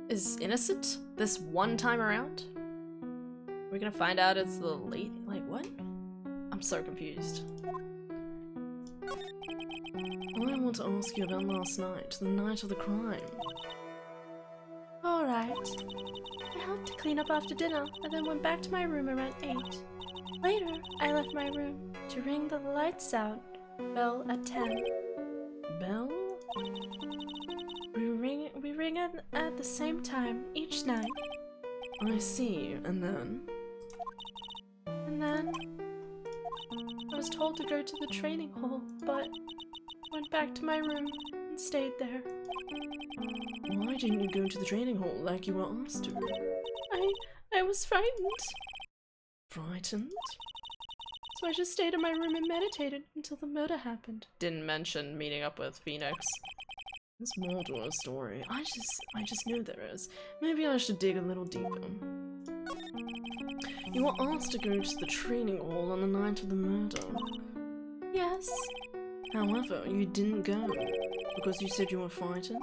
is innocent this one time around? We're gonna find out it's the lady. Like, what? I'm so confused. I want to ask you about last night, the night of the crime. Alright. I helped to clean up after dinner and then went back to my room around 8. Later, I left my room to ring the lights out bell at 10. Bell? We ring at the same time each night. I see, and then? And then I was told to go to the training hall, but went back to my room and stayed there. Why didn't you go to the training hall like you were asked to? I was frightened, Frightened? so I just stayed in my room and meditated until the murder happened. Didn't mention meeting up with Phoenix. There's more to our story. I just know there is. Maybe I should dig a little deeper. You were asked to go to the training hall on the night of the murder. Yes. However, you didn't go because you said you were frightened.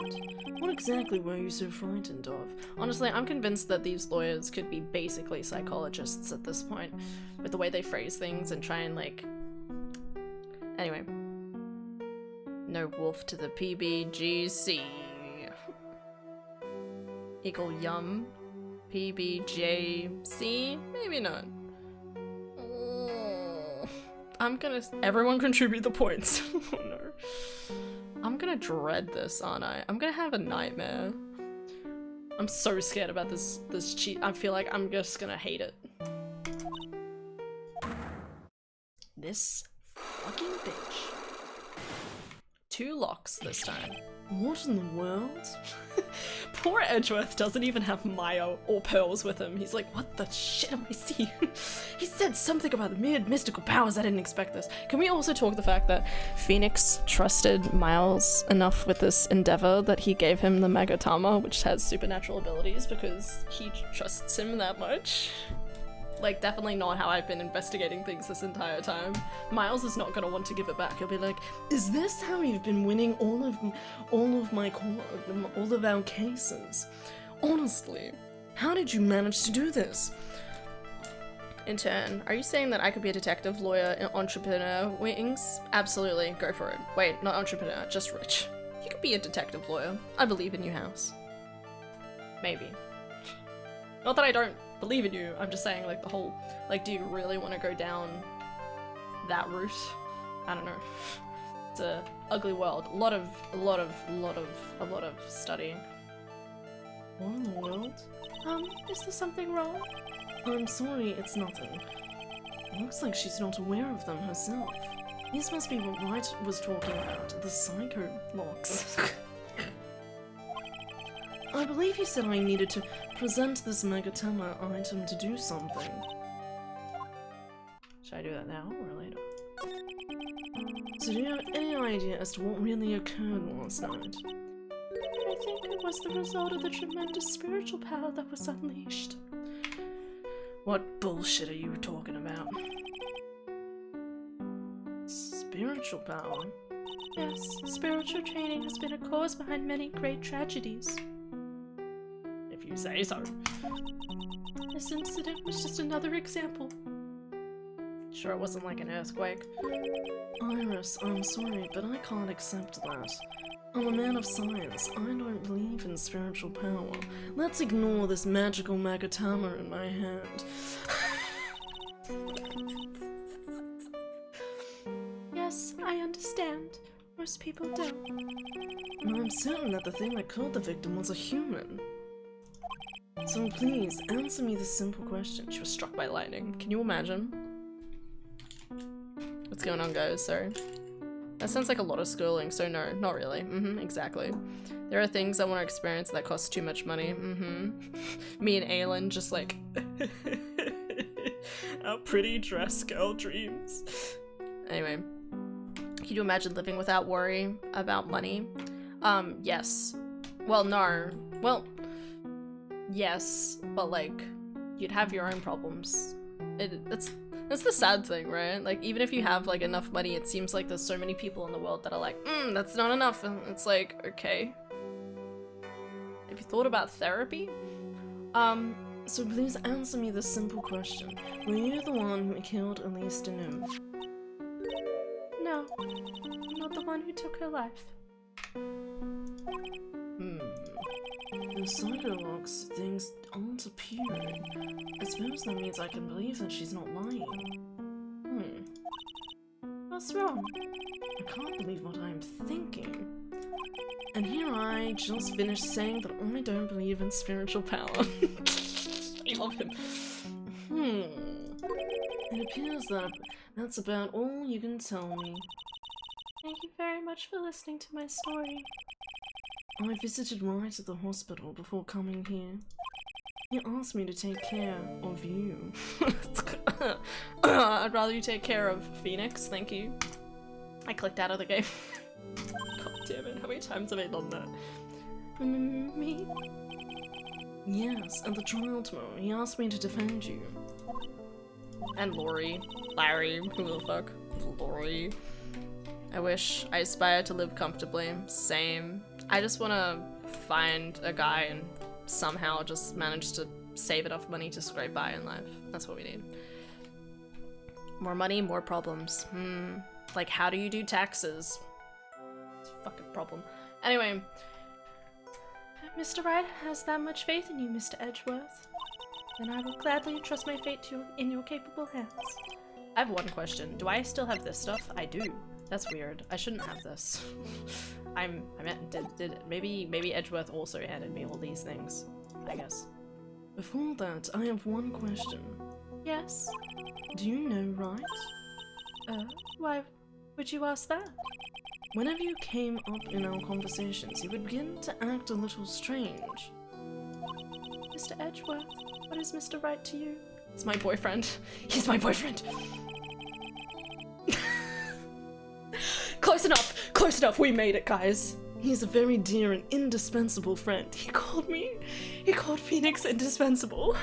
What exactly were you so frightened of? Honestly, I'm convinced that these lawyers could be basically psychologists at this point, with the way they phrase things and try and, like... Anyway. No wolf to the PBGC. Equal yum. PBJC? Maybe not. Everyone contribute the points. Oh no. I'm gonna dread this, aren't I? I'm gonna have a nightmare. I'm so scared about this cheat. I feel like I'm just gonna hate it. This fucking bitch. 2 locks this time. What in the world? Poor Edgeworth doesn't even have Maya or pearls with him. He's like, what the shit am I seeing? He said something about the mystical powers. I didn't expect this. Can we also talk the fact that Phoenix trusted Miles enough with this endeavor that he gave him the Magatama, which has supernatural abilities, because he trusts him that much? Like, definitely not how I've been investigating things this entire time. Miles is not gonna want to give it back. He'll be like, is this how you've been winning all of our cases? Honestly, how did you manage to do this? in turn, are you saying that I could be a detective, lawyer, and entrepreneur wings? Absolutely, go for it. Wait, not entrepreneur, just rich. You could be a detective lawyer. I believe in you, House. Maybe. Not that I don't believe in you, I'm just saying, like, the whole, like, do you really want to go down that route? I don't know. It's a ugly world. A lot of studying. What in the world? Is there something wrong? I'm sorry, it's nothing. Looks like she's not aware of them herself. This must be what Wright was talking about, the psycho locks. I believe he said I needed to present this Magatama item to do something. Should I do that now or later? So do you have any idea as to what really occurred last night? I think it was the result of the tremendous spiritual power that was unleashed. What bullshit are you talking about? Spiritual power? Yes, spiritual training has been a cause behind many great tragedies. If you say so. This incident was just another example. Sure it wasn't like an earthquake. Iris, I'm sorry, but I can't accept that. I'm a man of science. I don't believe in spiritual power. Let's ignore this magical Magatama in my hand. Yes, I understand. Most people don't. And I'm certain that the thing that killed the victim was a human. So please, answer me this simple question. She was struck by lightning. Can you imagine? What's going on, guys? Sorry. That sounds like a lot of schooling, so no, not really. Exactly. There are things I want to experience that cost too much money. Me and Aylin just like... Our pretty dress girl dreams. Anyway, can you imagine living without worry about money? Yes. Well, no. Well, yes, but like, you'd have your own problems. That's the sad thing, right? Like, even if you have like enough money, it seems like there's so many people in the world that are like, that's not enough, and it's like, okay. Have you thought about therapy? So please answer me this simple question. Were you the one who killed Elise Deneau? No, I'm not the one who took her life. The psychologs things aren't appearing. I suppose that means I can believe that she's not lying. What's wrong? I can't believe what I'm thinking. And here I just finished saying that I don't believe in spiritual power. I love him. It appears that that's about all you can tell me. Thank you very much for listening to my story. I visited Wright at the hospital before coming here. He asked me to take care of you. I'd rather you take care of Phoenix, thank you. I clicked out of the game. God damn it, how many times have I done that? Me? Yes, at the trial tomorrow, he asked me to defend you. And Larry, who the fuck? Lori. I wish I aspire to live comfortably. Same. I just wanna find a guy and somehow just manage to save enough money to scrape by in life. That's what we need. More money, more problems. Like, how do you do taxes? It's a fucking problem. Anyway. Mr. Wright has that much faith in you, Mr. Edgeworth. Then I will gladly entrust my fate in your capable hands. I have one question. Do I still have this stuff? I do. That's weird. I shouldn't have this. Maybe Edgeworth also handed me all these things, I guess. Before that, I have one question. Yes? Do you know Wright? Why would you ask that? Whenever you came up in our conversations, you would begin to act a little strange. Mr. Edgeworth, what is Mr. Wright to you? It's my boyfriend. He's my boyfriend. Close enough! Close enough! We made it, guys! He's a very dear and indispensable friend. He called Phoenix indispensable.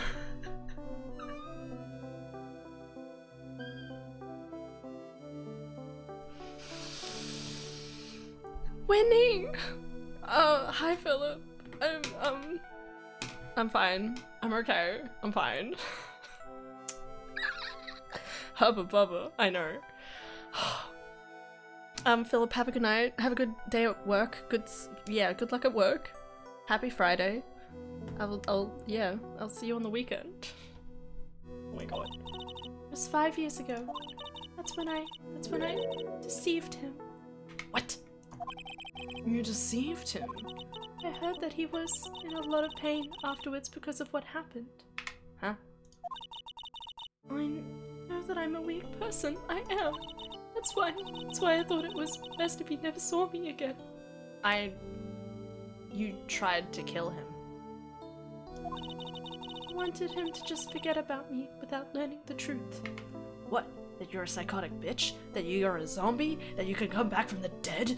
Winning! Hi Philip. I'm fine. I'm okay. I'm fine. Hubba bubba, I know. Philip, have a good night. Have a good day at work. Good luck at work. Happy Friday. I'll see you on the weekend. Oh my god. It was 5 years ago. That's when I deceived him. What? You deceived him? I heard that he was in a lot of pain afterwards because of what happened. Huh? I know that I'm a weak person. I am. That's why I thought it was best if he never saw me again. You tried to kill him. I wanted him to just forget about me without learning the truth. What? That you're a psychotic bitch? That you're a zombie? That you could come back from the dead?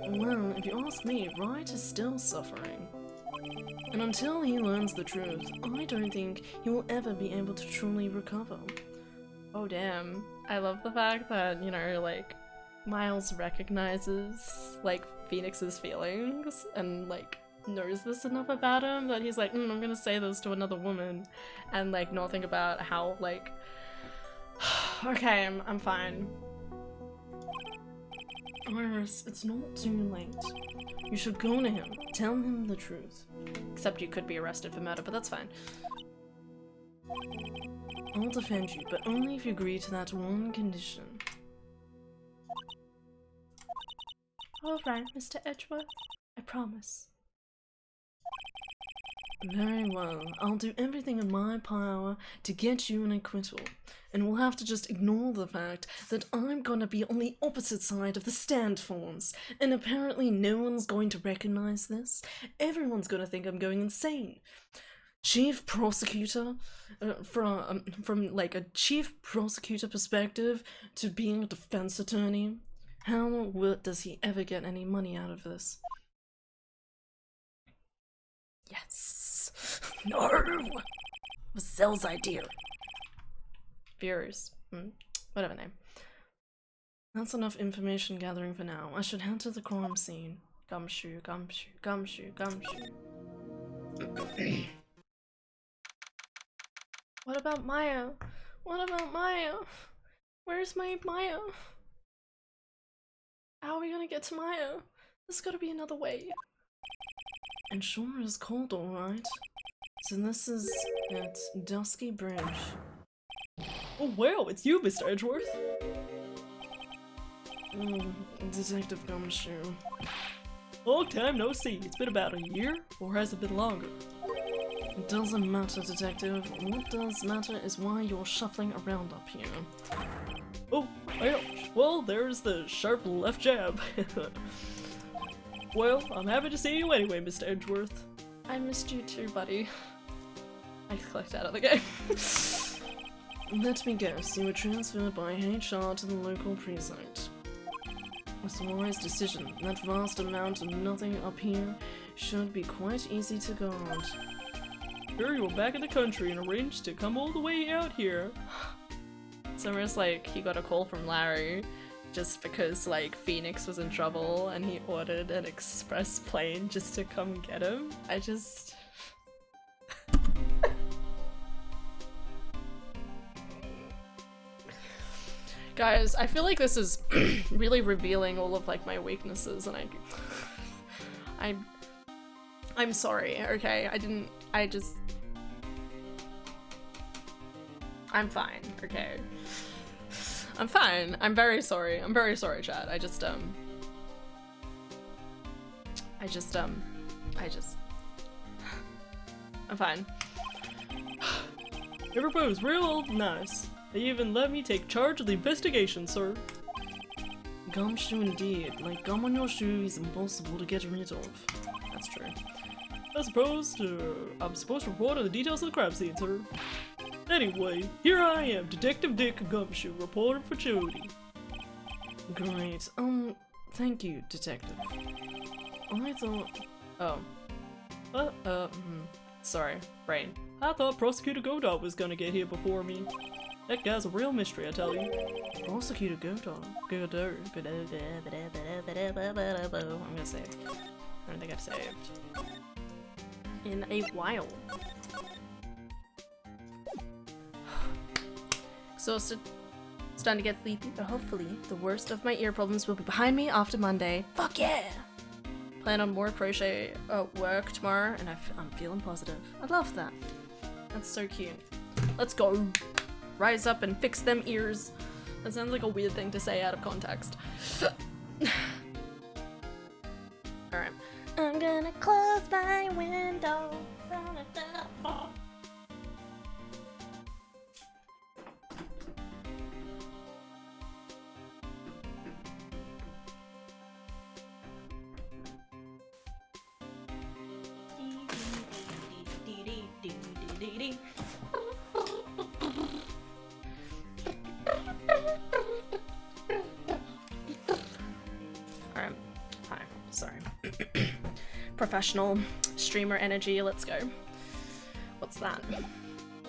Well, if you ask me, Wright is still suffering. And until he learns the truth, I don't think he will ever be able to truly recover. Oh damn. I love the fact that, you know, like, Miles recognizes, like, Phoenix's feelings and, like, knows this enough about him that he's like, I'm gonna say this to another woman and, like, not think about how, like, okay, I'm fine. Iris, it's not too late. You should go to him, tell him the truth. Except you could be arrested for murder, but that's fine. I'll defend you, but only if you agree to that one condition. Alright, Mr. Edgeworth. I promise. Very well. I'll do everything in my power to get you an acquittal. And we'll have to just ignore the fact that I'm gonna be on the opposite side of the stand forms. And apparently no one's going to recognize this. Everyone's gonna think I'm going insane. chief prosecutor, from like a chief prosecutor perspective to being a defense attorney, does he ever get any money out of this? Yes. No! Vazel's idea. Viewers. Whatever name. That's enough information gathering for now. I should head to the crime scene. Gumshoe, gumshoe, gumshoe, gumshoe. What about Maya? What about Maya? Where's my Maya? How are we gonna get to Maya? There's gotta be another way. And sure is cold, alright. So this is at Dusky Bridge. Oh wow, it's you, Mr. Edgeworth. Detective Gumshoe. Long time no see. It's been about a year, or has it been longer? It doesn't matter, Detective. What does matter is why you're shuffling around up here. Oh, ouch. Well, there's the sharp left jab. Well, I'm happy to see you anyway, Mr. Edgeworth. I missed you too, buddy. I clicked out of the game. Let me guess, you were transferred by HR to the local precinct. It's a wise decision. That vast amount of nothing up here should be quite easy to guard. Sure, you were back in the country and arranged to come all the way out here. It's almost like he got a call from Larry just because like Phoenix was in trouble and he ordered an express plane just to come get him. I just... Guys, I feel like this is really revealing all of like my weaknesses and I'm sorry, okay? I'm fine, okay? I'm fine. I'm very sorry. I'm very sorry, chat. I'm fine. Everybody was real nice. They even let me take charge of the investigation, sir. Gumshoe indeed. Like gum on your shoe is impossible to get rid of. That's true. I'm supposed to report on the details of the crime scene, sir. Anyway, here I am, Detective Dick Gumshoe, reporting for duty. Great. Thank you, Detective. I thought... Oh. Sorry. Brain. I thought Prosecutor Godot was gonna get here before me. That guy's a real mystery, I tell you. Prosecutor Godot. I'm gonna save. I don't think I've saved in a while. Exhausted. Starting to get sleepy, but hopefully the worst of my ear problems will be behind me after Monday. Fuck yeah! Plan on more crochet work tomorrow, and I'm feeling positive. I love that. That's so cute. Let's go. Rise up and fix them ears. That sounds like a weird thing to say out of context. Alright. I'm gonna close my window. Alright. Hi. Sorry. Professional streamer energy, let's go. What's that?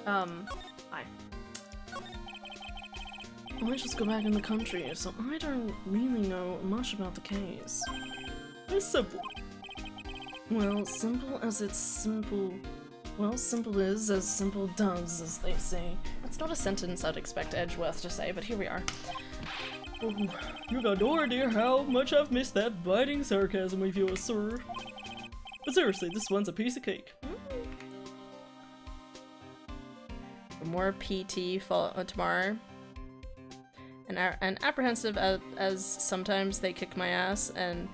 Hi. I just go back in the country, so I don't really know much about the case. It's simple. Well, simple as it's simple. Well, simple is as simple does, as they say. That's not a sentence I'd expect Edgeworth to say, but here we are. Oh, you got no idea how much I've missed that biting sarcasm of yours, sir. But seriously, this one's a piece of cake. More PT for tomorrow. And apprehensive as sometimes they kick my ass, and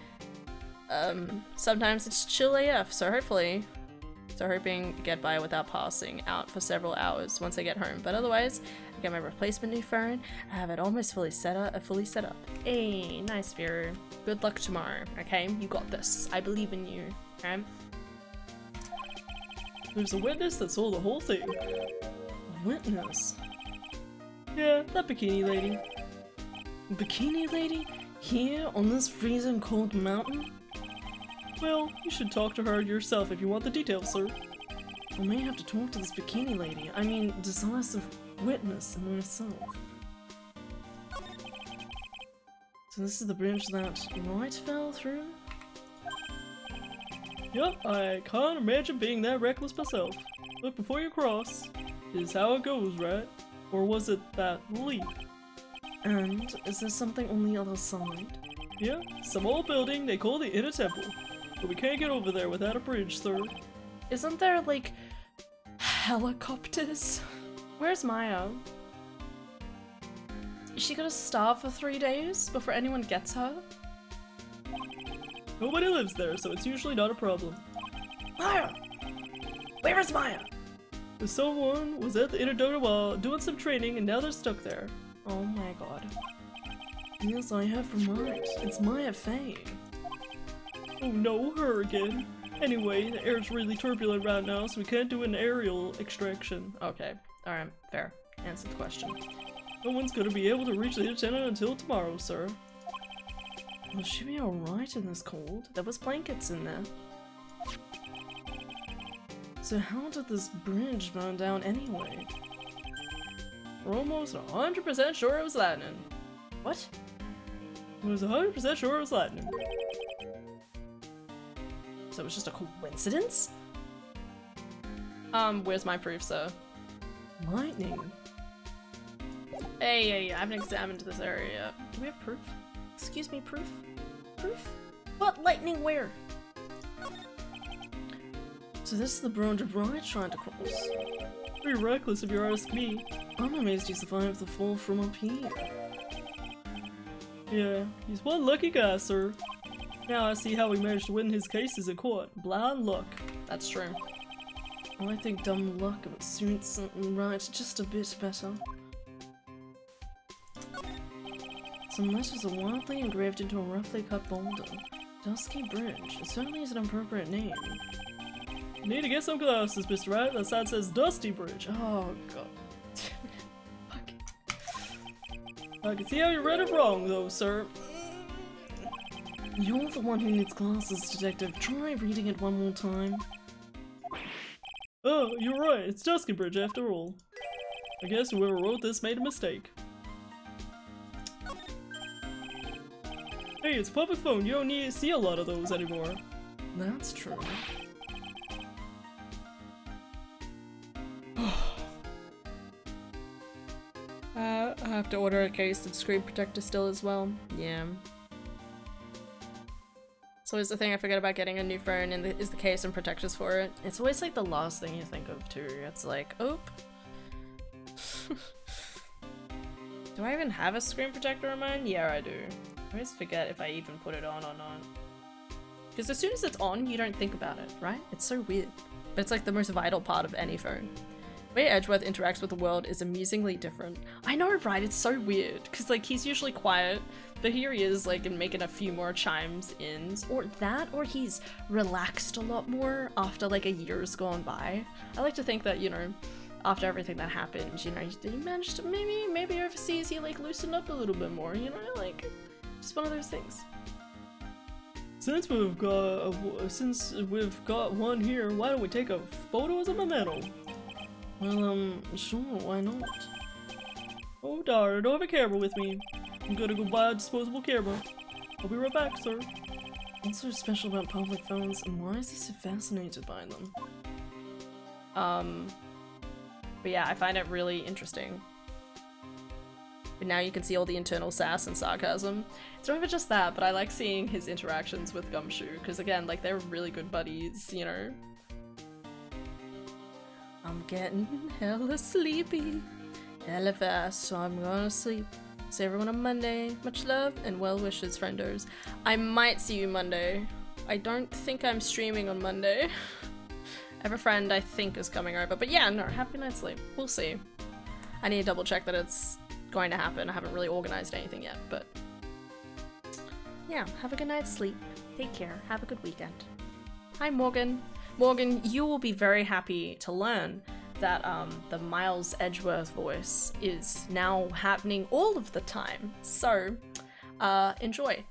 sometimes it's chill AF, so hopefully. So hoping to get by without passing out for several hours once I get home. But otherwise, I get my replacement new phone. I have it almost fully set up. Hey, nice viewer. Good luck tomorrow, okay? You got this. I believe in you, okay? There's a witness that saw the whole thing. A witness? Yeah, that bikini lady. Bikini lady? Here on this freezing cold mountain? Well, you should talk to her yourself if you want the details, sir. I may have to talk to this bikini lady. I mean, decisive witness myself. So this is the bridge that Wright fell through? Yep, I can't imagine being that reckless myself. Look before you cross is how it goes, right? Or was it that leap? And is there something on the other side? Yeah, some old building they call the Inner Temple. But we can't get over there without a bridge, sir. Isn't there, like, helicopters? Where's Maya? Is she gonna starve for 3 days before anyone gets her? Nobody lives there, so it's usually not a problem. Maya! Where is Maya? Someone was at the Inner Temple while doing some training and now they're stuck there. Oh my god. Yes, I heard from Wright. It's Maya Fey. Oh no, her again. Anyway, the air's really turbulent right now, so we can't do an aerial extraction. Okay, alright, fair. Answer the question. No one's gonna be able to reach the lieutenant until tomorrow, sir. Will she be alright in this cold? There was blankets in there. So how did this bridge burn down anyway? We're almost 100% sure it was lightning. What? I was 100% sure it was lightning. So it was just a coincidence? Where's my proof, sir? Lightning? Hey, I haven't examined this area yet. Do we have proof? Excuse me, proof? Proof? What? Lightning where? So this is the bridge Wright tried to cross. Pretty reckless if you ask me. I'm amazed you survived the fall from up here. Yeah, he's one lucky guy, sir. Now I see how he managed to win his cases in court. Blind luck. That's true. I think dumb luck suits Wright just a bit better. Some letters are wildly engraved into a roughly cut boulder. Dusky Bridge. It certainly is an appropriate name. You need to get some glasses, Mr. Wright. That sign says Dusty Bridge. Oh god. I can see how you read it wrong, though, sir. You're the one who needs glasses, Detective. Try reading it one more time. Oh, you're right. It's Dusky Bridge after all. I guess whoever wrote this made a mistake. Hey, it's a public phone. You don't need to see a lot of those anymore. That's true. I have to order a case of screen protector still as well. Yeah. It's always the thing I forget about getting a new phone and is the case and protectors for it. It's always like the last thing you think of too. It's like, oop. Do I even have a screen protector on mine? Yeah, I do. I always forget if I even put it on or not. Because as soon as it's on, you don't think about it, right? It's so weird. But it's like the most vital part of any phone. The way Edgeworth interacts with the world is amusingly different. I know, right? It's so weird. Because like he's usually quiet, but here he is like and making a few more chimes in. Or that, or he's relaxed a lot more after like a year's gone by. I like to think that, you know, after everything that happened, you know, he managed to maybe overseas he like loosened up a little bit more, you know, like just one of those things. Since we've got one here, why don't we take a photo as a memento? Well, sure, why not? Oh darn, I don't have a camera with me. I'm gonna go buy a disposable camera. I'll be right back, sir. What's so special about public phones, and why is he so fascinated by them? But yeah, I find it really interesting. But now you can see all the internal sass and sarcasm. It's not even just that, but I like seeing his interactions with Gumshoe, because again, like, they're really good buddies, you know? I'm getting hella sleepy. Hella fast, so I'm gonna sleep. See everyone on Monday. Much love and well wishes, friendos. I might see you Monday. I don't think I'm streaming on Monday. I have a friend I think is coming over, but yeah, no, happy night's sleep. We'll see. I need to double check that it's going to happen. I haven't really organized anything yet, but yeah, have a good night's sleep. Take care. Have a good weekend. Hi, Morgan. Morgan, you will be very happy to learn that the Miles Edgeworth voice is now happening all of the time. So, enjoy.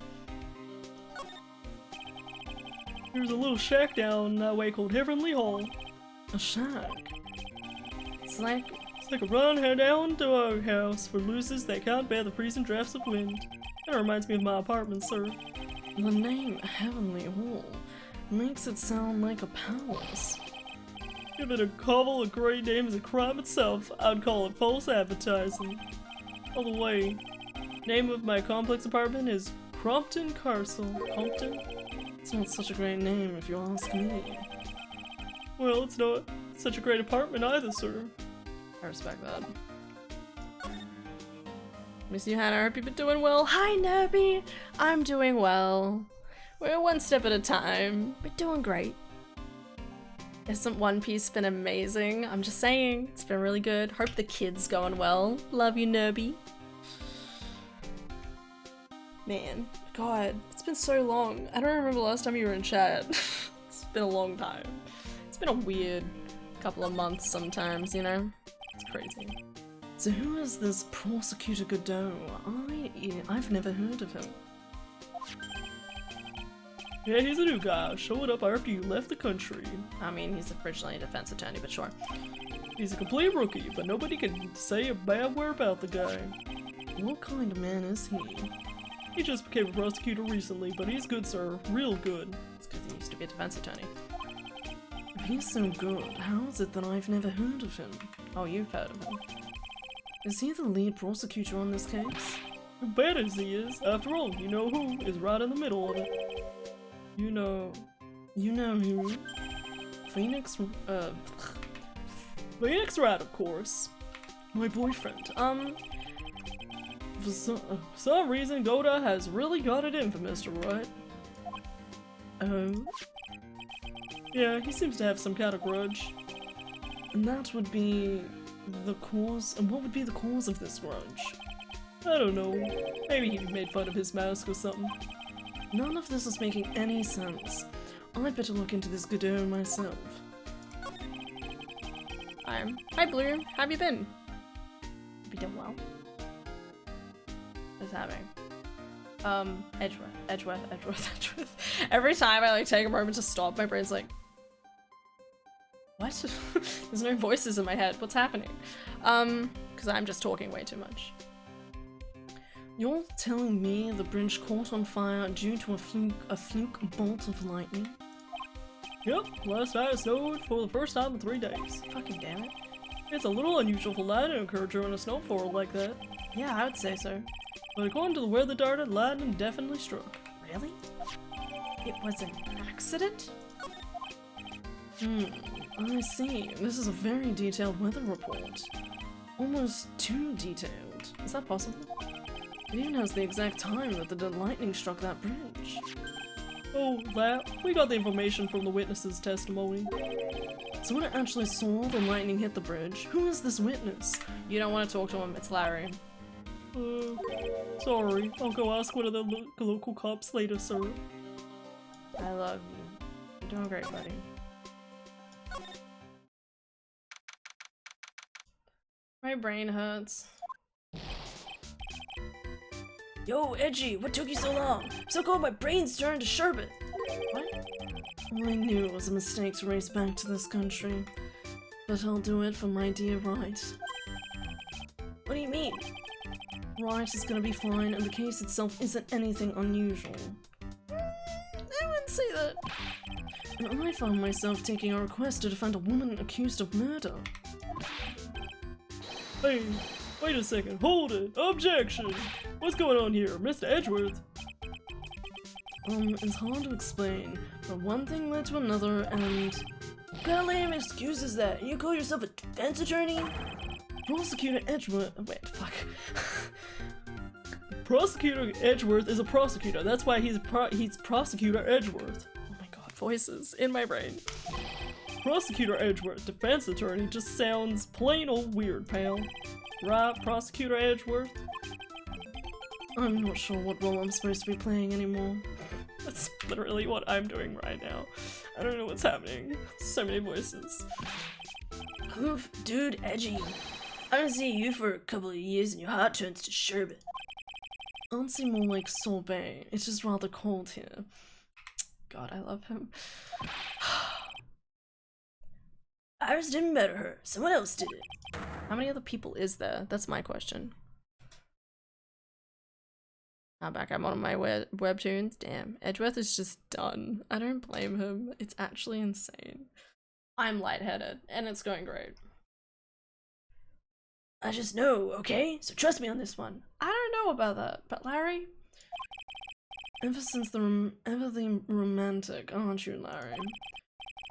There's a little shack down that way called Heavenly Hall. A shack? It's like A run head down to our house for losers that can't bear the freezing drafts of wind. That reminds me of my apartment, sir. The name Heavenly Hall makes it sound like a palace. If it a cobble a great name is a crime itself, I'd call it false advertising. By the way, name of my complex apartment is Crompton Castle. Crompton? It's not such a great name if you ask me. Well, it's not such a great apartment either, sir. I respect that. Miss you, Hannah. I hope you've been doing well. Hi, Nerby. I'm doing well. We're one step at a time. We're doing great. Isn't One Piece been amazing? I'm just saying, it's been really good. Hope the kid's going well. Love you, Nerby. Man, God, it's been so long. I don't remember the last time you were in chat. It's been a long time. It's been a weird couple of months sometimes, you know? It's crazy. So who is this Prosecutor Godot? I've never heard of him. Yeah, he's a new guy. Showed up after you left the country. I mean, he's originally a defense attorney, but sure. He's a complete rookie, but nobody can say a bad word about the guy. What kind of man is he? He just became a prosecutor recently, but he's good, sir. Real good. It's because he used to be a defense attorney. If he's so good, how is it that I've never heard of him? Oh, you've heard of him. Is he the lead prosecutor on this case? Who bad as he is, after all, you know who is right in the middle of it. You know who? Phoenix, Phoenix Wright, of course. my boyfriend. For some reason, Goda has really got it in for Mr. Wright. Oh, Yeah, he seems to have some kind of grudge. and that would be the cause, and what would be the cause of this grudge? I don't know. Maybe he made fun of his mask or something. None of this is making any sense. I'd better look into this Godot myself. Hi, Blue. How have you been? Have you done well? What's happening? Edgeworth. Every time I like take a moment to stop, my brain's like, what? There's no voices in my head. What's happening? Because I'm just talking way too much. You're telling me the bridge caught on fire due to a fluke bolt of lightning? Yep, last night it snowed for the first time in 3 days. Fucking damn it. It's a little unusual for lightning to occur during a snowfall like that. Yeah, I would say so. But according to the weather data, lightning definitely struck. Really? It was an accident? I see. This is a very detailed weather report. Almost too detailed. Is that possible? It even has the exact time that the lightning struck that bridge. Oh, that? We got the information from the witness's testimony. Someone actually saw the lightning hit the bridge. Who is this witness? You don't want to talk to him, it's Larry. Sorry. I'll go ask one of the local cops later, sir. I love you. You're doing great, buddy. My brain hurts. Yo, Edgy, what took you so long? I'm so cold my brain's turned to sherbet. What? I knew it was a mistake to race back to this country. But I'll do it for my dear Wright. What do you mean? Wright is gonna be fine, and the case itself isn't anything unusual. I wouldn't say that. And I found myself taking a request to defend a woman accused of murder. Hey, wait a second. Hold it. Objection. What's going on here, Mr. Edgeworth? It's hard to explain, but one thing led to another, and... What kind of lame excuse is that? You call yourself a defense attorney? Prosecutor Edgeworth... Wait, fuck. Prosecutor Edgeworth is a prosecutor. That's why he's Prosecutor Edgeworth. Oh my god, voices in my brain. Prosecutor Edgeworth, defense attorney, just sounds plain old weird, pal. Right, Prosecutor Edgeworth? I'm not sure what role I'm supposed to be playing anymore. That's literally what I'm doing right now. I don't know what's happening. So many voices. Oof, dude, edgy. I don't see you for a couple of years and your heart turns to sherbet. I'd say more like sorbet. It's just rather cold here. God, I love him. Iris didn't murder her. Someone else did it. How many other people is there? That's my question. I'm back. I'm on my webtoons. Damn, Edgeworth is just done. I don't blame him. It's actually insane. I'm lightheaded, and it's going great. I just know, okay? So trust me on this one. I don't know about that, but Larry? Ever since ever the romantic, aren't you, Larry?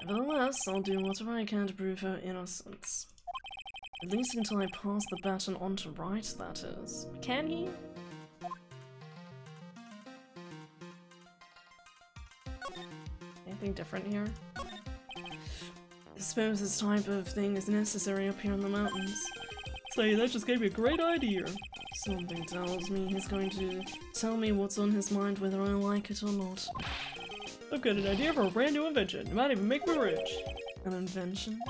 Nevertheless, I'll do whatever I can to prove her innocence. At least until I pass the baton on to Wright, that is. Can he? Anything different here? I suppose this type of thing is necessary up here in the mountains. Say, that just gave me a great idea. Something tells me he's going to tell me what's on his mind whether I like it or not. I've got an idea for a brand new invention. It might even make me rich. An invention?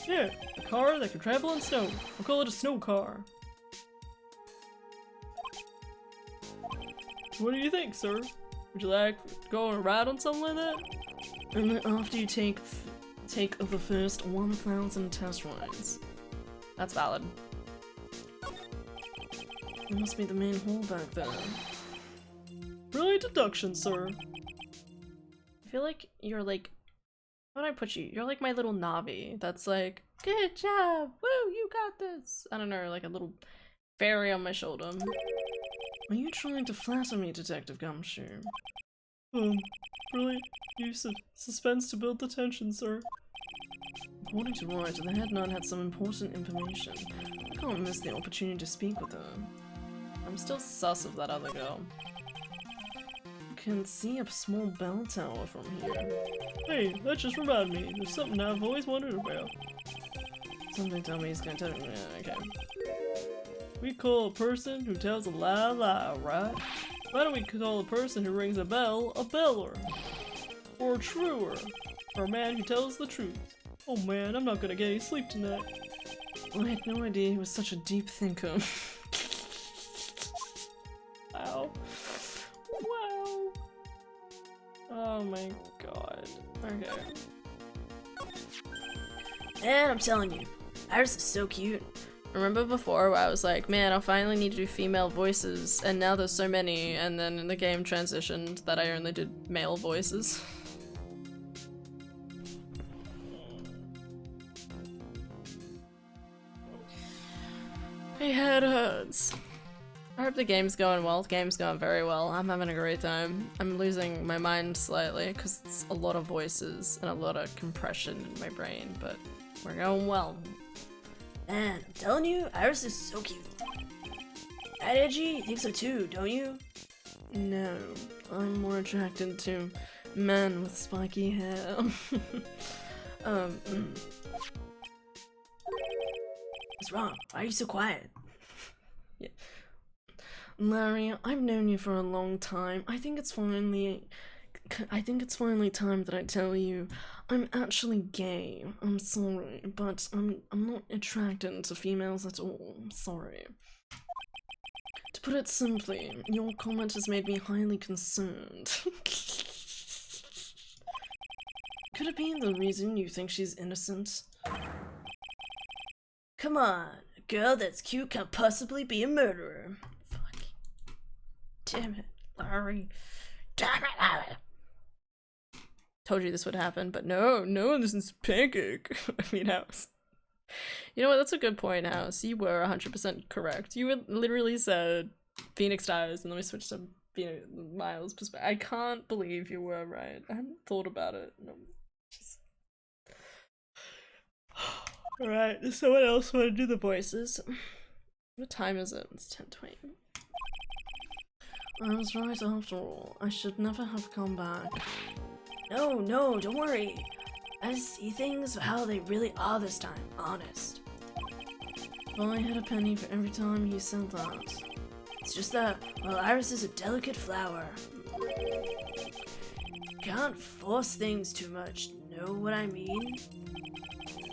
Yeah, a car that can travel in snow. I'll call it a snow car. What do you think, sir? Would you like to go on a ride on something like that? Only after you take the first 1,000 test rides. That's valid. It must be the main hall back there. Brilliant deduction, sir. I feel like you're like, how do I put you? You're like my little Navi that's like, good job, woo, you got this. I don't know, like a little fairy on my shoulder. Are you trying to flatter me, Detective Gumshoe? Brilliant use of suspense to build the tension, sir. According to Wright, the head nun had some important information. I can't miss the opportunity to speak with her. I'm still sus of that other girl. You can see a small bell tower from here. Hey, that just reminded me. There's something I've always wondered about. Something tell me he's gonna tell me. Yeah, okay. We call a person who tells a lie, right? Why don't we call a person who rings a bell a beller? Or a truer? Or a man who tells the truth? Oh man, I'm not gonna get any sleep tonight. I had no idea he was such a deep thinker. Wow. Wow. Oh my god. Okay. And I'm telling you, Iris is so cute. Remember before where I was like, man, I finally need to do female voices, and now there's so many, and then in the game transitioned that I only did male voices. My head hurts. I hope the game's going well. The game's going very well. I'm having a great time. I'm losing my mind slightly because it's a lot of voices and a lot of compression in my brain, but we're going well. Man, I'm telling you, Iris is so cute. Right, Edgy? You think so too, don't you? No, I'm more attracted to men with spiky hair. What's wrong? Why are you so quiet? Yeah. Larry, I've known you for a long time. I think it's finally time that I tell you I'm actually gay. I'm sorry, but I'm not attracted to females at all. I'm sorry. To put it simply, your comment has made me highly concerned. Could it be the reason you think she's innocent? Come on, a girl that's cute can't possibly be a murderer. Fuck. Damn it, Larry. Damn it, Larry. Told you this would happen, but no, this is Pancake. I mean, House. You know what, that's a good point, House. You were 100% correct. You literally said Phoenix dies, and then we switched to Miles' perspective. I can't believe you were right. I hadn't thought about it. No, just... Alright, someone else want to do the voices? What time is it? It's 10:20. I was right after all. I should never have come back. No, don't worry. I see things for how they really are this time, honest. If I had a penny for every time you said that. It's just that, well, Iris is a delicate flower. can't force things too much, know what I mean?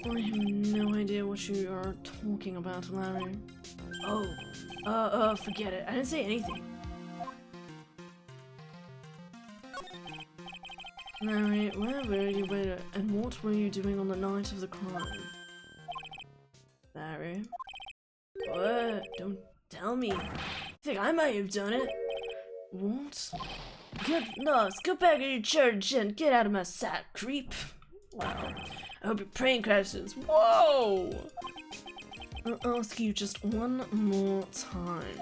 I have no idea what you are talking about, Larry. Oh, forget it. I didn't say anything. Larry, where were you and what were you doing on the night of the crime? Larry? What? Don't tell me. I think I might have done it. What? Go back to your church and get out of my sight, creep. Wow. I hope your plane crashes. Whoa! I'll ask you just one more time.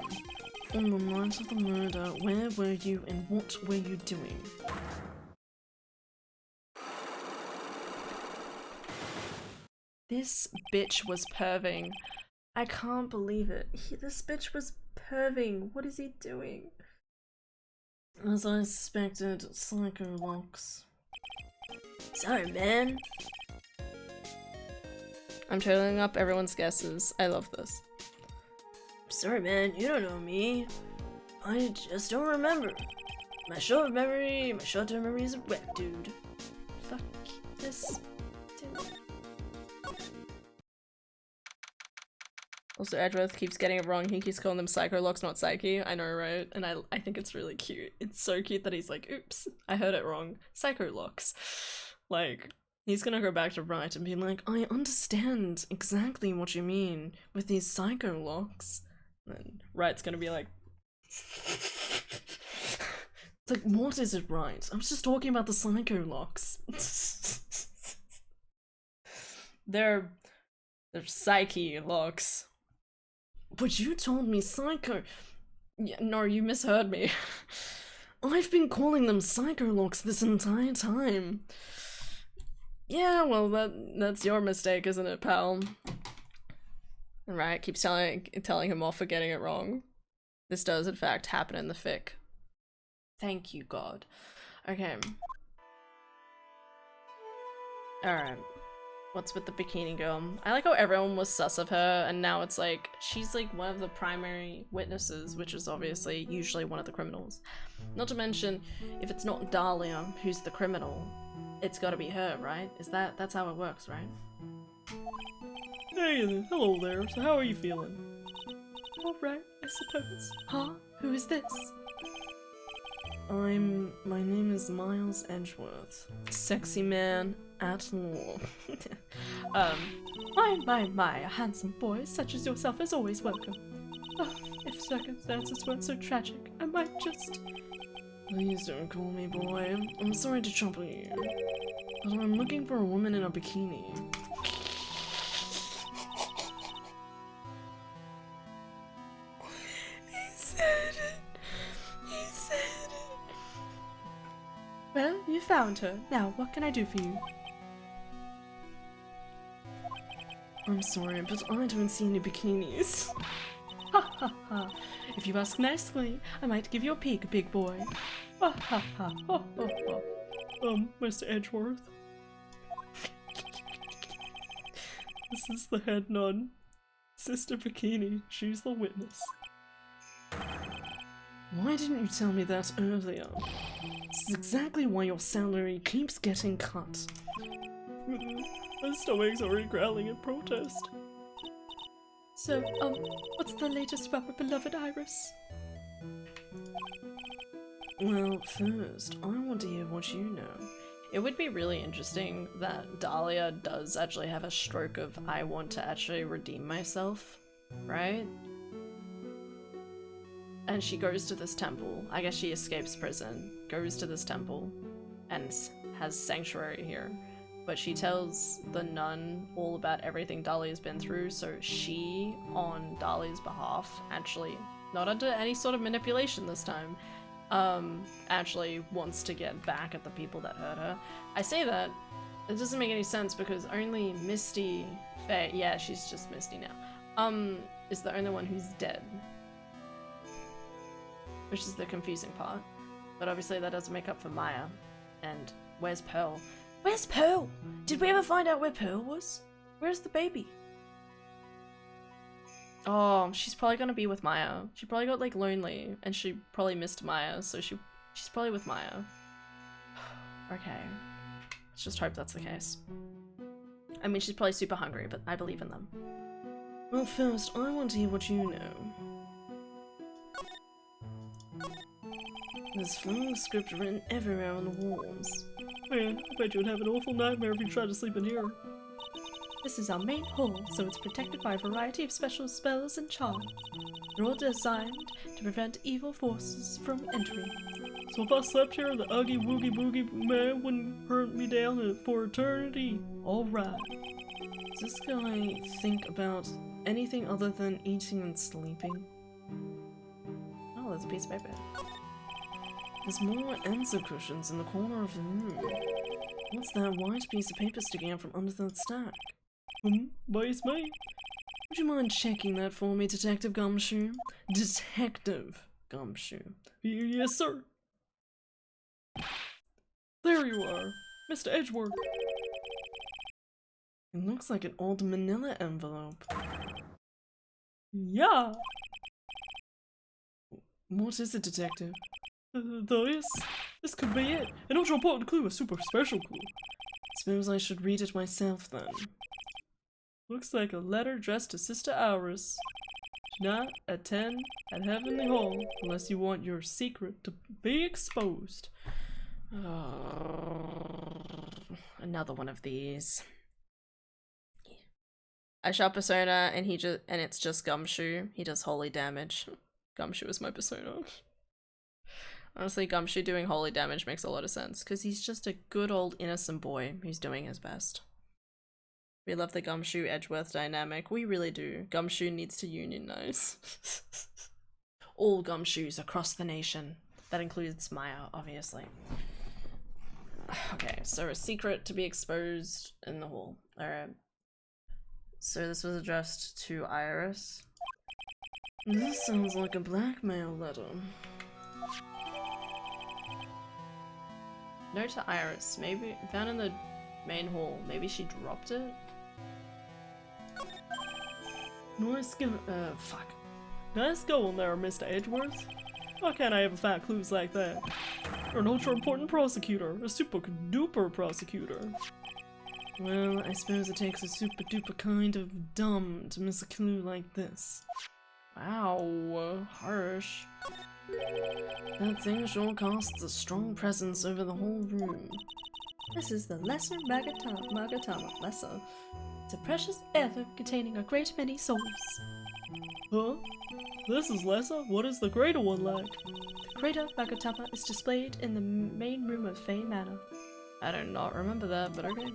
On the night of the murder, where were you and what were you doing? This bitch was perving. I can't believe it. This bitch was perving. What is he doing? As I suspected, Psycho Locks. Sorry, man. I'm totaling up everyone's guesses. I love this. Sorry, man. You don't know me. I just don't remember. My short-term memory is a wreck, dude. Fuck this dude. Also, Edgeworth keeps getting it wrong. He keeps calling them Psycho Locks, not Psyche. I know, right? And I think it's really cute. It's so cute that he's like, oops, I heard it wrong. Psycho Locks. Like, he's gonna go back to Wright and be like, I understand exactly what you mean with these Psycho Locks. and Wright's gonna be like, It's like, what is it, Right? I was just talking about the Psycho Locks. they're Psyche Locks. But you told me Psycho. Yeah, no, you misheard me. I've been calling them Psycho Locks this entire time. Yeah, well, that's your mistake, isn't it, pal? And Wright keeps telling him off for getting it wrong. This does, in fact, happen in the fic. Thank you, God. Okay. Alright. What's with the bikini girl? I like how everyone was sus of her, and now it's like, she's like one of the primary witnesses, which is obviously usually one of the criminals. Not to mention, if it's not Dahlia who's the criminal, it's gotta be her, right? That's how it works, right? Hey, hello there. So how are you feeling? Alright, I suppose. Huh? Who is this? My name is Miles Edgeworth. Sexy man at law. My, a handsome boy such as yourself is always welcome. Oh, if circumstances weren't so tragic, I might just... Please don't call me boy. I'm sorry to trouble you, but I'm looking for a woman in a bikini. He said it. He said it. Well, you found her. Now, what can I do for you? I'm sorry, but I don't see any bikinis. Ha ha ha. If you ask nicely, I might give you a peek, big boy. Ha ha ha. Ho ho ho. Mr. Edgeworth. This is the head nun. Sister Bikini, she's the witness. Why didn't you tell me that earlier? This is exactly why your salary keeps getting cut. My stomach's already growling in protest. So, what's the latest about my beloved Iris? Well, first, I want to hear what you know. It would be really interesting that Dahlia does actually have a stroke of I want to actually redeem myself, right? And she goes to this temple. I guess she escapes prison, goes to this temple, and has sanctuary here. But she tells the nun all about everything Dahlia's been through, so she, on Dahlia's behalf, actually, not under any sort of manipulation this time, actually wants to get back at the people that hurt her. I say that, it doesn't make any sense because only Misty Faye, yeah, she's just Misty now, is the only one who's dead. Which is the confusing part. But obviously that doesn't make up for Maya. And where's Pearl? Where's Pearl? Did we ever find out where Pearl was? Where's the baby? Oh, she's probably gonna be with Maya. She probably got like lonely and she probably missed Maya, so she's probably with Maya. Okay. Let's just hope that's the case. I mean, she's probably super hungry, but I believe in them. Well, first, I want to hear what you know. There's flowing script written everywhere on the walls. Man, I bet you would have an awful nightmare if you tried to sleep in here. This is our main hall, so it's protected by a variety of special spells and charms. They're all designed to prevent evil forces from entering. So if I slept here, the Uggy Woogie Boogie Man wouldn't hurt me down for eternity. Alright. Does this guy think about anything other than eating and sleeping? Oh, there's a piece of paper. There's more answer cushions in the corner of the room. What's that white piece of paper sticking out from under that stack? Base me. Would you mind checking that for me, Detective Gumshoe? Detective Gumshoe. Yes, sir. There you are, Mr. Edgeworth. It looks like an old manila envelope. Yeah. What is it, Detective? This could be it. An ultra important clue, a super special clue. Suppose I should read it myself then. Looks like a letter addressed to Sister Iris. Do not attend at Heavenly Hall unless you want your secret to be exposed. Another one of these. I shot Persona and it's just Gumshoe. He does holy damage. Gumshoe is my Persona. Honestly, Gumshoe doing holy damage makes a lot of sense because he's just a good old innocent boy who's doing his best. We love the Gumshoe Edgeworth dynamic. We really do. Gumshoe needs to unionize. All Gumshoes across the nation. That includes Maya, obviously. Okay, so a secret to be exposed in the hall. Alright. So this was addressed to Iris. This sounds like a blackmail letter. Note to Iris. Maybe found in the main hall. Maybe she dropped it? Nice fuck. Nice going there, Mr. Edgeworth. Why can't I ever find clues like that? You're an ultra important prosecutor, a super duper prosecutor. Well, I suppose it takes a super duper kind of dumb to miss a clue like this. Wow, harsh. That thing sure casts a strong presence over the whole room. This is the Lesser Magatama Lesser. It's a precious heirloom containing a great many souls. Huh? This is Lessa? What is the greater one like? The greater Magatama is displayed in the main room of Fey Manor. I do not remember that, but okay.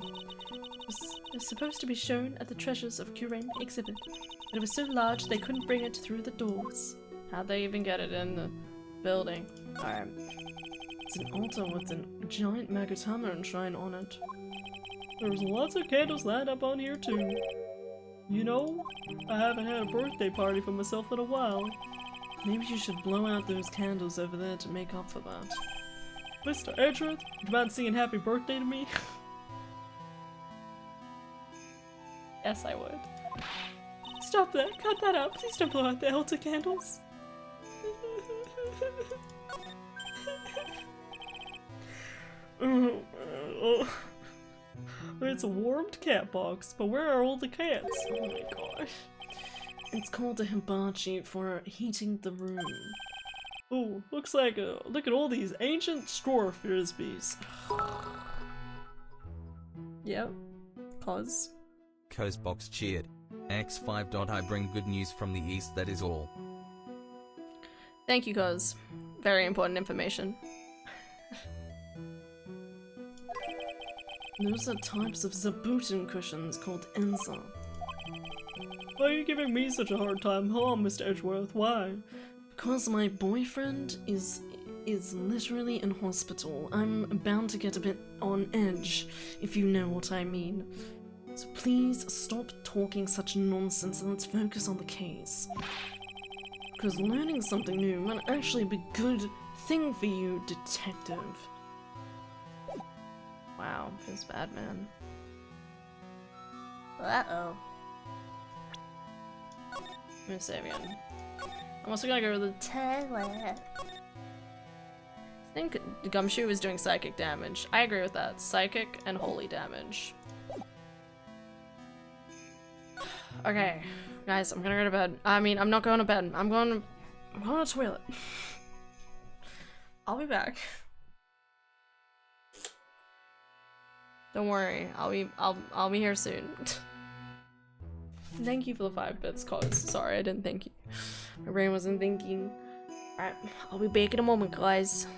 It's supposed to be shown at the Treasures of Kurain exhibit, but it was so large they couldn't bring it through the doors. How'd they even get it in the building? Alright. It's an altar with a giant Magatama enshrined on it. There's lots of candles lined up on here too. You know, I haven't had a birthday party for myself in a while. Maybe you should blow out those candles over there to make up for that. Mr. Edgeworth, do you mind singing happy birthday to me? Yes, I would. Stop that! Cut that out! Please don't blow out the altar candles! It's a warmed cat box, but where are all the cats? Oh my gosh. It's called a hibachi for heating the room. Oh, looks like look at all these ancient straw frisbees. Yep. Cause. Cozbox cheered. X5. I bring good news from the east, that is all. Thank you, Cause. Very important information. Those are types of zabuton cushions called enza. Why are you giving me such a hard time? Huh, Mr. Edgeworth, why? Because my boyfriend is literally in hospital. I'm bound to get a bit on edge, if you know what I mean. So please stop talking such nonsense and let's focus on the case. Because learning something new might actually be a good thing for you, detective. Wow, feels bad, man. Uh-oh. I'm gonna save again. I'm also gonna go to the toilet. I think Gumshoe was doing psychic damage. I agree with that. Psychic and holy damage. Okay, guys, I'm gonna go to bed. I mean, I'm not going to bed. I'm going to the toilet. I'll be back. Don't worry, I'll be here soon. Thank you for the 5 bits, cause sorry I didn't thank you. My brain wasn't thinking. Alright, I'll be back in a moment, guys.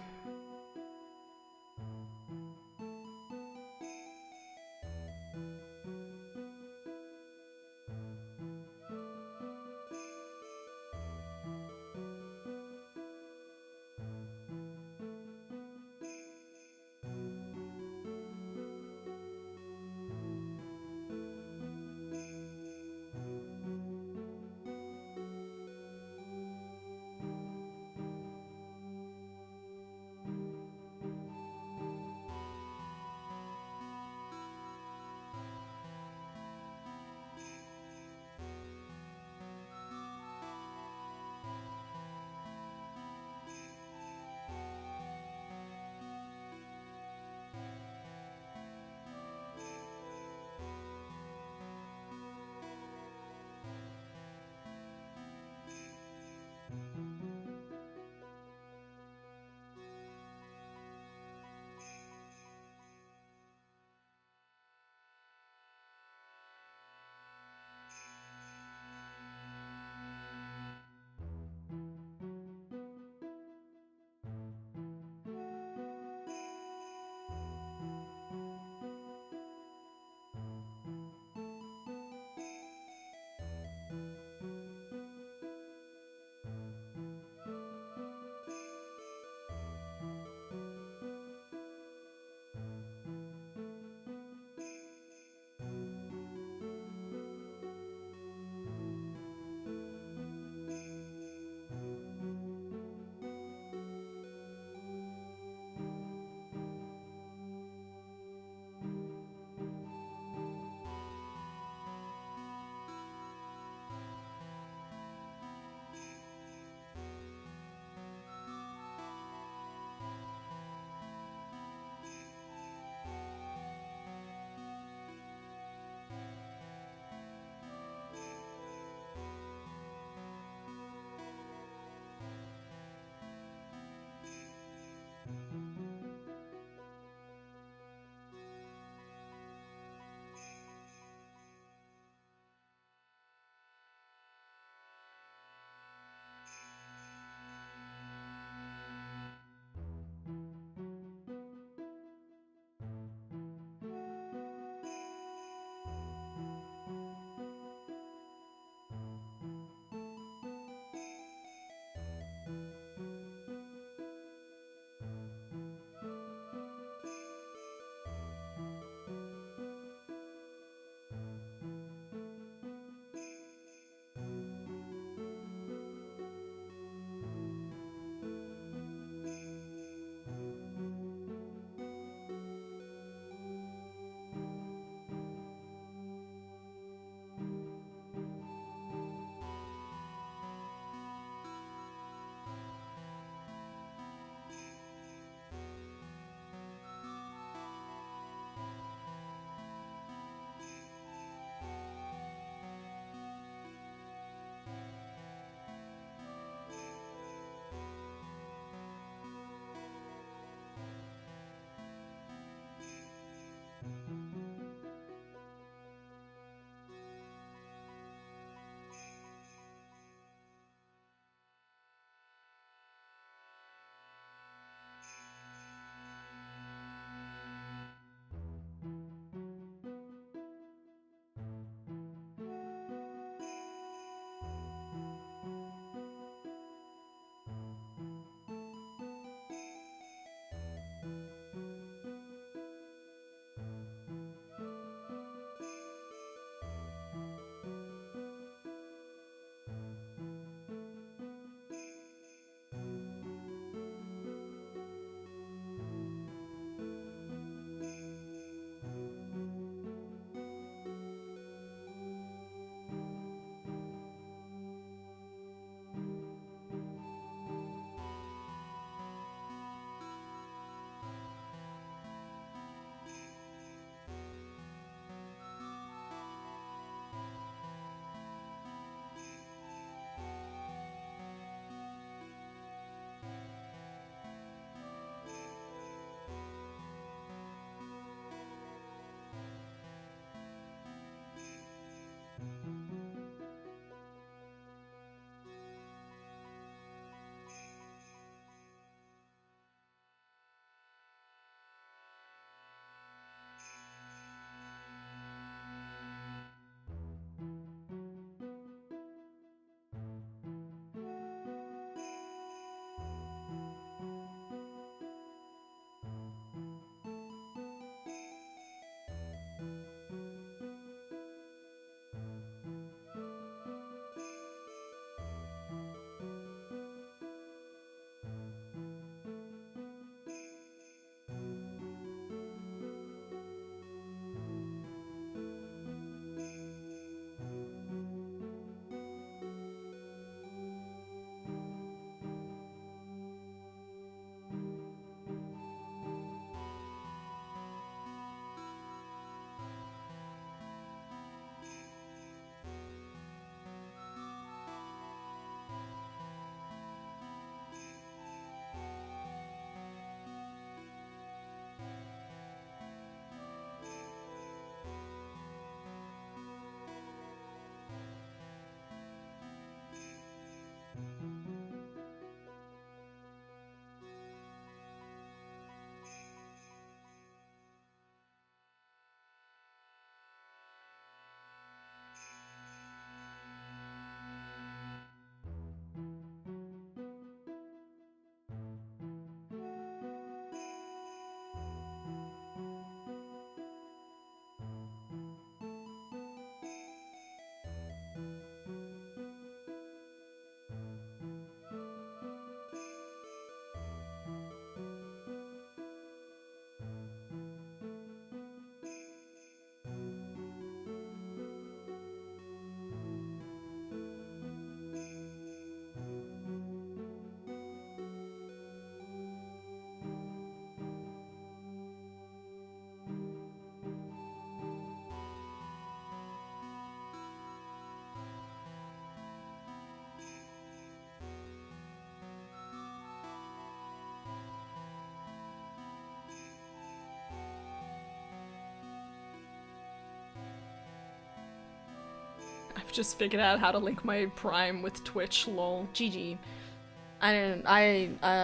I've just figured out how to link my Prime with Twitch, lol. GG.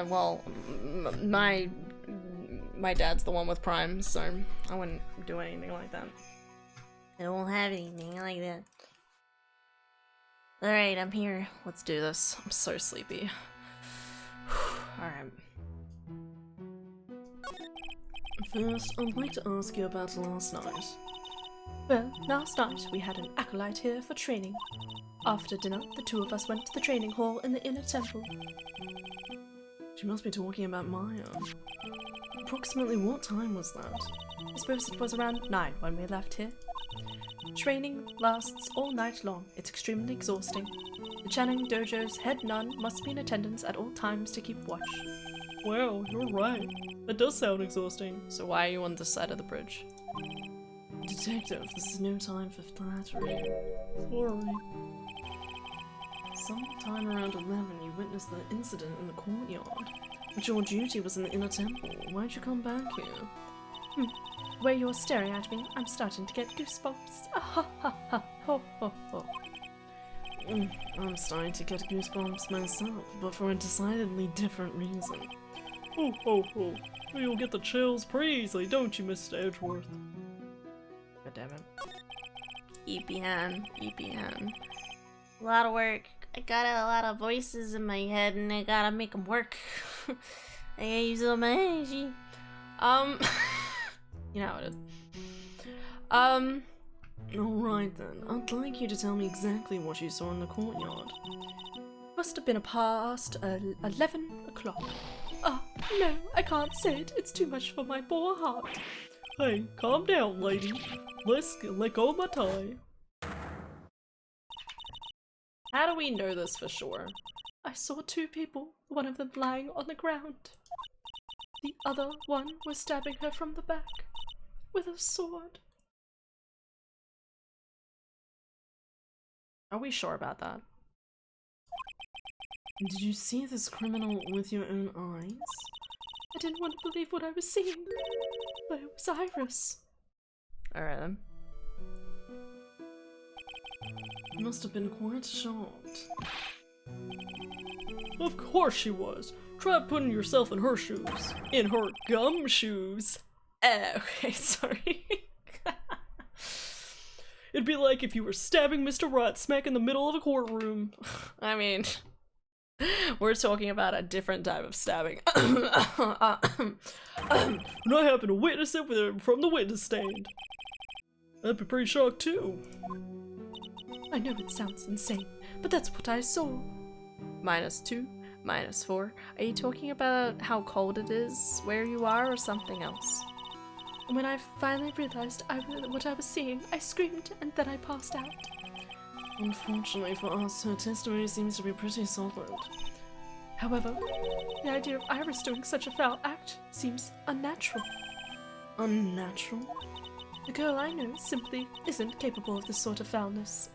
Well, my dad's the one with Prime, so I wouldn't do anything like that. I won't have anything like that. Alright, I'm here. Let's do this. I'm so sleepy. Alright. First, I'd like to ask you about last night. Well, last night we had an acolyte here for training. After dinner, the two of us went to the training hall in the inner temple. She must be talking about Maya. Approximately what time was that? I suppose it was around 9 when we left here. Training lasts all night long. It's extremely exhausting. The Channing Dojo's head nun must be in attendance at all times to keep watch. Wow, you're right. That does sound exhausting. So why are you on this side of the bridge? Detective, this is no time for flattery. Sorry. Sometime around 11, you witnessed the incident in the courtyard. But your duty was in the inner temple. Why'd you come back here? The way you're staring at me, I'm starting to get goosebumps. Ah, ha ha ha ho ho ho. I'm starting to get goosebumps myself, but for a decidedly different reason. Ho ho ho. Well, you'll get the chills pretty easily, don't you, Mr. Edgeworth? God damn it. EPN. A lot of work. I got a lot of voices in my head and I gotta make them work. I gotta use all my energy. You know how it is. Alright then, I'd like you to tell me exactly what you saw in the courtyard. Must have been past 11 o'clock. Oh, no, I can't say it. It's too much for my poor heart. Hey, calm down, lady. Let's let go of my tie. How do we know this for sure? I saw two people, one of them lying on the ground. The other one was stabbing her from the back with a sword. Are we sure about that? Did you see this criminal with your own eyes? I didn't want to believe what I was seeing, but it was Iris. Alright then. You must have been quite shocked. Of course she was. Try putting yourself in her shoes. In her gum shoes. Okay, sorry. It'd be like if you were stabbing Mr. Wright smack in the middle of a courtroom. I mean, we're talking about a different type of stabbing. And I happen to witness it from the witness stand. I'd be pretty shocked too. I know it sounds insane, but that's what I saw. -2, -4. Are you talking about how cold it is where you are or something else? When I finally realized what I was seeing, I screamed and then I passed out. Unfortunately for us, her testimony seems to be pretty solid. However, the idea of Iris doing such a foul act seems unnatural. Unnatural? The girl I know simply isn't capable of this sort of foulness.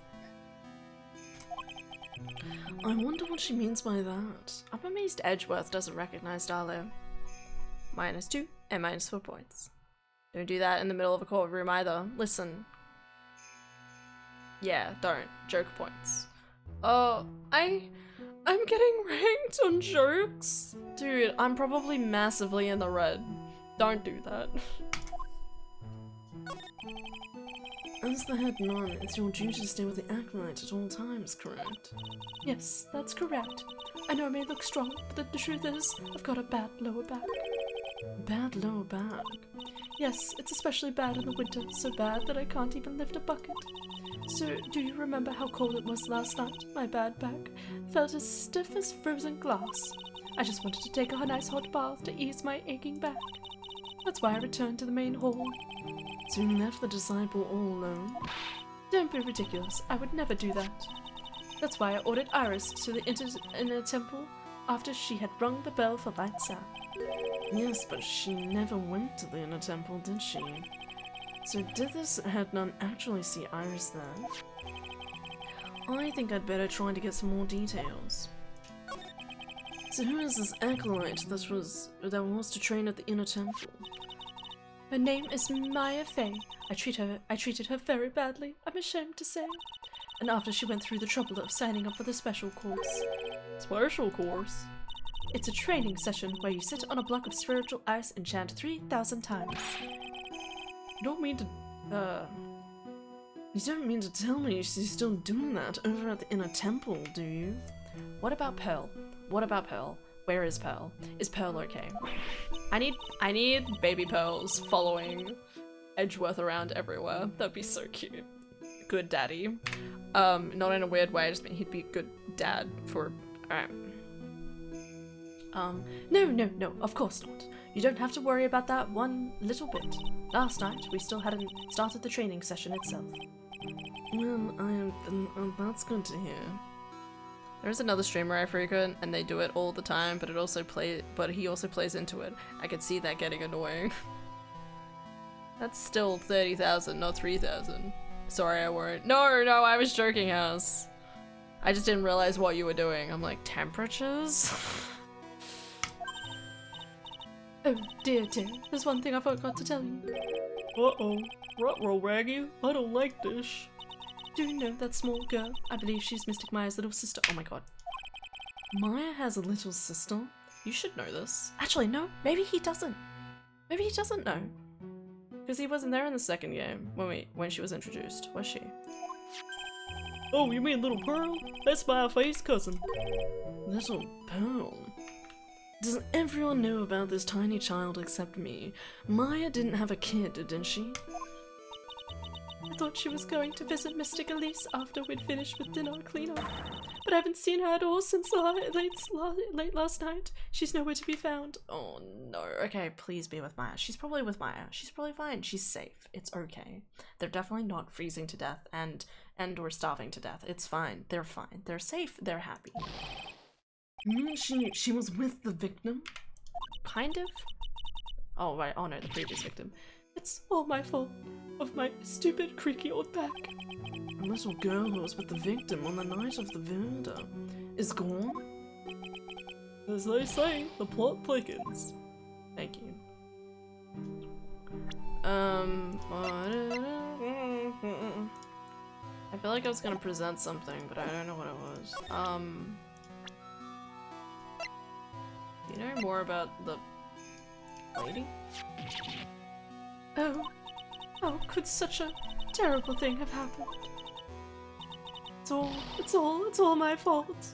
I wonder what she means by that. I'm amazed Edgeworth doesn't recognize Darlo. -2 and -4 points. Don't do that in the middle of a courtroom either. Listen. Yeah, don't. Joke points. Oh, I'm getting ranked on jokes? Dude, I'm probably massively in the red. Don't do that. As the head nun, it's your duty to stay with the acolyte at all times, correct? Yes, that's correct. I know I may look strong, but the truth is, I've got a bad lower back. Bad lower back? Yes, it's especially bad in the winter, so bad that I can't even lift a bucket. So, do you remember how cold it was last night? My bad back felt as stiff as frozen glass. I just wanted to take a nice hot bath to ease my aching back. That's why I returned to the main hall. So you left the disciple all alone? Don't be ridiculous, I would never do that. That's why I ordered Iris to the inner temple after she had rung the bell for lights out. Yes, but she never went to the inner temple, did she? So did this head nun actually see Iris there? I think I'd better try to get some more details. So who is this acolyte that was to train at the inner temple? Her name is Maya Fey. I treated her very badly, I'm ashamed to say. and after she went through the trouble of signing up for the special course. Special course? It's a training session where you sit on a block of spiritual ice and chant 3,000 times. You don't mean to tell me she's still doing that over at the inner temple, do you? What about Pearl? What about Pearl? Where is Pearl? Is Pearl okay? I need baby Pearls following Edgeworth around everywhere. That'd be so cute. Good daddy. Not in a weird way, I just mean he'd be a good dad for... Alright. No, of course not. You don't have to worry about that one little bit. Last night, we still hadn't started the training session itself. Well, that's good to hear. There's another streamer I frequent, and they do it all the time, but he also plays into it. I could see that getting annoying. That's still 30,000, not 3,000. Sorry, I weren't. No, I was joking, House. I just didn't realize what you were doing. I'm like, temperatures? Oh, dear. There's one thing I forgot to tell you. Uh-oh. Ruh-roh, Raggy. I don't like this. Do you know that small girl? I believe she's Mystic Maya's little sister. Oh my god. Maya has a little sister? You should know this. Actually, no. Maybe he doesn't. Maybe he doesn't know. Because he wasn't there in the second game when she was introduced, was she? Oh, you mean Little Pearl? That's my face cousin. Little Pearl? Does everyone know about this tiny child except me? Maya didn't have a kid, didn't she? I thought she was going to visit Mystic Elise after we'd finished with dinner cleanup, but I haven't seen her at all since late last night. She's nowhere to be found. Oh no. Okay, please be with Maya. She's probably with Maya. She's probably fine. She's safe. It's okay. They're definitely not freezing to death and or starving to death. It's fine. They're fine. They're safe. They're happy. You mean she was with the victim? Kind of? Oh right. Oh no, the previous victim. It's all my fault. Of my stupid, creaky old back. A little girl who was with the victim on the night of the murder is gone? As they say, the plot thickens. Thank you. I feel like I was gonna present something, but I don't know what it was. Do you know more about the lady? Oh, could such a terrible thing have happened? It's all my fault.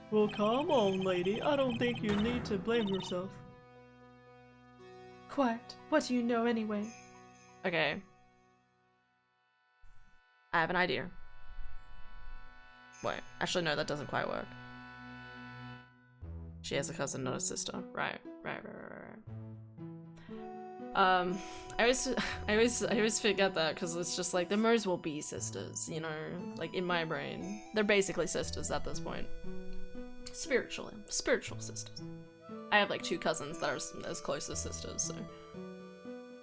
Well, come on, lady. I don't think you need to blame yourself. Quiet. What do you know anyway? Okay. I have an idea. Wait, actually no, that doesn't quite work. She has a cousin, not a sister. Right. I always forget that because it's just like, the Mers will be sisters, you know? Like, in my brain. They're basically sisters at this point. Spiritual sisters. I have like 2 cousins that are as close as sisters, so.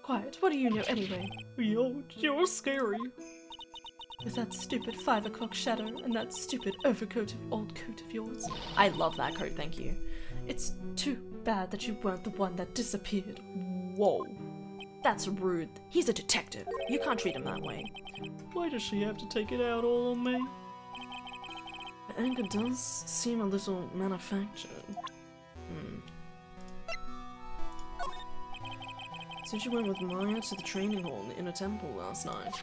Quiet. What do you know anyway? Yo, you're scary. With that stupid 5 o'clock shadow and that stupid overcoat of old coat of yours. I love that coat, thank you. It's too bad that you weren't the one that disappeared. Whoa. That's rude. He's a detective. You can't treat him that way. Why does she have to take it out all on me? The anger does seem a little manufactured. Since you went with Maya to the training hall in the inner temple last night,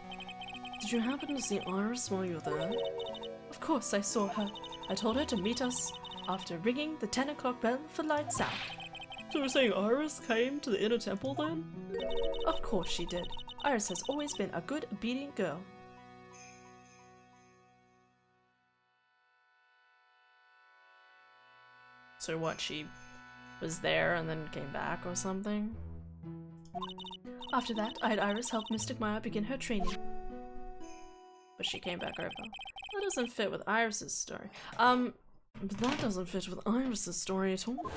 did you happen to see Iris while you were there? Of course I saw her. I told her to meet us after ringing the 10 o'clock bell for lights out. So we're saying Iris came to the inner temple then? Of course she did. Iris has always been a good, obedient girl. So what, she was there and then came back or something? After that, I had Iris help Mystic Maya begin her training. But she came back over. That doesn't fit with Iris's story. But that doesn't fit with Iris's story at all.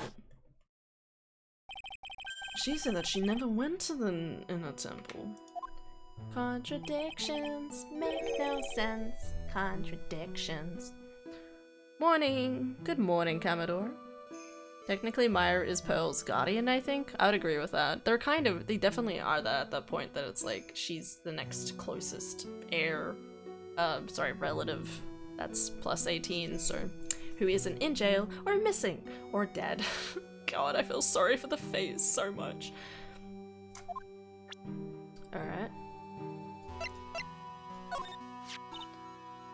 She said that she never went to the inner temple. Contradictions make no sense. Contradictions. Morning. Good morning, Commodore. Technically, Maya is Pearl's guardian, I think. I would agree with that. They definitely are that at that point that it's like she's the next closest heir relative, that's plus 18, so who isn't in jail or missing or dead. God, I feel sorry for the face so much. Alright.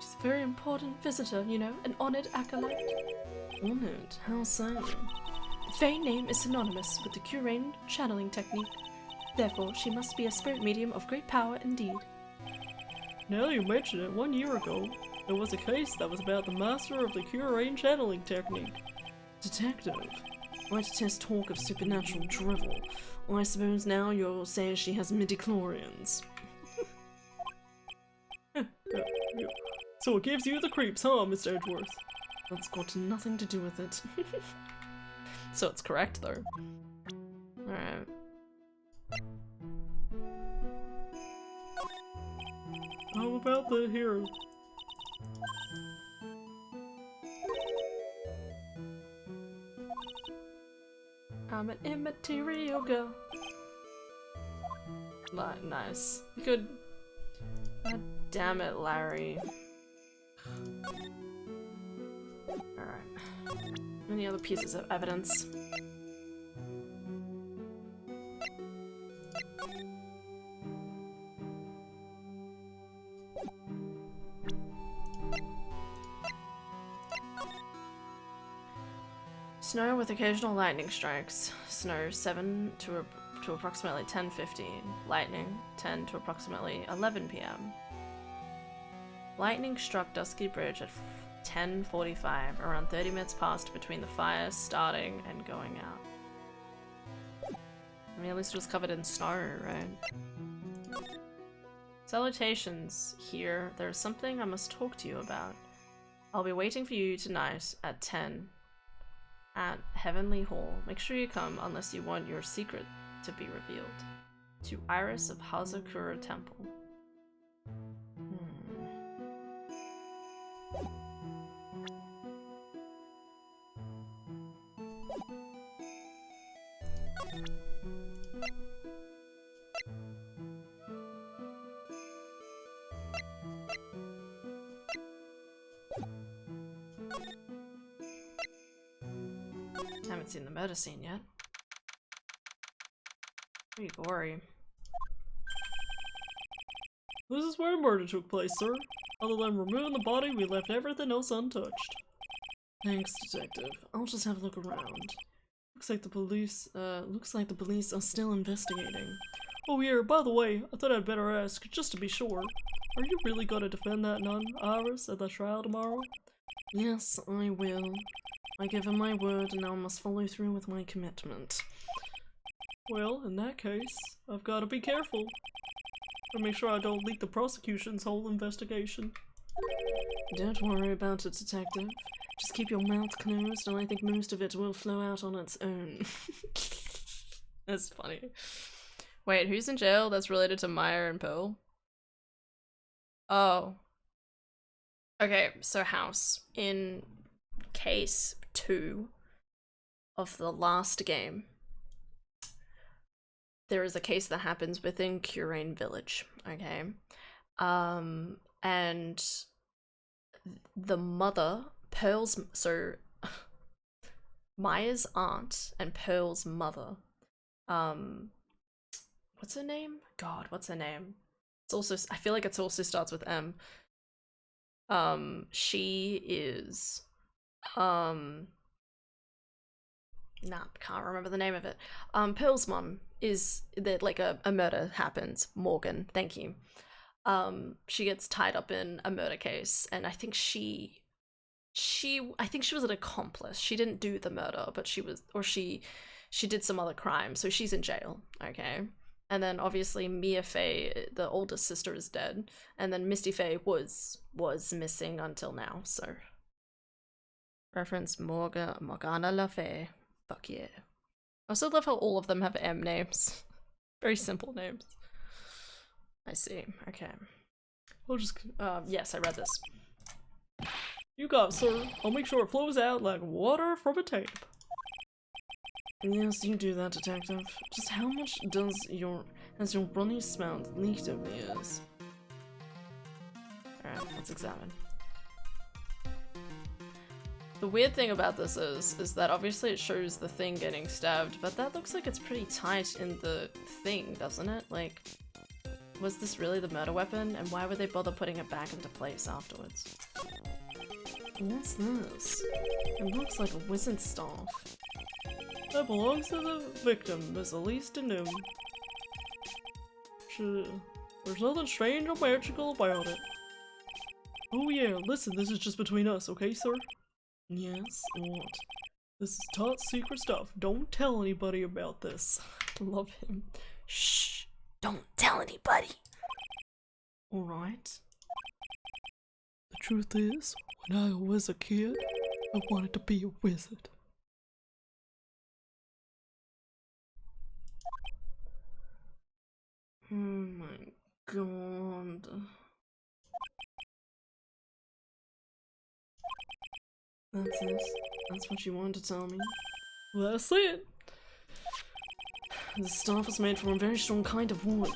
She's a very important visitor, you know, an honored acolyte. Honored? How so? The Fae name is synonymous with the Curain channeling technique. Therefore, she must be a spirit medium of great power indeed. Now you mention it, 1 year ago, there was a case that was about the master of the Curain channeling technique. Detective, I detest talk of supernatural drivel. I suppose now you're saying she has midichlorians. So it gives you the creeps, huh, Mr. Edgeworth? That's got nothing to do with it. So it's correct, though. Alright. How about the hero? I'm an immaterial girl. Nice. You could... God damn it, Larry. Alright. Any other pieces of evidence? Snow with occasional lightning strikes. Snow 7 to approximately 10:15. Lightning 10 to approximately 11 p.m. Lightning struck Dusky Bridge at 10:45, around 30 minutes passed between the fire starting and going out. I mean, at least it was covered in snow, right? Salutations here. There's something I must talk to you about. I'll be waiting for you tonight at 10 at Heavenly Hall. Make sure you come unless you want your secret to be revealed. To Iris of Hazakura Temple. Haven't seen the murder scene yet. Pretty gory. This is where murder took place, sir. Other than removing the body, we left everything else untouched. Thanks, detective. I'll just have a look around. Looks like the police are still investigating. Oh yeah, by the way, I thought I'd better ask, just to be sure. Are you really gonna defend that nun, Iris, at the trial tomorrow? Yes, I will. I give her my word and I must follow through with my commitment. Well, in that case, I've gotta be careful. To make sure I don't leak the prosecution's whole investigation. Don't worry about it, detective. Just keep your mouth closed and I think most of it will flow out on its own. That's funny. Wait, who's in jail that's related to Maya and Pearl? Oh. Okay, so House. In case 2 of the last game, there is a case that happens within Curain Village, okay? And the mother, Pearl's, so Maya's aunt and Pearl's mother, what's her name? God, what's her name? It's also, I feel like it also starts with M. She is, can't remember the name of it. Pearl's mom is that like a murder happens. Morgan, thank you. She gets tied up in a murder case, and I think she was an accomplice. She didn't do the murder, but she did some other crime, so she's in jail. Okay. And then obviously Mia Faye, the oldest sister, is dead, and then Misty Faye was missing until now. So reference Morgana Le Fay. Fuck yeah. I also love how all of them have M names. Very simple names. I see. Okay. I'll just... yes, I read this. You got it, sir. I'll make sure it flows out like water from a tape. Yes, you do that, detective. Just how much has your runny spout leaked over the years? Alright, let's examine. The weird thing about this is that obviously it shows the thing getting stabbed, but that looks like it's pretty tight in the thing, doesn't it? Like, was this really the murder weapon? And why would they bother putting it back into place afterwards? What's this? It looks like a wizard staff. That belongs to the victim, Miss Elise Denim. There's nothing strange or magical about it. Oh yeah, listen, this is just between us, okay, sir? Yes, what? This is top secret stuff. Don't tell anybody about this. Love him. Shh! Don't tell anybody! Alright. The truth is, when I was a kid, I wanted to be a wizard. Oh my god. That's it? That's what you wanted to tell me? That's it. The staff is made from a very strong kind of wood.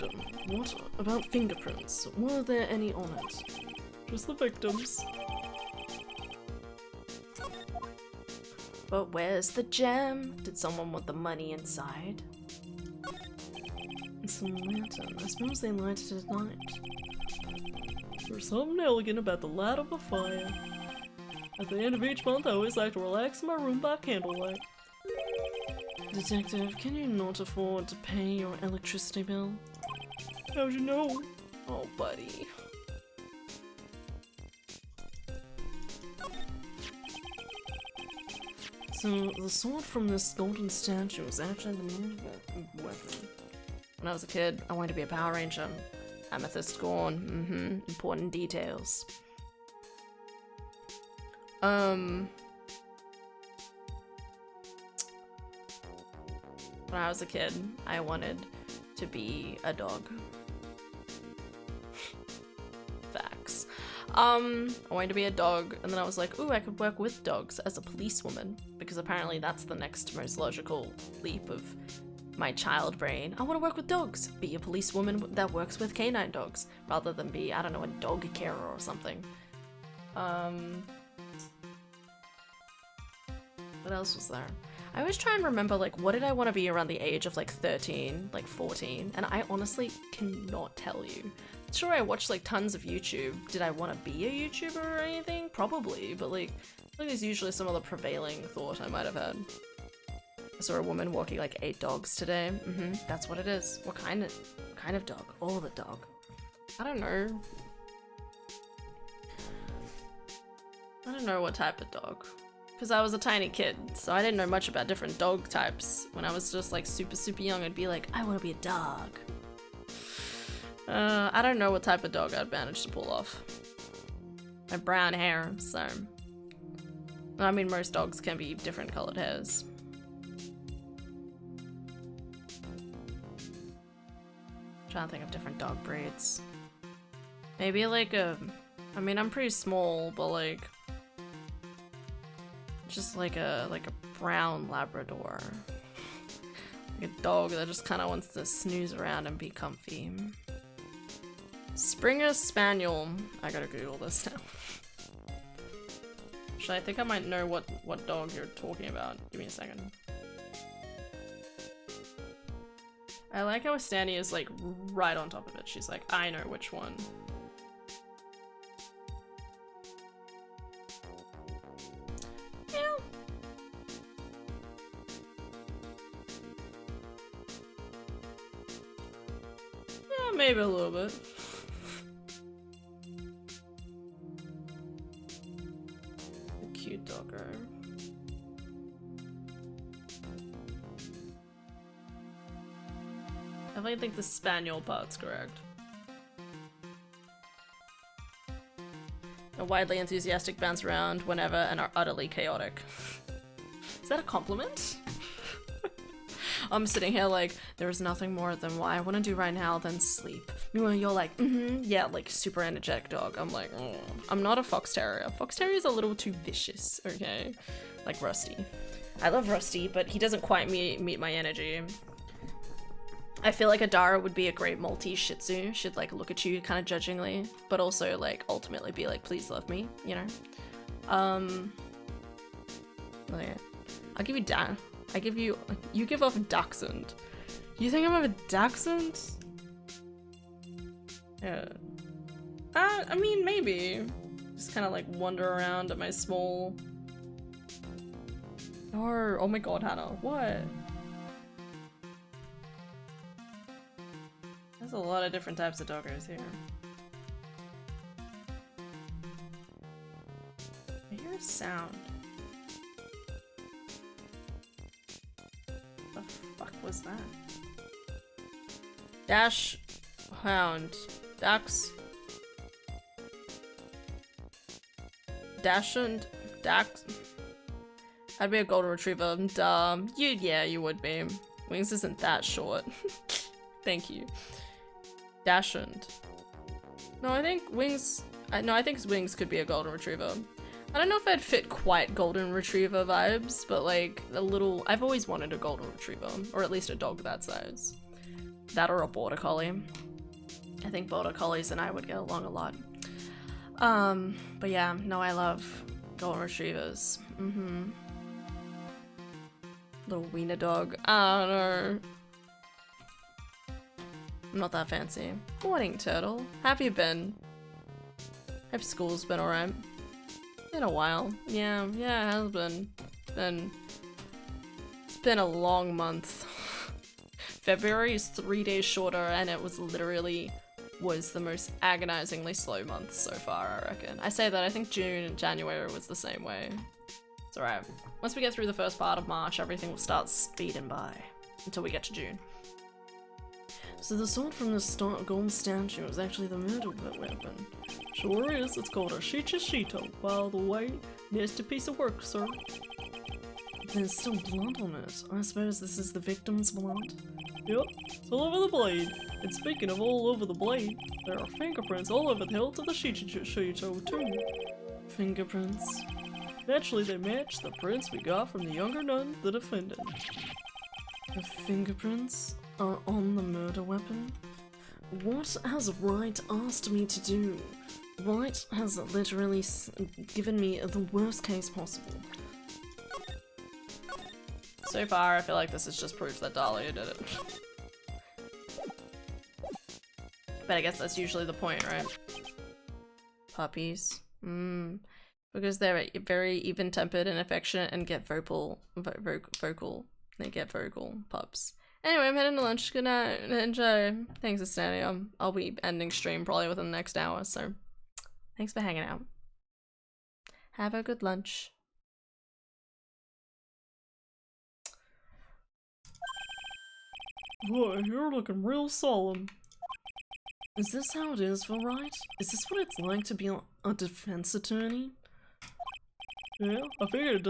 What about fingerprints? Were there any on it? Just the victims. But where's the gem? Did someone want the money inside? It's a lantern. I suppose they light it at night. There's something elegant about the light of a fire. At the end of each month, I always like to relax in my room by candlelight. Detective, can you not afford to pay your electricity bill? How'd you know? Oh, buddy. So, the sword from this golden statue is actually the murder weapon. When I was a kid, I wanted to be a Power Ranger. Amethyst gone. Important details. When I was a kid, I wanted to be a dog. Facts. I wanted to be a dog, and then I was like, ooh, I could work with dogs as a policewoman, because apparently that's the next most logical leap of my child brain. I want to work with dogs. Be a policewoman that works with canine dogs, rather than be, I don't know, a dog carer or something. What else was there? I always try and remember, like, what did I want to be around the age of, like, 13, like, 14? And I honestly cannot tell you. Sure, I watched, like, tons of YouTube. Did I want to be a YouTuber or anything? Probably, but, like, I think it's usually some of the prevailing thought I might have had. I saw a woman walking, like, 8 dogs today. That's what it is. What kind of dog? Oh, the dog. I don't know. I don't know what type of dog. Because I was a tiny kid, so I didn't know much about different dog types. When I was just like super young, I'd be like, I want to be a dog. I don't know what type of dog I'd manage to pull off. I have brown hair, so... I mean, most dogs can be different colored hairs. I'm trying to think of different dog breeds. Maybe like a... I mean, I'm pretty small, but like... just like a brown Labrador. Like a dog that just kind of wants to snooze around and be comfy. Springer Spaniel. I gotta Google this now. Actually, I think I might know what dog you're talking about. Give me a second. I like how Stanny is like right on top of it. She's like, I know which one. Maybe a little bit. A cute doggo. I really think the spaniel part's correct. Are widely enthusiastic, bounce around whenever, and are utterly chaotic. Is that a compliment? I'm sitting here like, there is nothing more than what I want to do right now than sleep. Meanwhile, you're like, yeah, like super energetic dog. I'm like, I'm not a fox terrier. Fox terrier's a little too vicious, okay? Like Rusty. I love Rusty, but he doesn't quite meet my energy. I feel like Adara would be a great Maltese Shih Tzu. She'd like look at you kind of judgingly, but also like ultimately be like, please love me, you know? Oh yeah. I'll give you you give off a dachshund. You think I'm a dachshund? Yeah. I mean, maybe. Just kind of like wander around at my small... Oh my god, Hannah, what? There's a lot of different types of doggos here. I hear a sound. What the fuck was that? Dash hound. Dax. Dachshund. Dax. I'd be a golden retriever. Duh. Yeah, you would be. Wings isn't that short. Thank you. Dachshund. No, I think Wings... no, I think Wings could be a golden retriever. I don't know if I'd fit quite golden retriever vibes, but like a little... I've always wanted a golden retriever, or at least a dog that size. That or a border collie. I think border collies and I would get along a lot. But yeah, no, I love golden retrievers. Little wiener dog. I don't know. I'm not that fancy. Morning, turtle. How have you been? Hope school's been alright. Been a while. Yeah, it has been. It's been a long month. February is 3 days shorter, and it was literally the most agonizingly slow month so far, I reckon. I say that, I think June and January was the same way. It's alright. Once we get through the first part of March, everything will start speeding by. Until we get to June. So the sword from the golden statue is actually the murder weapon. Sure is. It's called a Shichishito, by the way. Nasty piece of work, sir. There's still blood on it. I suppose this is the victim's blood? Yep, it's all over the blade. And speaking of all over the blade, there are fingerprints all over the hilt of the Shichishito too. Fingerprints? Naturally, they match the prints we got from the younger nun, the defendant. The fingerprints are on the murder weapon? What has Wright asked me to do? Wright has literally given me the worst case possible. So far, I feel like this is just proof that Dahlia did it. But I guess that's usually the point, right? Puppies. Because they're very even-tempered and affectionate and get vocal. They get vocal pups. Anyway, I'm heading to lunch. Good night. Enjoy. Thanks for standing. I'll be ending stream probably within the next hour, so thanks for hanging out. Have a good lunch. Boy, you're looking real solemn. Is this how it is for Wright? Is this what it's like to be a defense attorney? Yeah, I figured it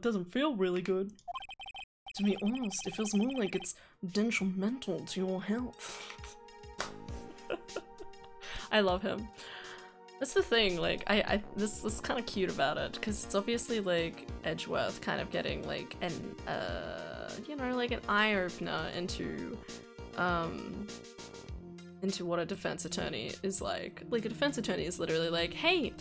doesn't feel really good. To be honest, it feels more like it's detrimental to your health. I love him. That's the thing, like, this is kind of cute about it, because it's obviously, like, Edgeworth kind of getting, like, an, you know, like an eye-opener into what a defense attorney is like. Like, a defense attorney is literally like, hey,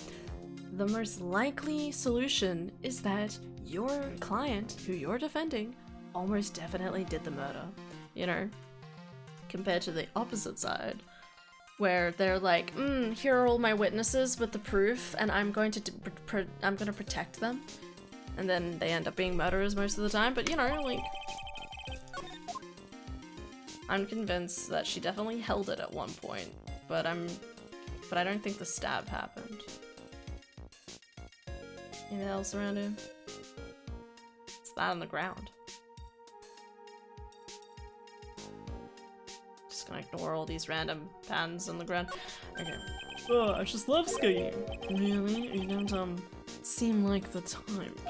the most likely solution is that your client, who you're defending, almost definitely did the murder, you know? Compared to the opposite side, where they're like, here are all my witnesses with the proof, and I'm going to protect them. And then they end up being murderers most of the time, but you know, like... I'm convinced that she definitely held it at one point, but I don't think the stab happened. Anything else around here? It's that on the ground. Just gonna ignore all these random pans on the ground. Okay. Oh, I just love skiing. Really? You don't, seem like the type.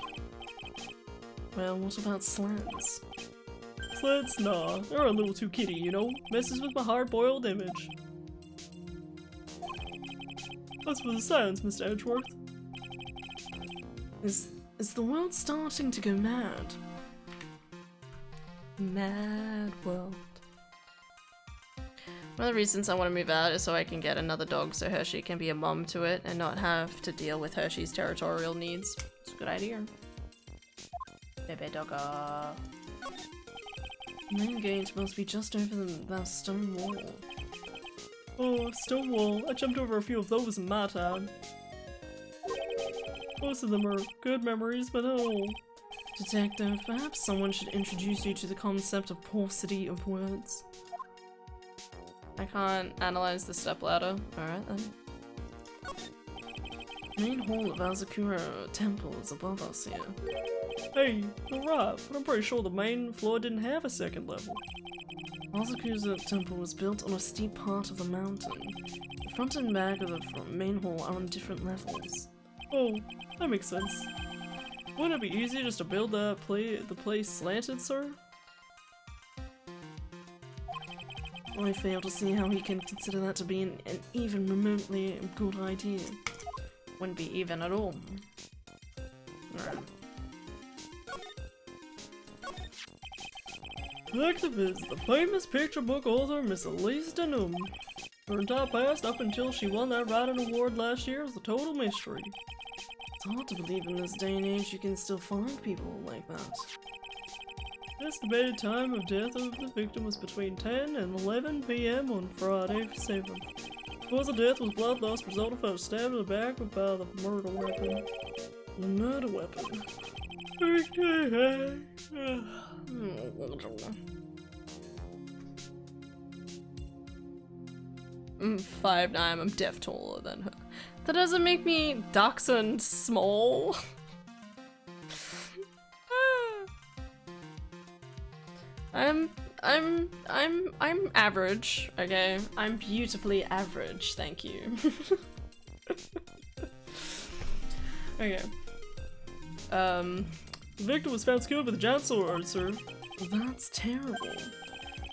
Well, what about sleds? Sleds? Nah, they're a little too kiddie, you know? Messes with my hard-boiled image. What's with the silence, Mr. Edgeworth? Is the world starting to go mad? Mad world. One of the reasons I want to move out is so I can get another dog so Hershey can be a mom to it and not have to deal with Hershey's territorial needs. It's a good idea. Bebe dogga. Main gate must be just over that stone wall. Oh, stone wall. I jumped over a few of those in my time. Most of them are good memories, but not all. Detective, perhaps someone should introduce you to the concept of paucity of words. I can't analyze the stepladder. Alright then. Main hall of Azakura Temple is above us here. Hey, you're right, but I'm pretty sure the main floor didn't have a second level. Azakura Temple was built on a steep part of the mountain. The front and back of the main hall are on different levels. Oh, that makes sense. Wouldn't it be easier just to build the place slanted, sir? I fail to see how he can consider that to be an even remotely good idea. Wouldn't be even at all. Alright. Detective is the famous picture book author Miss Elise Denham. Her entire past up until she won that writing award last year is a total mystery. It's hard to believe in this day and age you can still find people like that. The estimated time of death of the victim was between 10 and 11 p.m. on Friday, 7th. The cause of death was blood loss resulting from a stab in the back by the murder weapon. The murder weapon. 5'9", I'm def taller than her. That doesn't make me dachshund small. I'm average, okay? I'm beautifully average, thank you. Okay. The victim was found skilled with a giant sword, sir. That's terrible.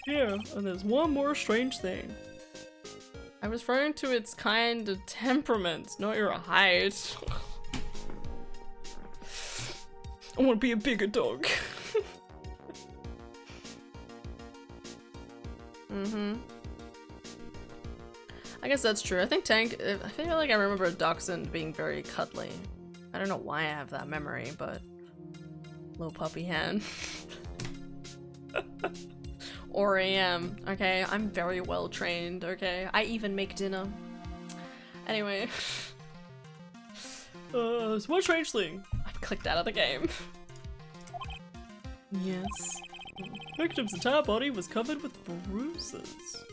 Yeah, and there's one more strange thing. I was referring to its kind of temperament, not your height. I want to be a bigger dog. I guess that's true. I think I feel like I remember a dachshund being very cuddly. I don't know why I have that memory, but little puppy hand. Or I am, okay? I'm very well trained, okay? I even make dinner. Anyway. There's one strange thing. I've clicked out of the game. Yes. The victim's entire body was covered with bruises.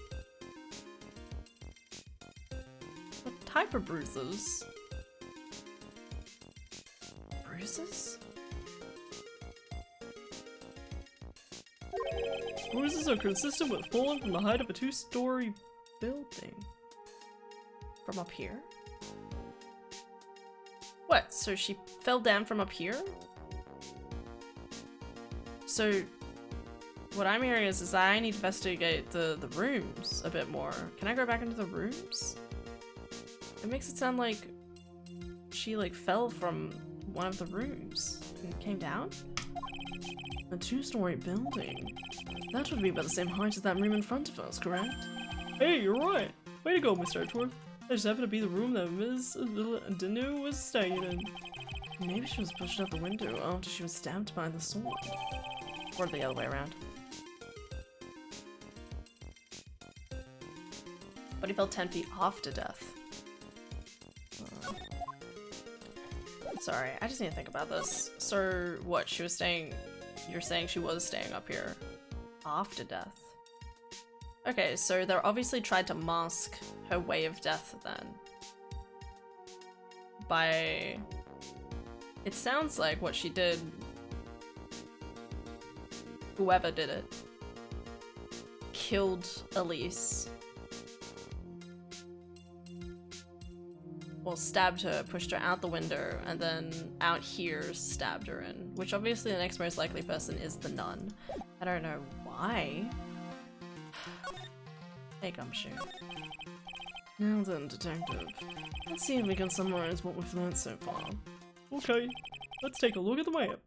What type of bruises? Bruises? Bruises are consistent with falling from the height of a 2-story building. From up here? What? So she fell down from up here? So what I'm hearing is that I need to investigate the rooms a bit more. Can I go back into the rooms? It makes it sound like she like fell from one of the rooms and came down? A 2-story building? That would be about the same height as that room in front of us, correct? Hey, you're right. Way to go, Mr. Edgeworth. That just happened to be the room that Ms. Denu was staying in. Maybe she was pushed out the window after she was stabbed by the sword. Or the other way around. But he fell 10 feet off to death. Sorry, I just need to think about this. So, what, she was staying... You're saying she was staying up here after death? Okay, so they're obviously tried to mask her way of death then. By... It sounds like what she did... Whoever did it killed Elise. Well, stabbed her, pushed her out the window, and then out here stabbed her in. Which obviously the next most likely person is the nun. I don't know why. Hey, Gumshoe. Now then, detective. Let's see if we can summarize what we've learned so far. Okay, let's take a look at the map.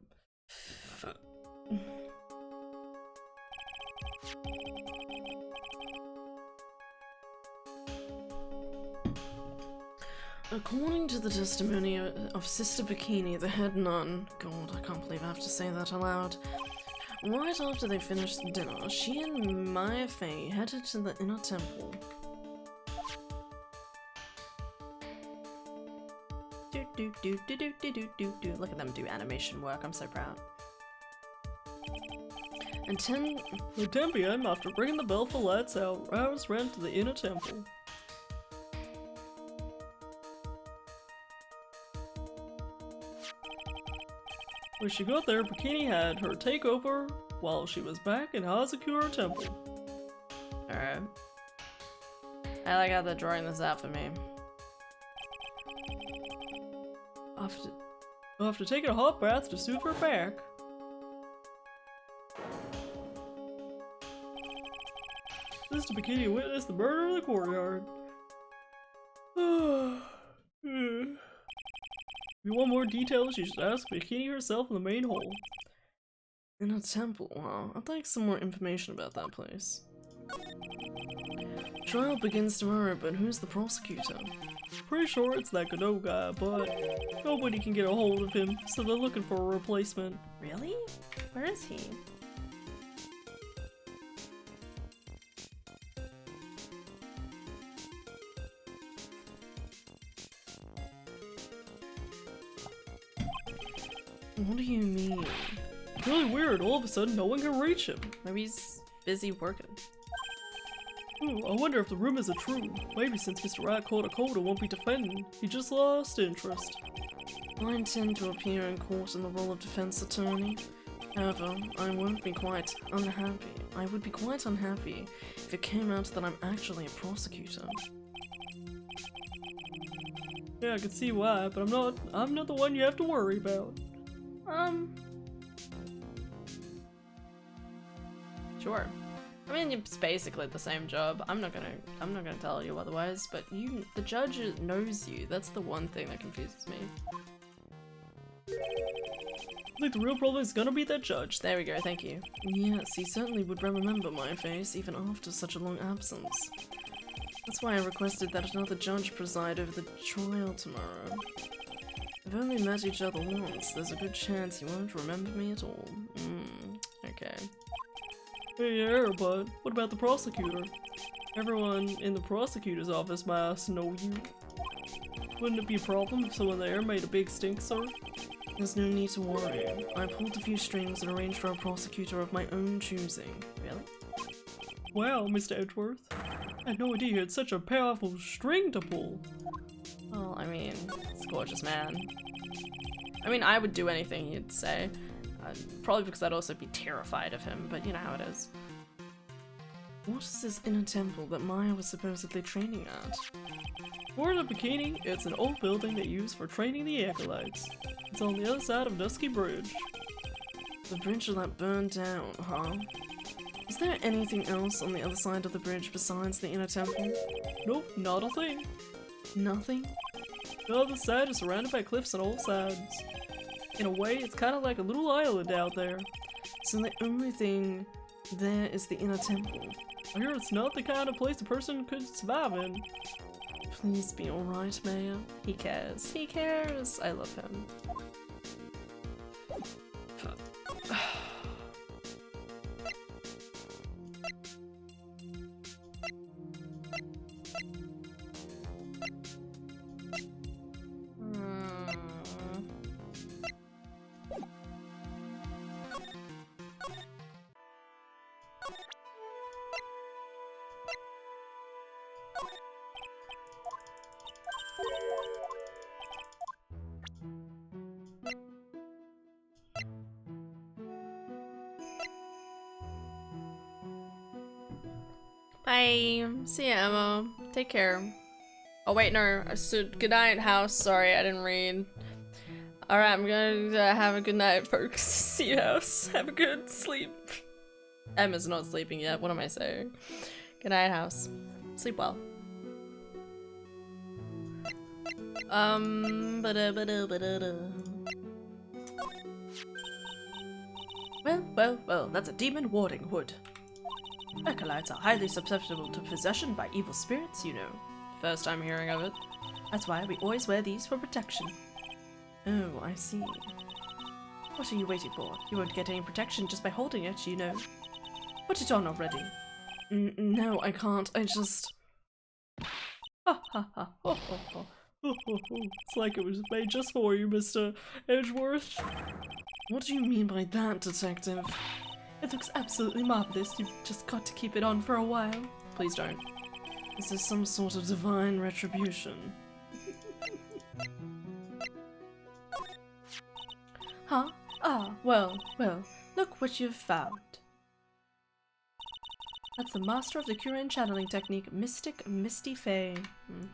According to the testimony of Sister Bikini, the head nun, God, I can't believe I have to say that aloud. Right after they finished dinner, she and Maya Fey headed to the inner temple. Look at them do animation work, I'm so proud. And 10 At 10 p.m., after bringing the bell for lights out, Rouse ran to the inner temple. When she got there, Bikini had her take over while she was back in Hazakura Temple. Alright. I like how they're drawing this out for me. After taking a hot bath to soothe her back, Sister Bikini witnessed the murder in the courtyard. If you want more details, you should ask Bikini herself in the main hall. in a temple, wow. I'd like some more information about that place. Trial begins tomorrow, but who's the prosecutor? Pretty sure it's that Godot guy, but nobody can get a hold of him, so they're looking for a replacement. Really? Where is he? What do you mean? Really weird, all of a sudden no one can reach him. Maybe he's busy working. Ooh, I wonder if the rumors are true. Maybe since Mr. Wright caught a cold and won't be defending, he just lost interest. I intend to appear in court in the role of defense attorney. However, I would be quite unhappy if it came out that I'm actually a prosecutor. Yeah, I can see why, but I'm not the one you have to worry about. Sure. I mean, it's basically the same job. I'm not gonna tell you otherwise, but the judge knows you. That's the one thing that confuses me. I think the real problem is gonna be that judge. There we go, thank you. Yes, he certainly would remember my face even after such a long absence. That's why I requested that another judge preside over the trial tomorrow. We've only met each other once, there's a good chance he won't remember me at all. Okay. Yeah, but what about the prosecutor? Everyone in the prosecutor's office must know you. Wouldn't it be a problem if someone there made a big stink, sir? There's no need to worry. I pulled a few strings and arranged for a prosecutor of my own choosing. Really? Wow, Mr. Edgeworth. I had no idea you had such a powerful string to pull. Well, I mean, it's a gorgeous man. I mean, I would do anything he'd say. Probably because I'd also be terrified of him, but you know how it is. What is this inner temple that Maya was supposedly training at? For the Bikini, it's an old building they use for training the acolytes. It's on the other side of Dusky Bridge. The bridge that burned down, huh? Is there anything else on the other side of the bridge besides the inner temple? Nope, not a thing. Nothing? The other side is surrounded by cliffs on all sides. In a way, it's kind of like a little island out there. So the only thing there is the inner temple. I hear it's not the kind of place a person could survive in. Please be alright, Maya. He cares. He cares. I love him. Bye. See ya, Emma. Take care. Oh wait, no. I said good night, house. Sorry, I didn't read. Alright, I'm gonna have a good night, folks. See you, house. Have a good sleep. Emma's not sleeping yet. What am I saying? Good night, house. Sleep well. Well, that's a demon warding hood. Acolytes are highly susceptible to possession by evil spirits, you know. first time hearing of it. That's why we always wear these for protection. Oh, I see. What are you waiting for? You won't get any protection just by holding it, you know. Put it on already. No, I can't. I just... Ha ha ha ho ho ho. It's like it was made just for you, Mr. Edgeworth. What do you mean by that, detective? It looks absolutely marvelous. You've just got to keep it on for a while. Please don't. Is this some sort of divine retribution? Huh? Ah, well, look what you've found. That's the master of the Curran channeling technique, Mystic Misty Fae.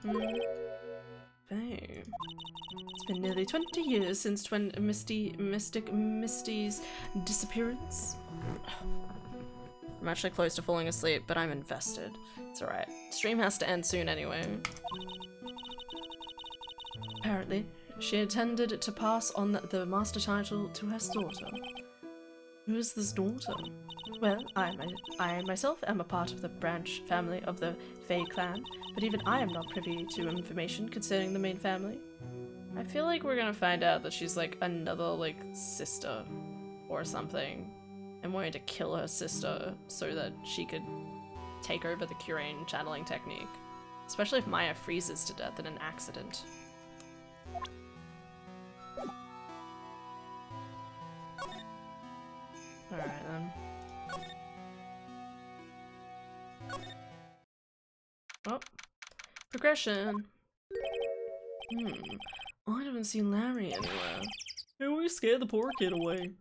Faye. It's been nearly 20 years since Mystic Misty's disappearance. I'm actually close to falling asleep, but I'm invested. It's alright. Stream has to end soon anyway. Apparently, she intended to pass on the master title to her daughter. Who is this daughter? Well, I myself am a part of the branch family of the Fae clan, but even I am not privy to information concerning the main family. I feel like we're gonna find out that she's like another like sister or something, and wanted to kill her sister so that she could take over the Curran channeling technique. Especially if Maya freezes to death in an accident. Alright then. Oh. Progression! I haven't seen Larry anywhere. Hey, we scared the poor kid away.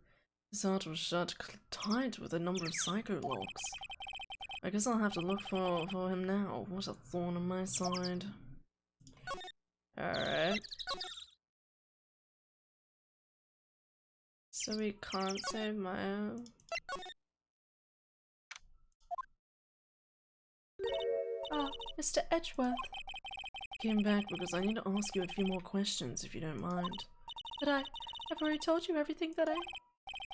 His heart was shut tight with a number of psycho locks. I guess I'll have to look for him now. What a thorn on my side. Alright. So we can't save Maya. Ah, Mr. Edgeworth. Came back because I need to ask you a few more questions if you don't mind. But I've already told you everything that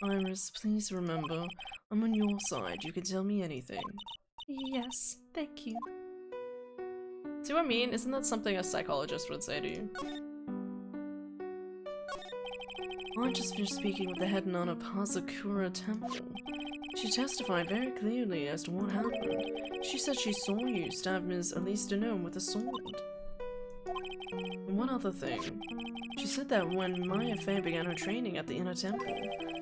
Iris, please remember, I'm on your side. You can tell me anything. Yes, thank you. See what I mean? Isn't that something a psychologist would say to you? I just finished speaking with the head nun of Hazakura Temple. She testified very clearly as to what happened. She said she saw you stab Ms. Alistanome with a sword. And one other thing. She said that when Maya Faye began her training at the Inner Temple,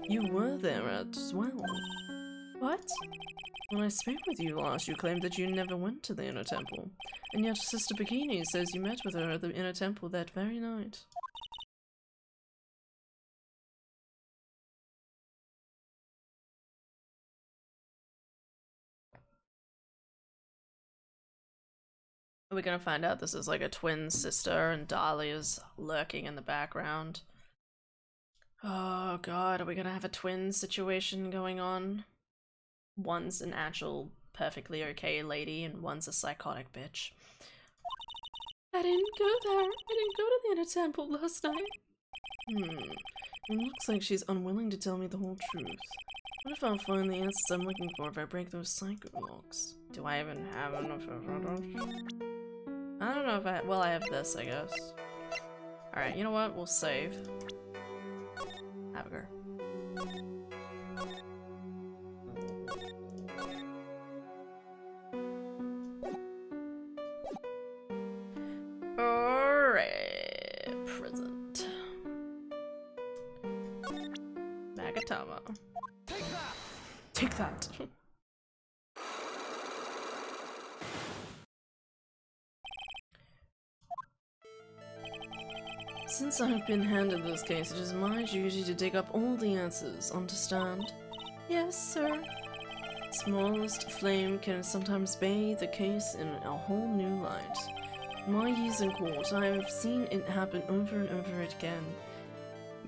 you were there as well. What? When I spoke with you last, you claimed that you never went to the Inner Temple. And yet Sister Bikini says you met with her at the Inner Temple that very night. Are we gonna find out this is like a twin sister and Dahlia's lurking in the background? Oh god, are we gonna have a twin situation going on? One's an actual perfectly okay lady and one's a psychotic bitch. I didn't go there. I didn't go to the Inner Temple last night. It looks like she's unwilling to tell me the whole truth. What if I'll find the answers I'm looking for if I break those psycho locks? Do I even have enough of photos? I don't know if I- well, I have this, I guess. Alright, you know what? We'll save. Have a girl. Alright. Present. Magatama. Take that! Take that! Since I have been handed this case, it is my duty to dig up all the answers, understand? Yes, sir. Smallest flame can sometimes bathe the case in a whole new light. In my years in court, I have seen it happen over and over again.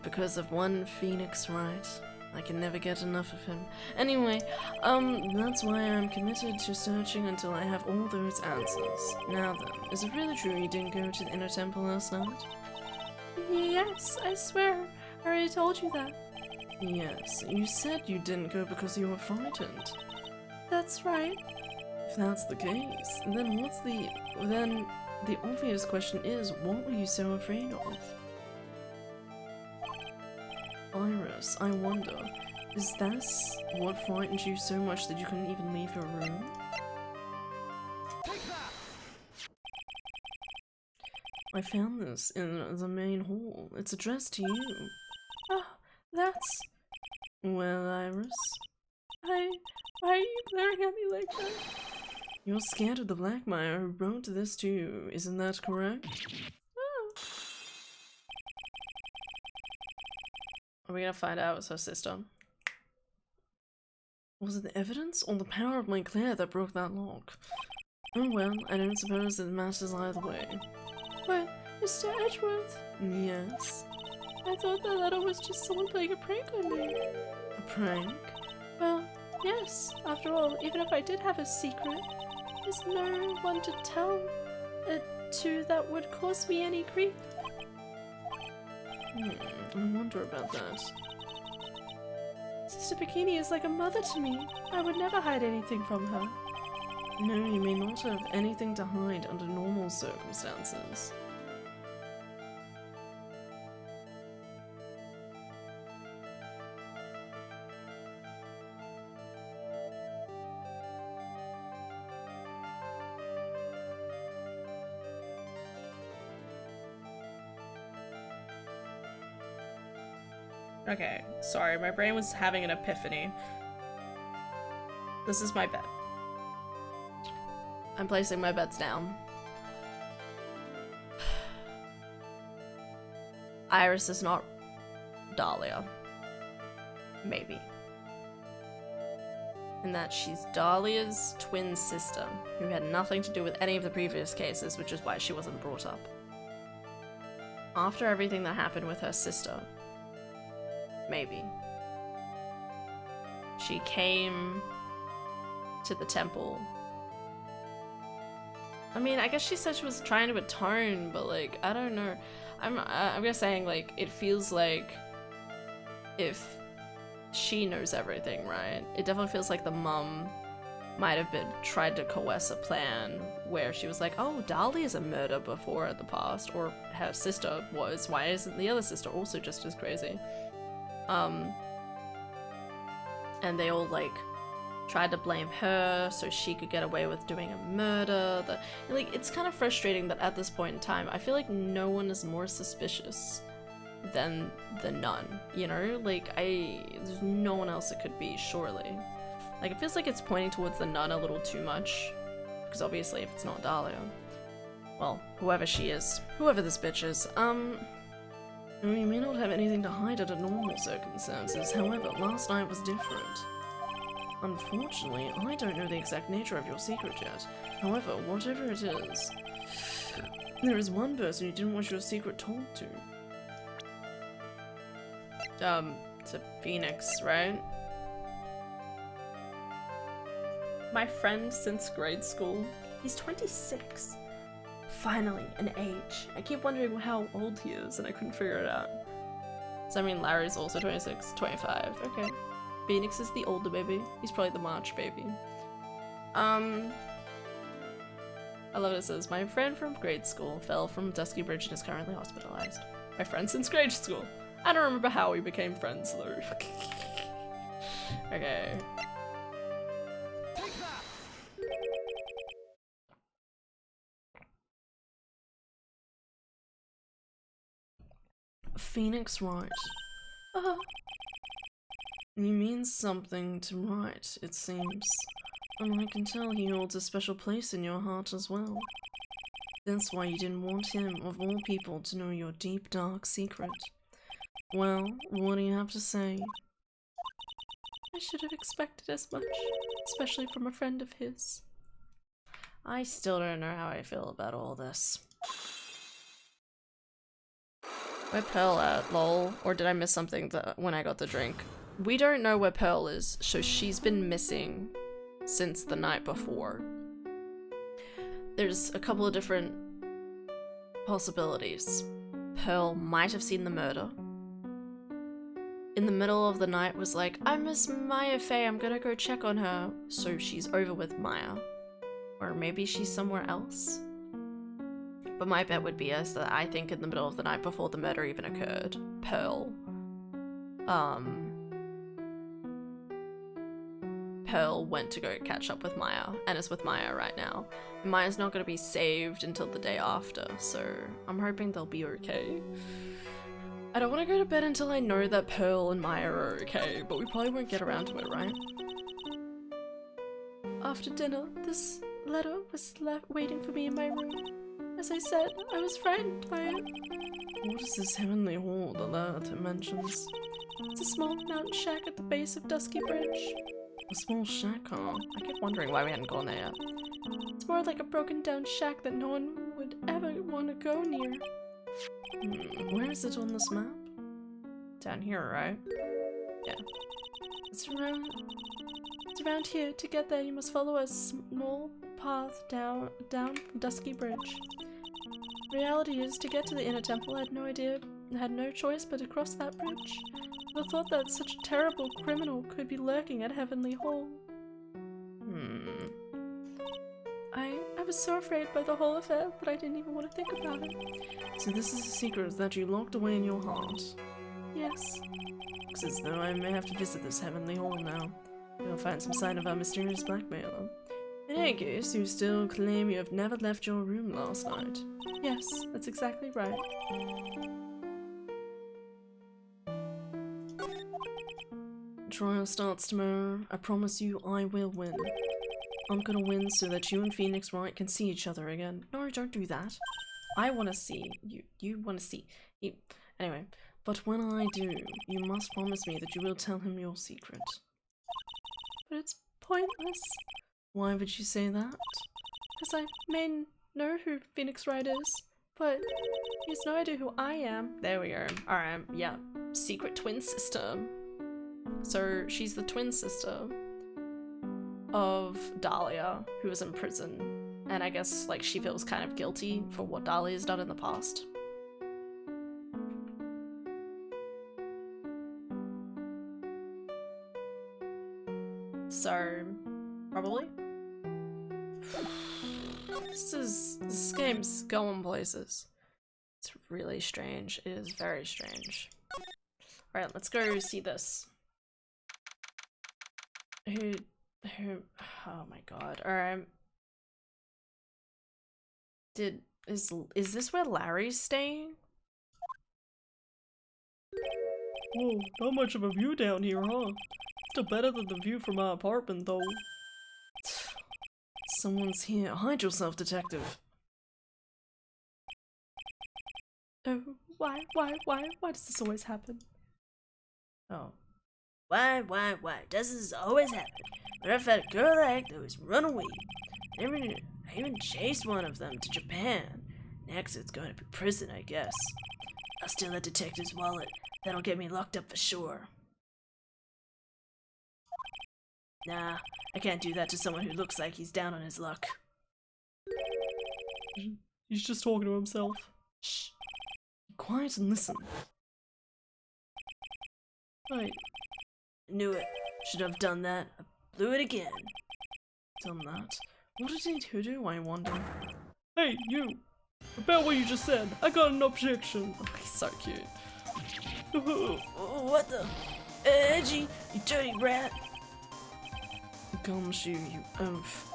Because of one Phoenix Wright. I can never get enough of him. Anyway, that's why I'm committed to searching until I have all those answers. Now then, is it really true you didn't go to the Inner Temple last night? Yes, I swear. I already told you that. Yes, you said you didn't go because you were frightened. That's right. If that's the case, then the obvious question is, what were you so afraid of? Iris, I wonder, is this what frightened you so much that you couldn't even leave your room? I found this in the main hall. It's addressed to you. Oh, that's... Well, Iris, Why are you glaring at me like that? you're scared of the Black Mire who wrote this to you, isn't that correct? Oh. Are we gonna find out it's her sister? Was it the evidence or the power of my Claire that broke that lock? Oh well, I don't suppose it matters either way. But, Mr. Edgeworth, Yes. I thought that letter was just someone playing a prank on me. A prank? Well, yes. After all, even if I did have a secret, there's no one to tell it to that would cause me any grief. I wonder about that. Sister Bikini is like a mother to me. I would never hide anything from her. No, you may not have anything to hide under normal circumstances. Okay, sorry, my brain was having an epiphany. This is my bed. I'm placing my beds down. Iris is not Dahlia. Maybe. And that she's Dahlia's twin sister, who had nothing to do with any of the previous cases, which is why she wasn't brought up. After everything that happened with her sister, maybe. She came to the temple. I mean, I guess she said she was trying to atone, but like, I don't know. I'm just saying, like, it feels like if she knows everything, right? It definitely feels like the mum might have tried to coerce a plan where she was like, oh, Dahlia's a murder before in the past, or her sister was. Why isn't the other sister also just as crazy? And they all like tried to blame her so she could get away with doing a murder. Like, it's kind of frustrating that at this point in time, I feel like no one is more suspicious than the nun, you know? Like, there's no one else it could be, surely. Like, it feels like it's pointing towards the nun a little too much, because obviously if it's not Dahlia, well, whoever she is, whoever this bitch is, You may not have anything to hide under normal circumstances, however, last night was different. Unfortunately, I don't know the exact nature of your secret yet. However, whatever it is, there is one person you didn't want your secret told to. To Phoenix, right? My friend since grade school. He's 26. Finally, an age. I keep wondering how old he is, and I couldn't figure it out. So I mean, Larry's also 26, 25. Okay. Phoenix is the older baby. He's probably the March baby. I love it. It says, my friend from grade school fell from Dusky Bridge and is currently hospitalized. My friend since grade school. I don't remember how we became friends, though. Okay. Phoenix Wright. Oh, He means something to Wright, it seems. And I can tell he holds a special place in your heart as well. That's why you didn't want him, of all people, to know your deep, dark secret. Well, what do you have to say? I should have expected as much, especially from a friend of his. I still don't know how I feel about all this. Where Pearl at, lol? Or did I miss something when I got the drink? We don't know where Pearl is, so she's been missing since the night before. There's a couple of different possibilities. Pearl might have seen the murder. In the middle of the night was like, I miss Maya Faye, I'm gonna go check on her. So she's over with Maya. Or maybe she's somewhere else. But my bet would be is that I think in the middle of the night before the murder even occurred, Pearl went to go catch up with Maya and is with Maya right now. Maya's not going to be saved until the day after, so I'm hoping they'll be okay. I don't want to go to bed until I know that Pearl and Maya are okay, but we probably won't get around to it, right? After dinner, this letter was left waiting for me in my room. As I said, I was frightened by it. What is this heavenly hall the letter mentions? It's a small mountain shack at the base of Dusky Bridge. A small shack, huh? I keep wondering why we hadn't gone there yet. It's more like a broken down shack that no one would ever want to go near. Where is it on this map? Down here, right? Yeah. It's around here. To get there, you must follow a small path down Dusky Bridge. Reality is, to get to the inner temple, I had no choice but to cross that bridge. The thought that such a terrible criminal could be lurking at Heavenly Hall. I was so afraid by the whole affair that I didn't even want to think about it. So this is a secret that you locked away in your heart. Yes. Looks as though I may have to visit this Heavenly Hall now. We'll find some sign of our mysterious blackmailer. In any case, you still claim you have never left your room last night. Yes, that's exactly right. Trial starts tomorrow. I promise you I will win. I'm gonna win so that you and Phoenix Wright can see each other again. No, don't do that. I want to see. You want to see. Anyway, but when I do, you must promise me that you will tell him your secret. But it's pointless. Why would you say that? Because I may know who Phoenix Wright is, but he has no idea who I am. There we go. Alright, yeah. Secret twin sister. So she's the twin sister of Dahlia, who is in prison. And I guess, like, she feels kind of guilty for what Dahlia's done in the past. So, probably. This game's going places. It's really strange. It is very strange. Alright, let's go see this. Who, oh my god. Alright. Is this where Larry's staying? Whoa, not much of a view down here, huh? Still better than the view from my apartment, though. Someone's here. Hide yourself, detective. Oh, why does this always happen? Oh. Why does this always happen? When I've had a girl like those run away. I even chased one of them to Japan. Next it's going to be prison, I guess. I'll steal that detective's wallet. That'll get me locked up for sure. Nah, I can't do that to someone who looks like he's down on his luck. He's just talking to himself. Shh. Be quiet and listen. Right. Knew it. Should have done that. I blew it again. Done that. What did he do, I wonder? Hey, you! About what you just said, I got an objection. Oh, he's so cute. What the? Edgy, you dirty rat. Gumshoe, you oaf.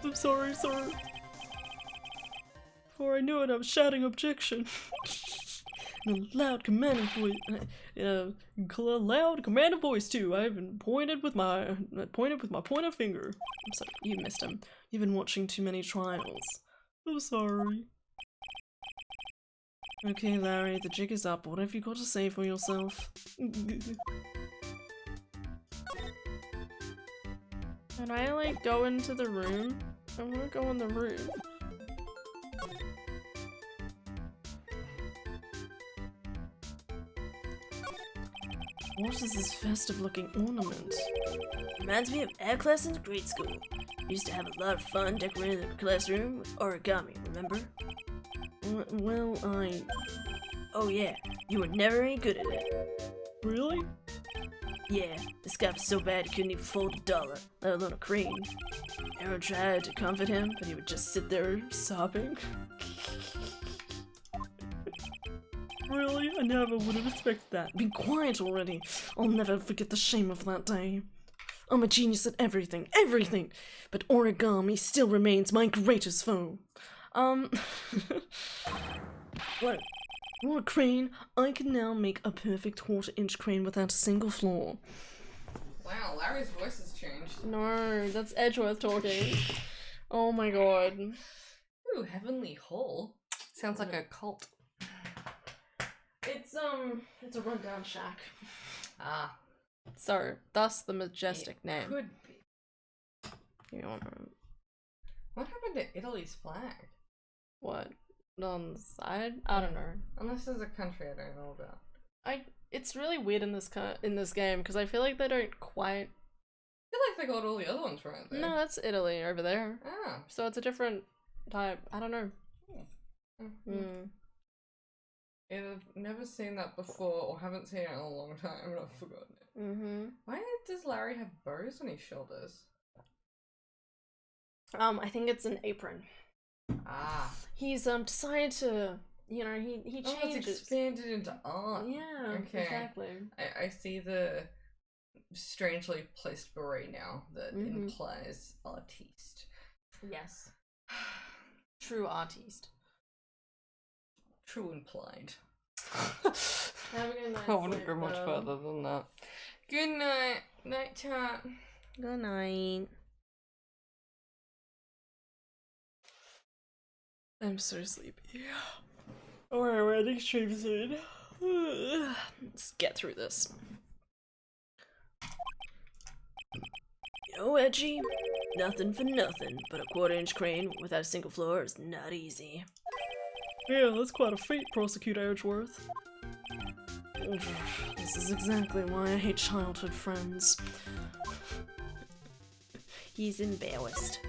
I'm sorry, sir. Before I knew it, I was shouting objection. In a loud, commanding voice. Loud, commanding voice too. I even pointed with my pointer finger. I'm sorry, you missed him. You've been watching too many trials. I'm sorry. Okay, Larry, the jig is up. What have you got to say for yourself? Can I, like, go into the room? I wanna go in the room. What is this festive-looking ornament? Reminds me of art class in grade school. Used to have a lot of fun decorating the classroom with origami, remember? Well, Oh yeah, you were never any good at it. Really? Yeah, this guy was so bad he couldn't even fold $1, let alone a cream. Everyone tried to comfort him, but he would just sit there sobbing. Really? I never would have expected that. Be quiet already. I'll never forget the shame of that day. I'm a genius at everything, everything! But origami still remains my greatest foe. What? Want a crane? I can now make a perfect quarter-inch crane without a single flaw. Wow, Larry's voice has changed. No, that's Edgeworth talking. Oh my god. Ooh, Heavenly Hall. Sounds like a cult. It's a rundown shack. Ah. So, thus the majestic name. Could be. You know, what happened to Italy's flag? What? On the side? I don't know. Unless there's a country I don't know about. It's really weird in this game because I feel like they don't quite. I feel like they got all the other ones right there. No, that's Italy over there. Ah. So it's a different type. I don't know. Either I've never seen that before or haven't seen it in a long time and I've forgotten it. Why does Larry have bows on his shoulders? I think it's an apron. Ah. He's decided to, you know, he changes. Oh, it's expanded into art. Yeah, okay. Exactly. I see the strangely placed beret now that implies artiste. Yes. True artiste. True implied. Have a good night. I wouldn't go much further than that. Good night. Night chat. Good night. I'm so sleepy. Alright, we're ending stream soon. Let's get through this. You know, Edgy, nothing for nothing, but a quarter-inch crane without a single floor is not easy. Yeah, that's quite a feat, Prosecutor Edgeworth. This is exactly why I hate childhood friends. He's embarrassed.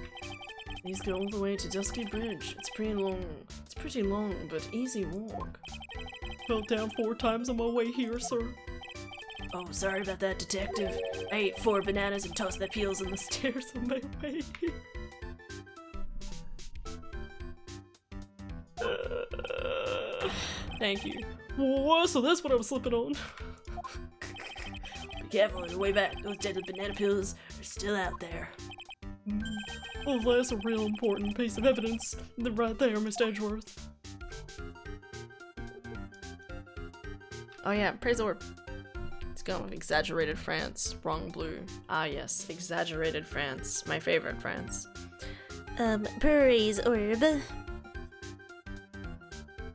These go all the way to Dusky Bridge. It's pretty long, but easy walk. Fell down 4 times on my way here, sir. Oh, sorry about that, detective. I ate 4 bananas and tossed their peels on the stairs on my way here. Thank you. Whoa, so that's what I was slipping on. Be careful on the way back. Those deadly banana peels are still out there. Well, that's a real important piece of evidence. They're right there, Mr. Edgeworth. Oh yeah, praise the Lord. Let's go with exaggerated France. Wrong blue. Ah yes, exaggerated France. My favorite France. Praise orb.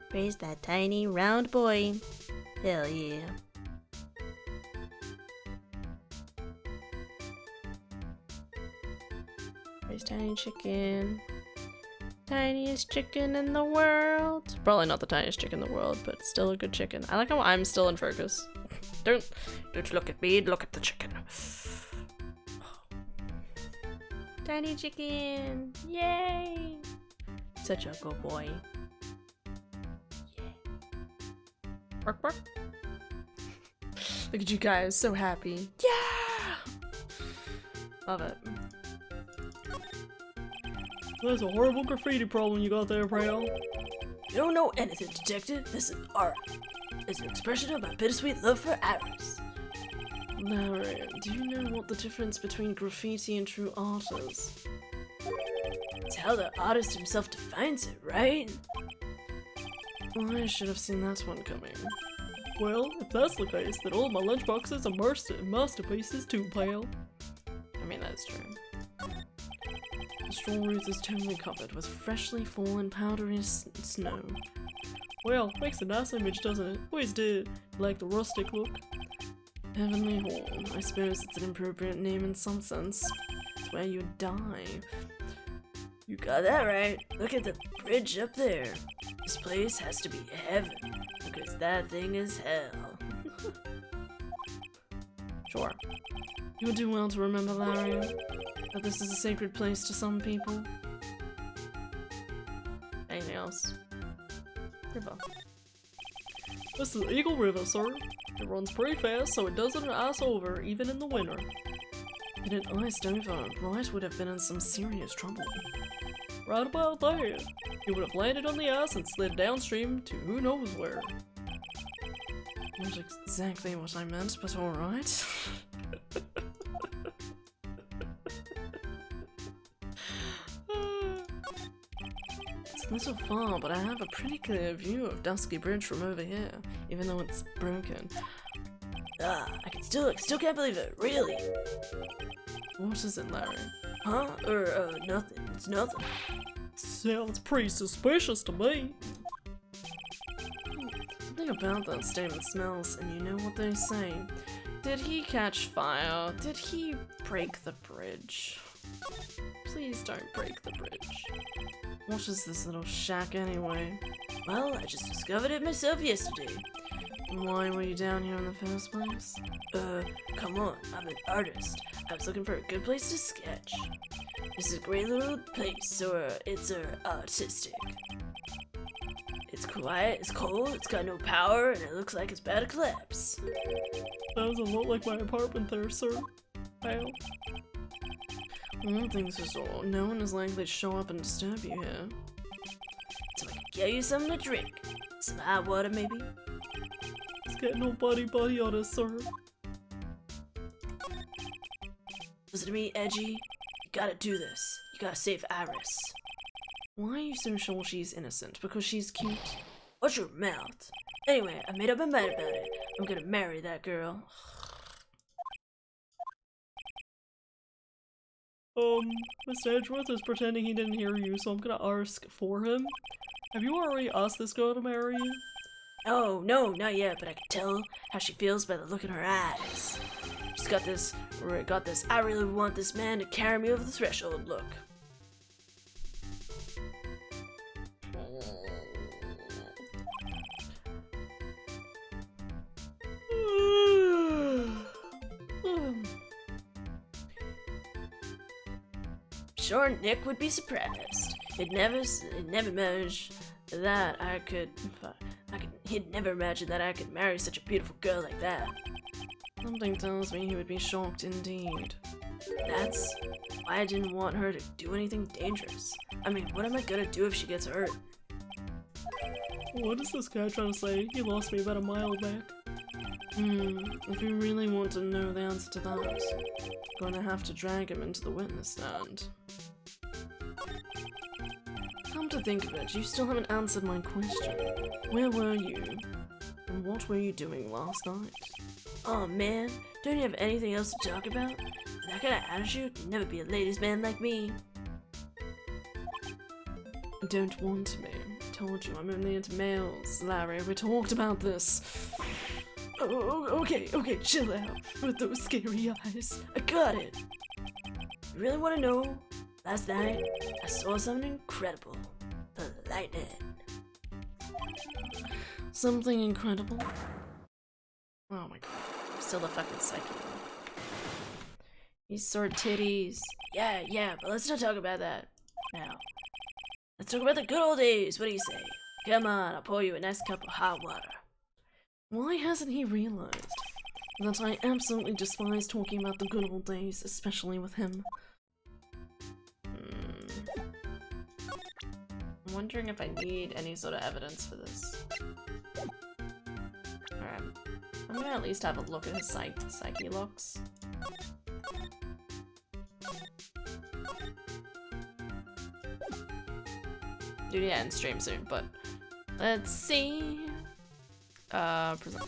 Praise that tiny round boy. Hell yeah. Praise tiny chicken. Tiniest chicken in the world. Probably not the tiniest chicken in the world, but still a good chicken. I like how I'm still in focus. Don't look at me, look at the chicken. Tiny chicken. Yay! Such a good boy. Bark, bark. Look at you guys, so happy. Yeah! Love it. That's a horrible graffiti problem you got there, Prale. You don't know anything, detective. This is art. It's an expression of my bittersweet love for Iris. Larry, do you know what the difference between graffiti and true art is? It's how the artist himself defines it, right? Well, I should have seen that one coming. Well, if that's the case, then all my lunchboxes are masterpieces too, pal. I mean, that's true. The straw roof is totally covered with freshly fallen powdery snow. Well, makes a nice image, doesn't it? Always did. Like the rustic look. Heavenly Hall. I suppose it's an appropriate name in some sense. It's where you die. You got that right. Look at the bridge up there. This place has to be heaven, because that thing is hell. Sure. You would do well to remember, Larry, that this is a sacred place to some people. Anything else? River. This is Eagle River, sir. It runs pretty fast, so it doesn't ice over, even in the winter. If it iced over, Wright would have been in some serious trouble. Right about there. He would have landed on the ice and slid downstream to who knows where. Not exactly what I meant, but alright. It's a little far, but I have a pretty clear view of Dusky Bridge from over here, even though it's broken. I still can't believe it, really. What is it, Larry? Huh? Nothing. It's nothing. Sounds pretty suspicious to me. Something about that statement smells, and you know what they say. Did he catch fire? Did he break the bridge? Please don't break the bridge. What is this little shack anyway? Well, I just discovered it myself yesterday. Why were you down here in the first place? Come on, I'm an artist. I was looking for a good place to sketch. This is a great little place, so it's artistic. It's quiet, it's cold, it's got no power, and it looks like it's about to collapse. Sounds a lot like my apartment there, sir. Well, One thing's for sure, no one is likely to show up and disturb you here. So I can get you something to drink. Some hot water, maybe? let's get no buddy on us, sir. Listen to me, Edgy. You gotta do this. You gotta save Iris. Why are you so sure she's innocent? Because she's cute? Watch your mouth. Anyway, I made up my mind about it. I'm gonna marry that girl. Mr. Edgeworth is pretending he didn't hear you, so I'm gonna ask for him. Have you already asked this girl to marry you? Oh, no, not yet, but I can tell how she feels by the look in her eyes. She's got this, I really want this man to carry me over the threshold look. Sure, Nick would be surprised. He'd never imagine that he'd never imagine that I could marry such a beautiful girl like that. Something tells me he would be shocked indeed. That's why I didn't want her to do anything dangerous. I mean, what am I gonna do if she gets hurt? What is this guy trying to say? He lost me about a mile back. If you really want to know the answer to that, you're gonna have to drag him into the witness stand. Come to think of it, you still haven't answered my question. Where were you? And what were you doing last night? Oh man, don't you have anything else to talk about? That kind of attitude can never be a ladies' man like me. I don't want to be. I told you I'm only into males, Larry. We talked about this. Oh, okay, chill out with those scary eyes. I got it. You really want to know? Last night, I saw something incredible. The lightning. Something incredible? Oh my god. Still the fucking psyche. You saw titties. Yeah, but let's not talk about that now. Let's talk about the good old days. What do you say? Come on, I'll pour you a nice cup of hot water. Why hasn't he realized that I absolutely despise talking about the good old days, especially with him? I'm wondering if I need any sort of evidence for this. Alright. I'm gonna at least have a look at his psyche looks. Do yeah, and stream soon, but let's see. Present.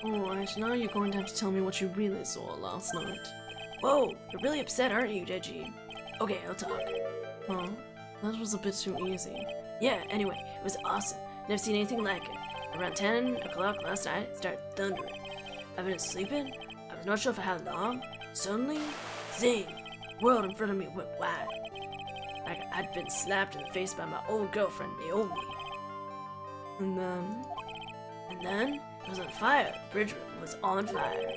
Alright, now you're going to have to tell me what you really saw last night. Whoa, you're really upset, aren't you, Deji? Okay, I'll talk. Huh? That was a bit too easy. Yeah, anyway, it was awesome. Never seen anything like it. Around 10 o'clock last night, it started thundering. I've been sleeping, I was not sure for how long. Suddenly, zing! The world in front of me went wide. Like I'd been slapped in the face by my old girlfriend, Naomi. And then... And then it was on fire. The bridge was on fire.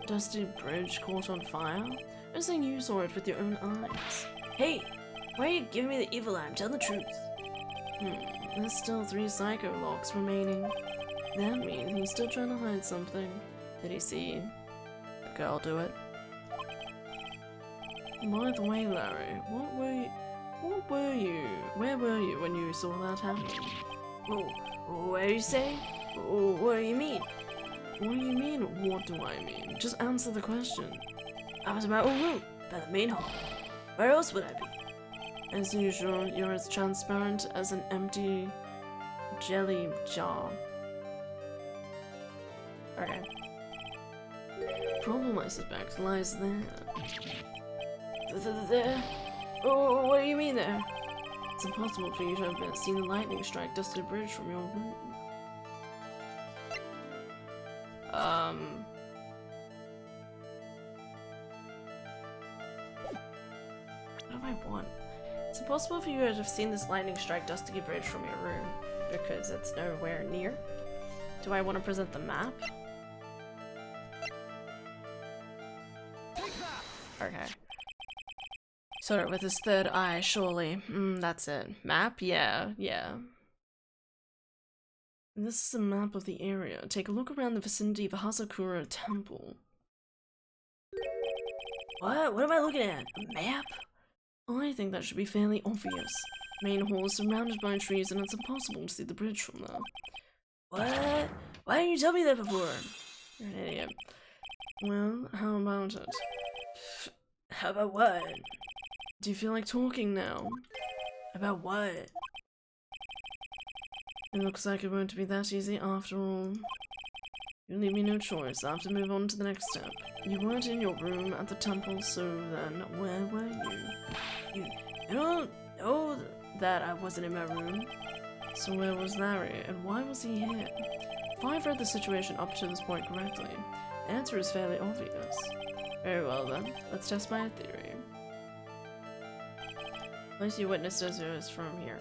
Dusty bridge caught on fire? I was saying you saw it with your own eyes. Hey, why are you giving me the evil eye? I'm telling the truth. There's still 3 psycho locks remaining. That means he's still trying to hide something. Did he see a girl do it? By the way, Larry, where were you when you saw that happen? Oh, what are you saying? Oh, what do you mean? What do you mean, what do I mean? Just answer the question. I was in my own room, by the main hall. Where else would I be? As usual, you're as transparent as an empty jelly jar. Okay. Problem, I suspect, lies there. There? Oh, what do you mean there? It's impossible for you to have seen the lightning strike Dusty Bridge from your room. What do I want? It's impossible for you to have seen this lightning strike Dusty Bridge from your room because it's nowhere near. Do I want to present the map? Okay. Sort of with his third eye, surely. That's it. Map? Yeah. This is a map of the area. Take a look around the vicinity of Hazakura Temple. What? What am I looking at? A map? I think that should be fairly obvious. Main hall is surrounded by trees and it's impossible to see the bridge from there. What? Why didn't you tell me that before? You're an idiot. Well, how about it? How about what? Do you feel like talking now? About what? It looks like it won't be that easy after all. You leave me no choice. I have to move on to the next step. You weren't in your room at the temple, so then where were you? You don't know that I wasn't in my room. So where was Larry, and why was he here? If I've read the situation up to this point correctly, the answer is fairly obvious. Very well then, let's test my theory. Place you witnessed is from here.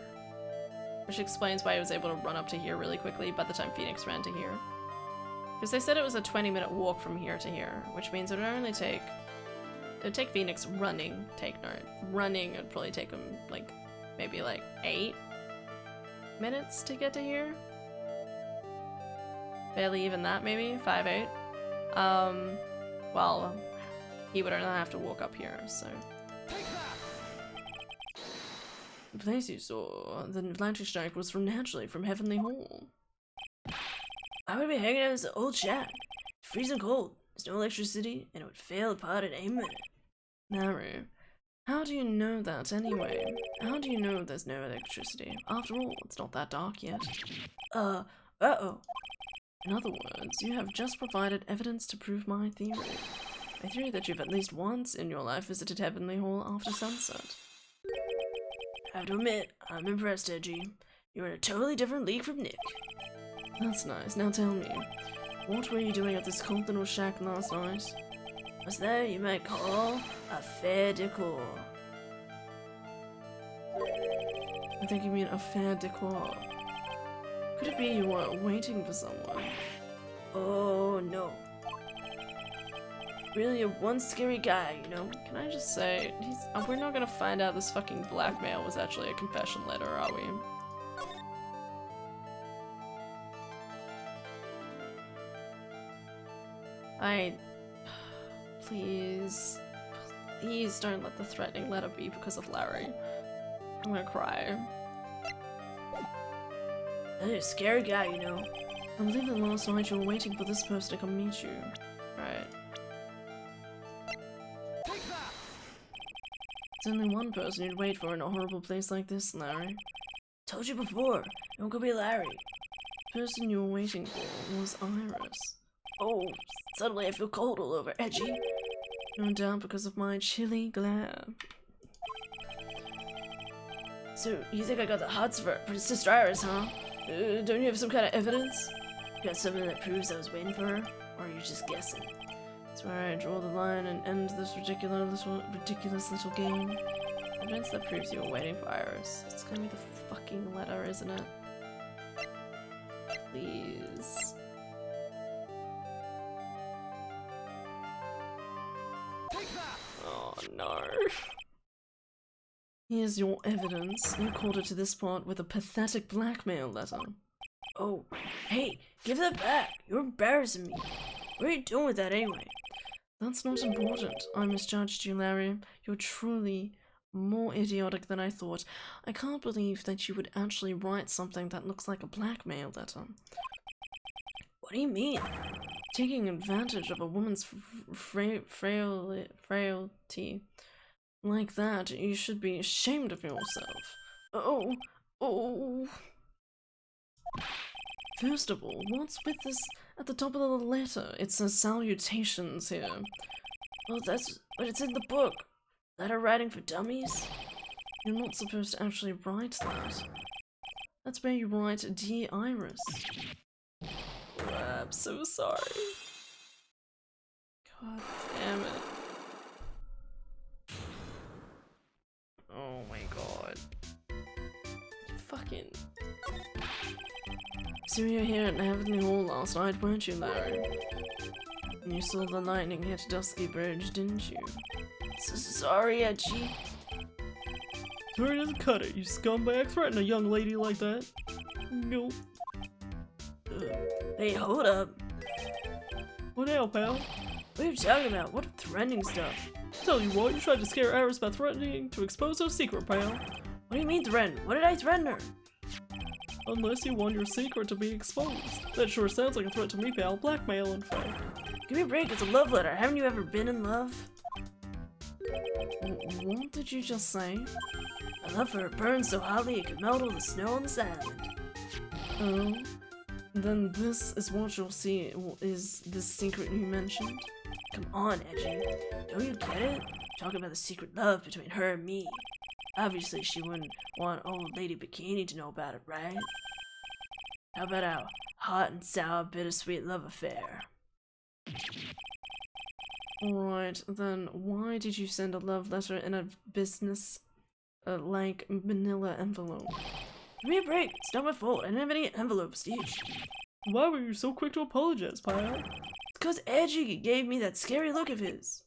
Which explains why I was able to run up to here really quickly by the time Phoenix ran to here. Because they said it was a 20-minute walk from here to here, which means it would only take... It would take Phoenix running, running, it would probably take him, like, maybe like 8 minutes to get to here? Barely even that, maybe? 5, 8? Well, he would only have to walk up here, so... The place you saw, the lightning strike, was naturally from Heavenly Hall. I would be hanging out in this old shack. It's freezing cold. There's no electricity, and it would fail apart at any minute. Naru, how do you know that anyway? How do you know there's no electricity? After all, it's not that dark yet. Uh-oh. In other words, you have just provided evidence to prove my theory. My theory that you've at least once in your life visited Heavenly Hall after sunset. I have to admit, I'm impressed, Edgy. You're in a totally different league from Nick. That's nice. Now tell me, what were you doing at this cold little shack last night? What's that you might call a fair decor? I think you mean a fair decor. Could it be you were waiting for someone? Oh no. Really a one scary guy, you know? Can I just say, we're not gonna find out this fucking blackmail was actually a confession letter, are we? Please don't let the threatening letter be because of Larry. I'm gonna cry. That's a scary guy, you know? I believe that last night you were waiting for this person to come meet you. Right. There's only one person you'd wait for in a horrible place like this, Larry. Told you before, don't go be Larry. The person you were waiting for was Iris. Oh, suddenly I feel cold all over, Edgy. No doubt because of my chilly glare. So, you think I got the hots for Sister Iris, huh? Don't you have some kind of evidence? You got something that proves I was waiting for her? Or are you just guessing? That's where I draw the line and end this ridiculous little game. Evidence that proves you were waiting for Iris. It's gonna be the fucking letter, isn't it? Please. no. Here's your evidence. You called it to this part with a pathetic blackmail letter. Oh, hey, give that back. You're embarrassing me. What are you doing with that anyway? That's not important. I misjudged you, Larry. You're truly more idiotic than I thought. I can't believe that you would actually write something that looks like a blackmail letter. What do you mean? Taking advantage of a woman's frailty like that, you should be ashamed of yourself. Oh. First of all, what's with this at the top of the letter? It says salutations here. Well, but it's in the book. Letter writing for dummies? You're not supposed to actually write that. That's where you write Dear Iris. I'm so sorry. God damn it. Oh my god. Fucking. So you were here at Heavenly Hall last night, weren't you, Larry? And you saw the lightning hit Dusky Bridge, didn't you? Sorry, Edgy. Sorry doesn't cut it, you scumbag. Threaten a young lady like that. Nope. Hey, hold up. What now, pal? What are you talking about? What threatening stuff? Tell you what, you tried to scare Iris by threatening to expose her secret, pal. What do you mean threaten? What did I threaten her? Unless you want your secret to be exposed. That sure sounds like a threat to me, pal. Blackmail, in fact. Give me a break, it's a love letter. Haven't you ever been in love? What did you just say? My love for her burned so hotly it could melt all the snow on this island. Oh, then this is what you'll see is this secret you mentioned? Come on, Edgy. Don't you get it? Talking about the secret love between her and me. Obviously, she wouldn't want old Lady Bikini to know about it, right? How about our hot and sour, bittersweet love affair? Alright, then why did you send a love letter in a business, like, manila envelope? Give me a break. It's not my fault. I didn't have any envelopes to use. Why were you so quick to apologize, pal? It's because Edgy gave me that scary look of his.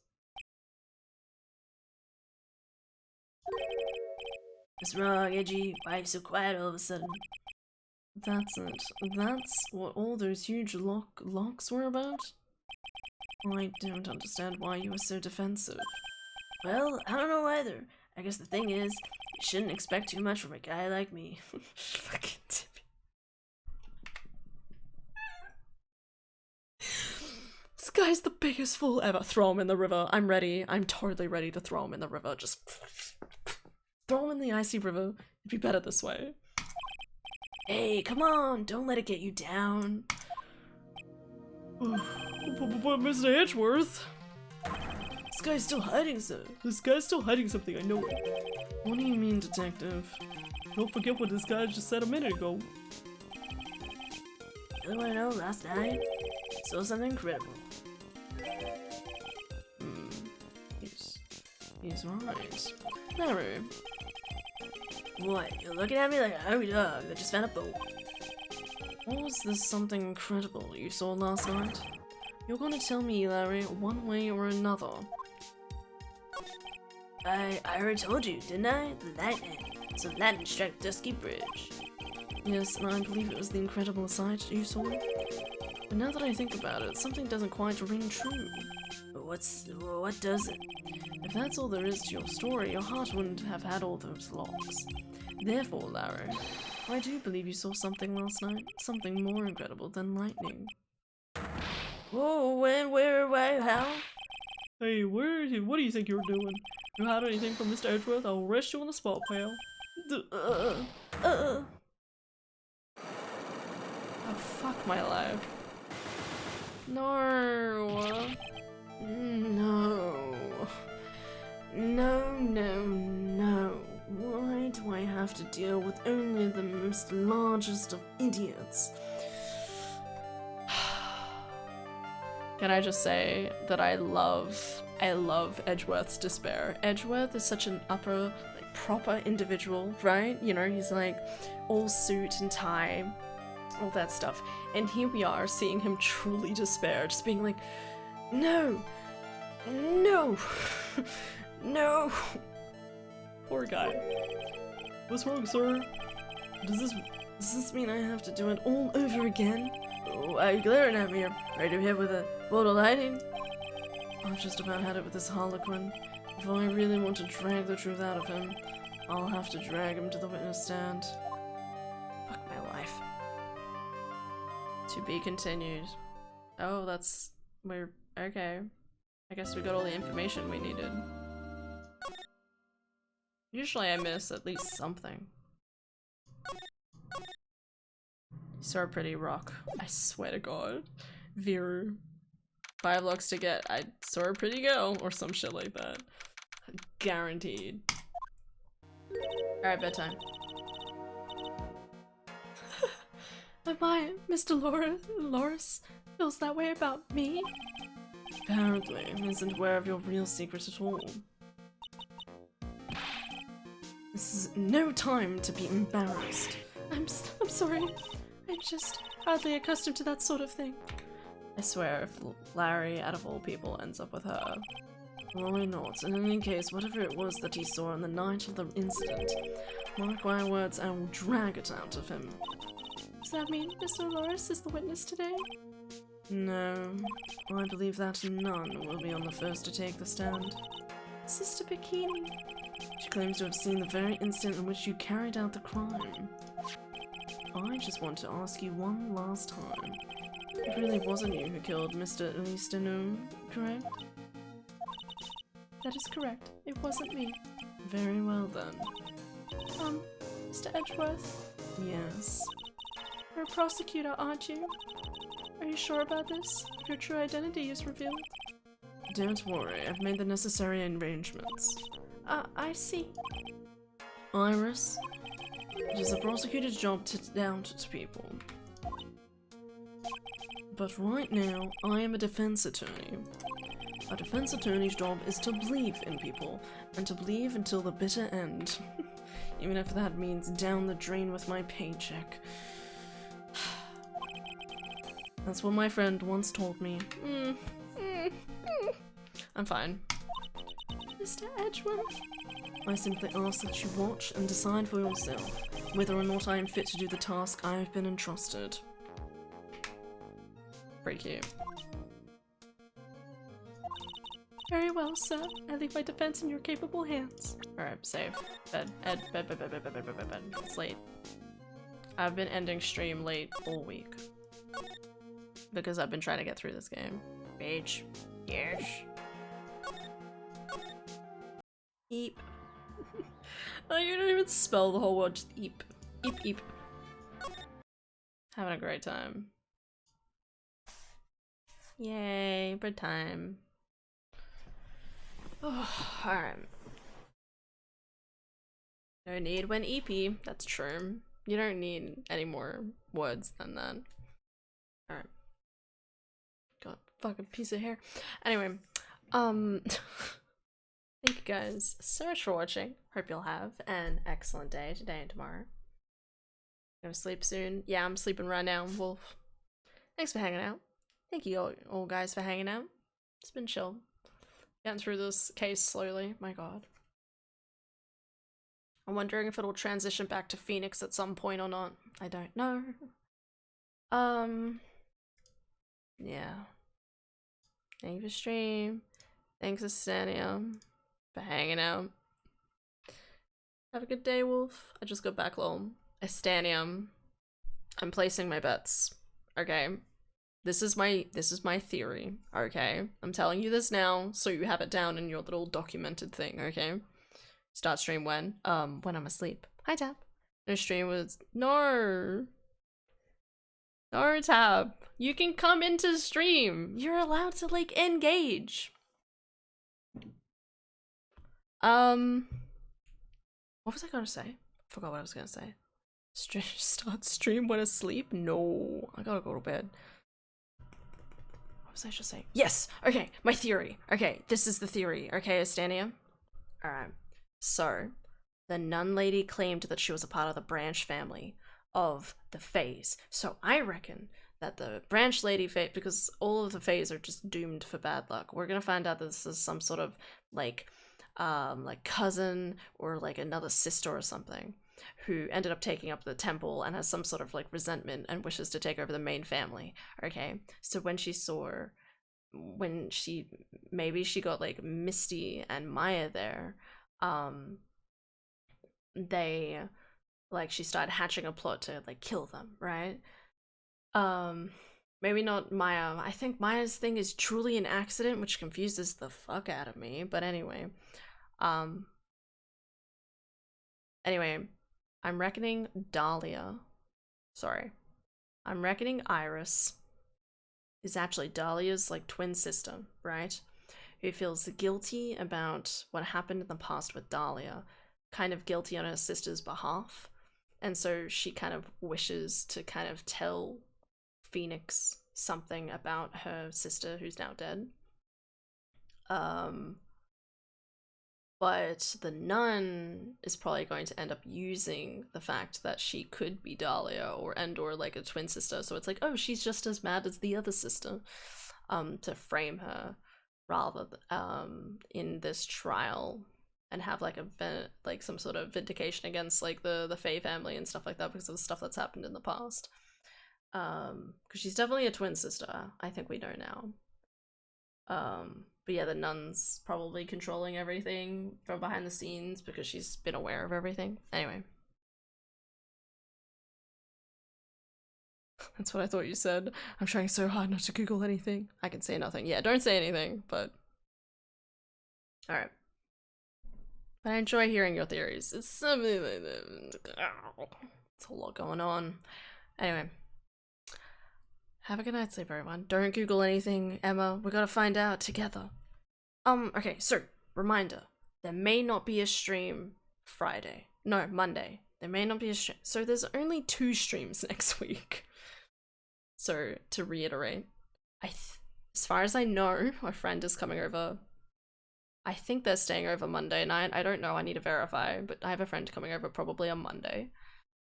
What's wrong, Edgy? Why are you so quiet all of a sudden? That's it. That's what all those huge locks were about? I don't understand why you were so defensive. Well, I don't know either. I guess the thing is, you shouldn't expect too much from a guy like me. Fucking Timmy. This guy's the biggest fool ever. Throw him in the river. I'm ready. I'm totally ready to throw him in the river. Just throw him in the icy river. It'd be better this way. Hey, come on, don't let it get you down. But Mr. Edgeworth, This guy's still hiding, sir. this guy's still hiding something, I know it. What do you mean, detective? Don't forget what this guy just said a minute ago. You wanna know, last night, saw something incredible. He's right. Larry, What, you're looking at me like a hungry dog that just found a bone. what was this something incredible you saw last night? You're gonna tell me, Larry, one way or another. I already told you, didn't I? The lightning. So lightning struck Dusky Bridge. Yes, and I believe it was the incredible sight you saw. But now that I think about it, something doesn't quite ring true. But what does it? If that's all there is to your story, your heart wouldn't have had all those locks. Therefore, Larry, I do believe you saw something last night. Something more incredible than lightning. Whoa, when, where, why, how? Hey, what do you think you're doing? You hide anything from Mr. Edgeworth, I'll arrest you on the spot, pal. Oh, fuck my life. No. No. No, no, no. Why do I have to deal with only the most largest of idiots? Can I just say that I love Edgeworth's despair. Edgeworth is such an upper, like, proper individual, right? You know, he's like all suit and tie, all that stuff. And here we are seeing him truly despair, just being like, no, no, No! Poor guy. What's wrong, sir? Does this mean I have to do it all over again? Oh, why are you glaring at me? Right over here with a bolt of lightning? I've just about had it with this Harlequin. If I really want to drag the truth out of him, I'll have to drag him to the witness stand. Fuck my life. To be continued. Oh, we're okay. I guess we got all the information we needed. Usually I miss at least something. So a pretty rock. I swear to God. Viru. 5 looks to get. I saw a pretty girl or some shit like that. Guaranteed. Alright, bedtime. Oh my, Mr. Loris feels that way about me? Apparently, isn't aware of your real secret at all. This is no time to be embarrassed. I'm sorry. I'm just hardly accustomed to that sort of thing. I swear if Larry, out of all people, ends up with her. Why not? In any case, whatever it was that he saw on the night of the incident, mark my words, I will drag it out of him. Does that mean Mr. Loris is the witness today? No, I believe that none will be on the first to take the stand. Sister Bikini. She claims to have seen the very instant in which you carried out the crime. I just want to ask you one last time. It really wasn't you who killed Mr. Eastonu, correct? That is correct. It wasn't me. Very well then. Mr. Edgeworth, Yes. you're a prosecutor, aren't you? Are you sure about this? If your true identity is revealed? Don't worry, I've made the necessary arrangements. I see. Iris, it is the prosecutor's job to doubt people. But right now, I am a defense attorney. A defense attorney's job is to believe in people, and to believe until the bitter end. Even if that means down the drain with my paycheck. That's what my friend once told me. I'm fine. Mr. Edgeworth? I simply ask that you watch and decide for yourself whether or not I am fit to do the task I have been entrusted. Pretty cute. Very well, sir. I leave my defense in your capable hands. Alright, save. Bed. Bed. It's late. I've been ending stream late all week. Because I've been trying to get through this game. Bitch. Yes. Eep. Oh, you don't even spell the whole word, just eep. Eep. Having a great time. Yay, bedtime. Oh, alright. No need when EP, that's true. You don't need any more words than that. Alright. Got a fucking piece of hair. Anyway, thank you guys so much for watching. Hope you'll have an excellent day today and tomorrow. Gonna sleep soon. Yeah, I'm sleeping right now, Wolf. Thanks for hanging out. Thank you all guys for hanging out. It's been chill. Getting through this case slowly, my god. I'm wondering if it'll transition back to Phoenix at some point or not. I don't know. Yeah. Thank you for stream. Thanks Estania for hanging out. Have a good day, Wolf. I just got back lol. Estania. I'm placing my bets. Okay. This is my theory, okay? I'm telling you this now, so you have it down in your little documented thing, okay? Start stream when I'm asleep. Hi, Tab. No stream was no, Tab. You can come into stream. You're allowed to like engage. What was I gonna say? Forgot what I was gonna say. Start stream when asleep? No, I gotta go to bed. What was I just saying? Yes! Okay, my theory. Okay, this is the theory. Okay, Estania? Alright. So, the nun lady claimed that she was a part of the branch family of the Fays. So I reckon that the branch lady Fae, because all of the Fays are just doomed for bad luck, we're gonna find out that this is some sort of, like, like cousin or like another sister or something, who ended up taking up the temple and has some sort of like resentment and wishes to take over the main family. Okay, so when she maybe she got like Misty and Maya there, they like she started hatching a plot to like kill them, right? Maybe not Maya. I think Maya's thing is truly an accident, which confuses the fuck out of me. But anyway, I'm reckoning Dahlia. Sorry, I'm reckoning Iris is actually Dahlia's like twin sister, right? Who feels guilty about what happened in the past with Dahlia, kind of guilty on her sister's behalf, and so she kind of wishes to kind of tell Phoenix something about her sister who's now dead. But the nun is probably going to end up using the fact that she could be Dahlia or like a twin sister, so it's like, oh, she's just as mad as the other sister, to frame her rather in this trial and have like like some sort of vindication against like the Faye family and stuff like that because of the stuff that's happened in the past. Because she's definitely a twin sister, I think we know now. But yeah, the nun's probably controlling everything from behind the scenes because she's been aware of everything. Anyway. That's what I thought you said. I'm trying so hard not to Google anything. I can say nothing. Yeah, don't say anything, but... Alright. But I enjoy hearing your theories. It's a lot going on. Anyway. Have a good night's sleep, everyone. Don't Google anything, Emma. We gotta find out together. Okay, so, reminder. There may not be a stream Friday. No, Monday. There may not be a stream. So there's only 2 streams next week. So, to reiterate, as far as I know, my friend is coming over. I think they're staying over Monday night. I don't know, I need to verify, but I have a friend coming over probably on Monday.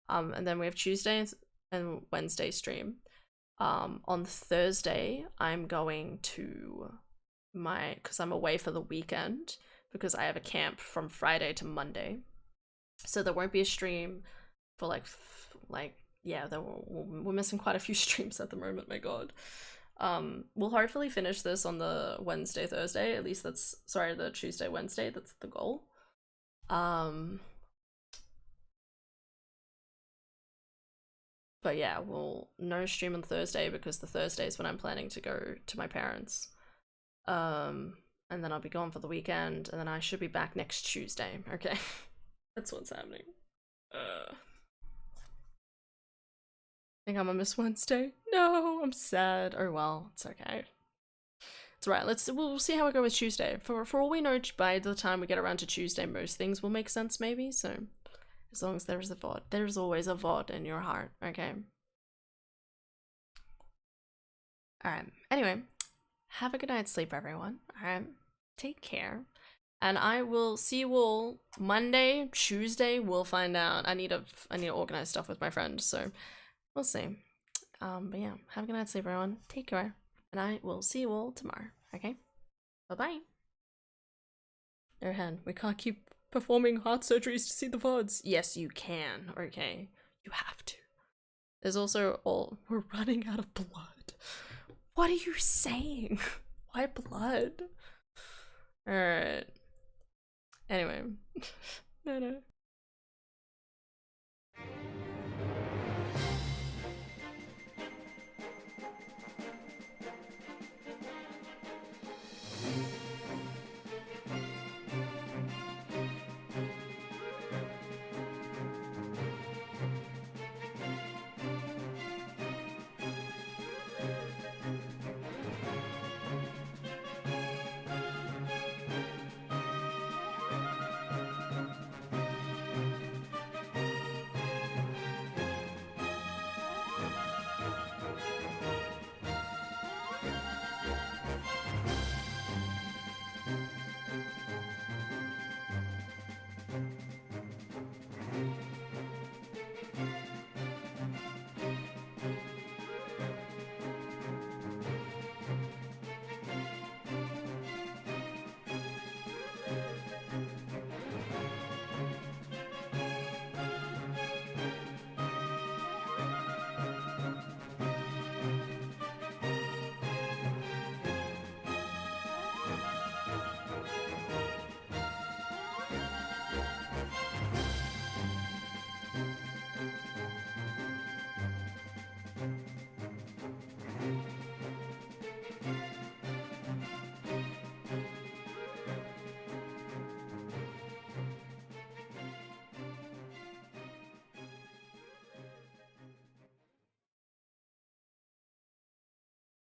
And then we have Tuesday and Wednesday stream. On Thursday, I'm going to because I'm away for the weekend, because I have a camp from Friday to Monday. So there won't be a stream for yeah, we're missing quite a few streams at the moment, my god. We'll hopefully finish this on the Wednesday, Thursday, at least that's, sorry, the Tuesday, Wednesday, that's the goal. But yeah, we'll no stream on Thursday because the Thursday is when I'm planning to go to my parents. And then I'll be gone for the weekend, and then I should be back next Tuesday, okay? That's what's happening. Think I'm gonna miss Wednesday? No, I'm sad. Oh well, it's okay. It's right. We'll see how we go with Tuesday. For all we know, by the time we get around to Tuesday, most things will make sense, maybe. So as long as there is a VOD, there's always a VOD in your heart. Okay. All right. Anyway, have a good night's sleep, everyone. All right. Take care. And I will see you all Monday, Tuesday. We'll find out. I need to organize stuff with my friend, so we'll see. But yeah, have a good night's sleep, everyone. Take care. And I will see you all tomorrow. Okay? Bye-bye. Airhead, we can't keep performing heart surgeries to see the VODs. Yes, you can. Okay. You have to. There's also we're running out of blood. What are you saying? Why blood? Alright. Anyway. No.